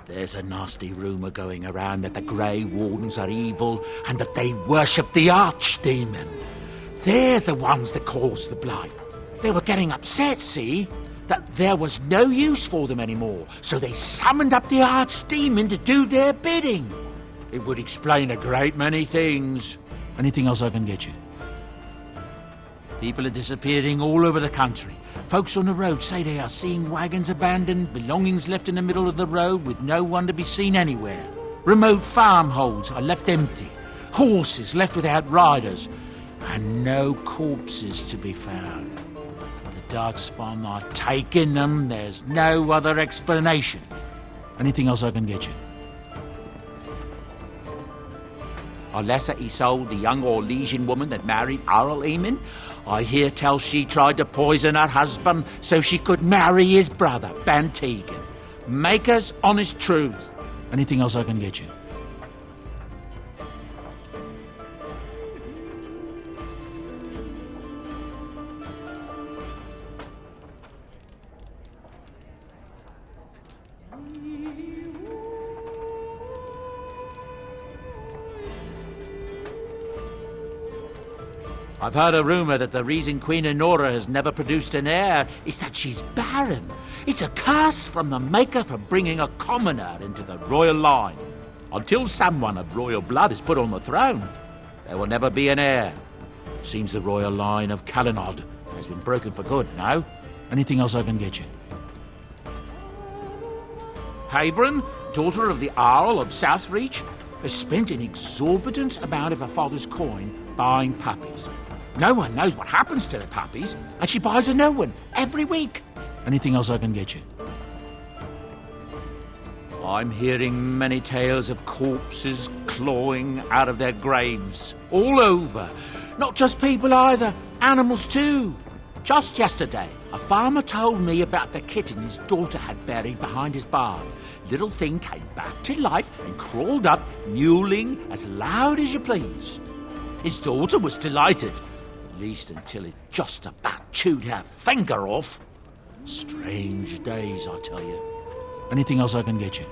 There's a nasty rumour going around that the Grey Wardens are evil and that they worship the Archdemon. They're the ones that caused the blight. They were getting upset, see? That there was no use for them anymore, so they summoned up the Archdemon to do their bidding. It would explain a great many things. Anything else I can get you? People are disappearing all over the country. Folks on the road say they are seeing wagons abandoned, belongings left in the middle of the road with no one to be seen anywhere. Remote farmholds are left empty. Horses left without riders. And no corpses to be found. The Darkspawn are taking them. There's no other explanation. Anything else I can get you? Alessa Isolde, the young Orlesian woman that married Arl Eamon, I hear tell she tried to poison her husband so she could marry his brother, Bantegan. Maker's honest truth. Anything else I can get you? I've heard a rumour that the reason Queen Enora has never produced an heir is that she's barren. It's a curse from the Maker for bringing a commoner into the royal line. Until someone of royal blood is put on the throne, there will never be an heir. It seems the royal line of Calenhod has been broken for good, no? Anything else I can get you? Habron, daughter of the Earl of Southreach, has spent an exorbitant amount of her father's coin buying puppies. No one knows what happens to the puppies, and she buys a new one every week. Anything else I can get you? I'm hearing many tales of corpses clawing out of their graves, all over. Not just people either, animals too. Just yesterday, a farmer told me about the kitten his daughter had buried behind his barn. Little thing came back to life and crawled up, mewling as loud as you please. His daughter was delighted, at least until it just about chewed her finger off. Strange days, I tell you. Anything else I can get you?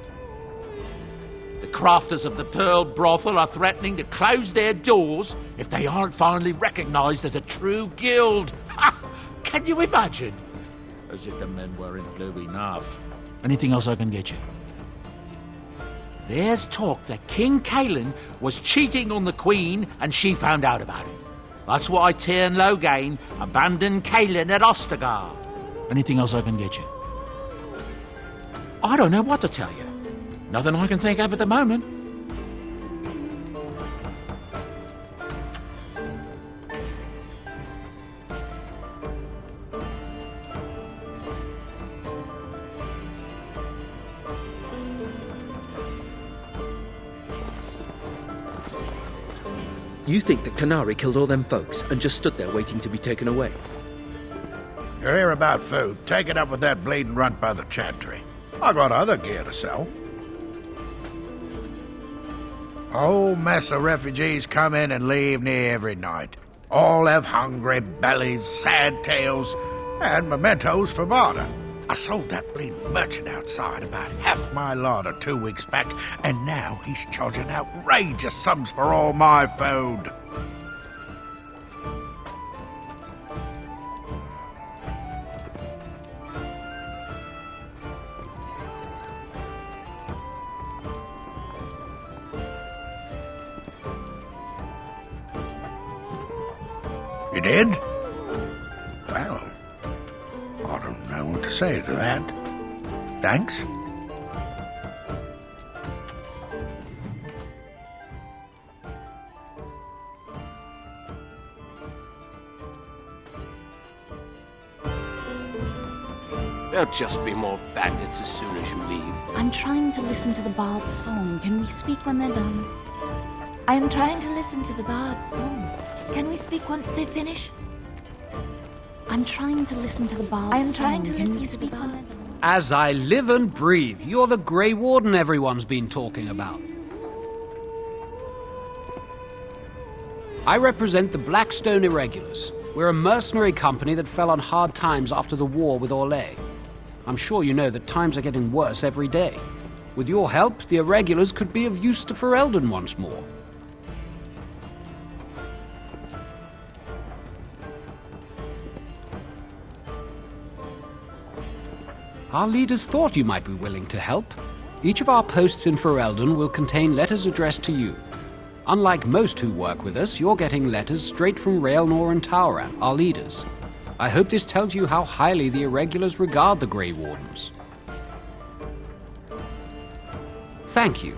The crafters of the Pearl Brothel are threatening to close their doors if they aren't finally recognized as a true guild. Ha! Can you imagine? As if the men weren't blue enough. Anything else I can get you? There's talk that King Cailan was cheating on the Queen and she found out about it. That's why Tyrn Loghain abandoned Cailan at Ostagar. Anything else I can get you? I don't know what to tell you. Nothing I can think of at the moment. You think that Canary killed all them folks and just stood there waiting to be taken away? You hear about food? Take it up with that bleeding runt by the chantry. I got other gear to sell. A whole mess of refugees come in and leave near every night. All have hungry bellies, sad tales, and mementos for barter. I sold that bleeding merchant outside about half my larder 2 weeks back, and now he's charging outrageous sums for all my food. You did? Well, I don't know what to say to that. Thanks. There'll just be more bandits as soon as you leave. I'm trying to listen to the bard's song. Can we speak when they're done? I am trying to listen to the bard's song. Can we speak once they finish? I'm trying to listen to the bard's I am song. trying to Can listen we to speak the when bard's song. As I live and breathe, you're the Grey Warden everyone's been talking about. I represent the Blackstone Irregulars. We're a mercenary company that fell on hard times after the war with Orlais. I'm sure you know that times are getting worse every day. With your help, the Irregulars could be of use to Ferelden once more. Our leaders thought you might be willing to help. Each of our posts in Ferelden will contain letters addressed to you. Unlike most who work with us, you're getting letters straight from Raelnor and Tauran, our leaders. I hope this tells you how highly the Irregulars regard the Grey Wardens. Thank you.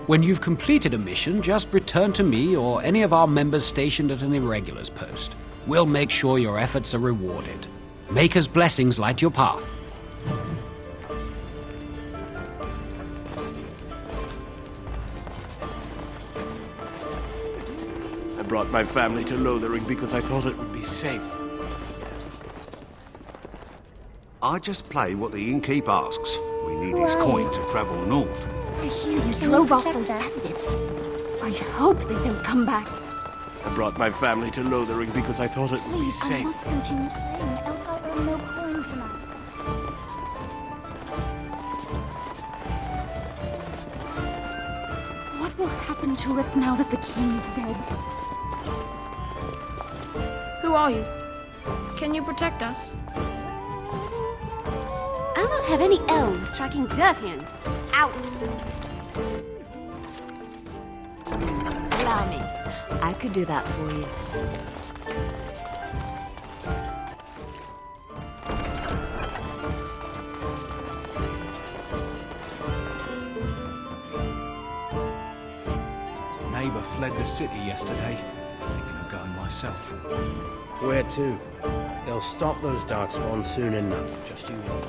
When you've completed a mission, just return to me or any of our members stationed at an Irregulars post. We'll make sure your efforts are rewarded. Maker's blessings light your path. I brought my family to Lothering because I thought it would be safe. I just play what the innkeep asks. We need his coin to travel north. I hear you drove off those bandits. I hope they don't come back. I brought my family to Lothering because I thought it would be Please, I safe. must continue playing, else I earn no coin tonight. What will happen to us now that the king's dead? Who are you? Can you protect us? I'll not have any elves tracking dirt in. Out! Allow me. I could do that for you. Neighbour fled the city yesterday. Thinking of going myself. Where to? They'll stop those darkspawns soon enough. Just you watch.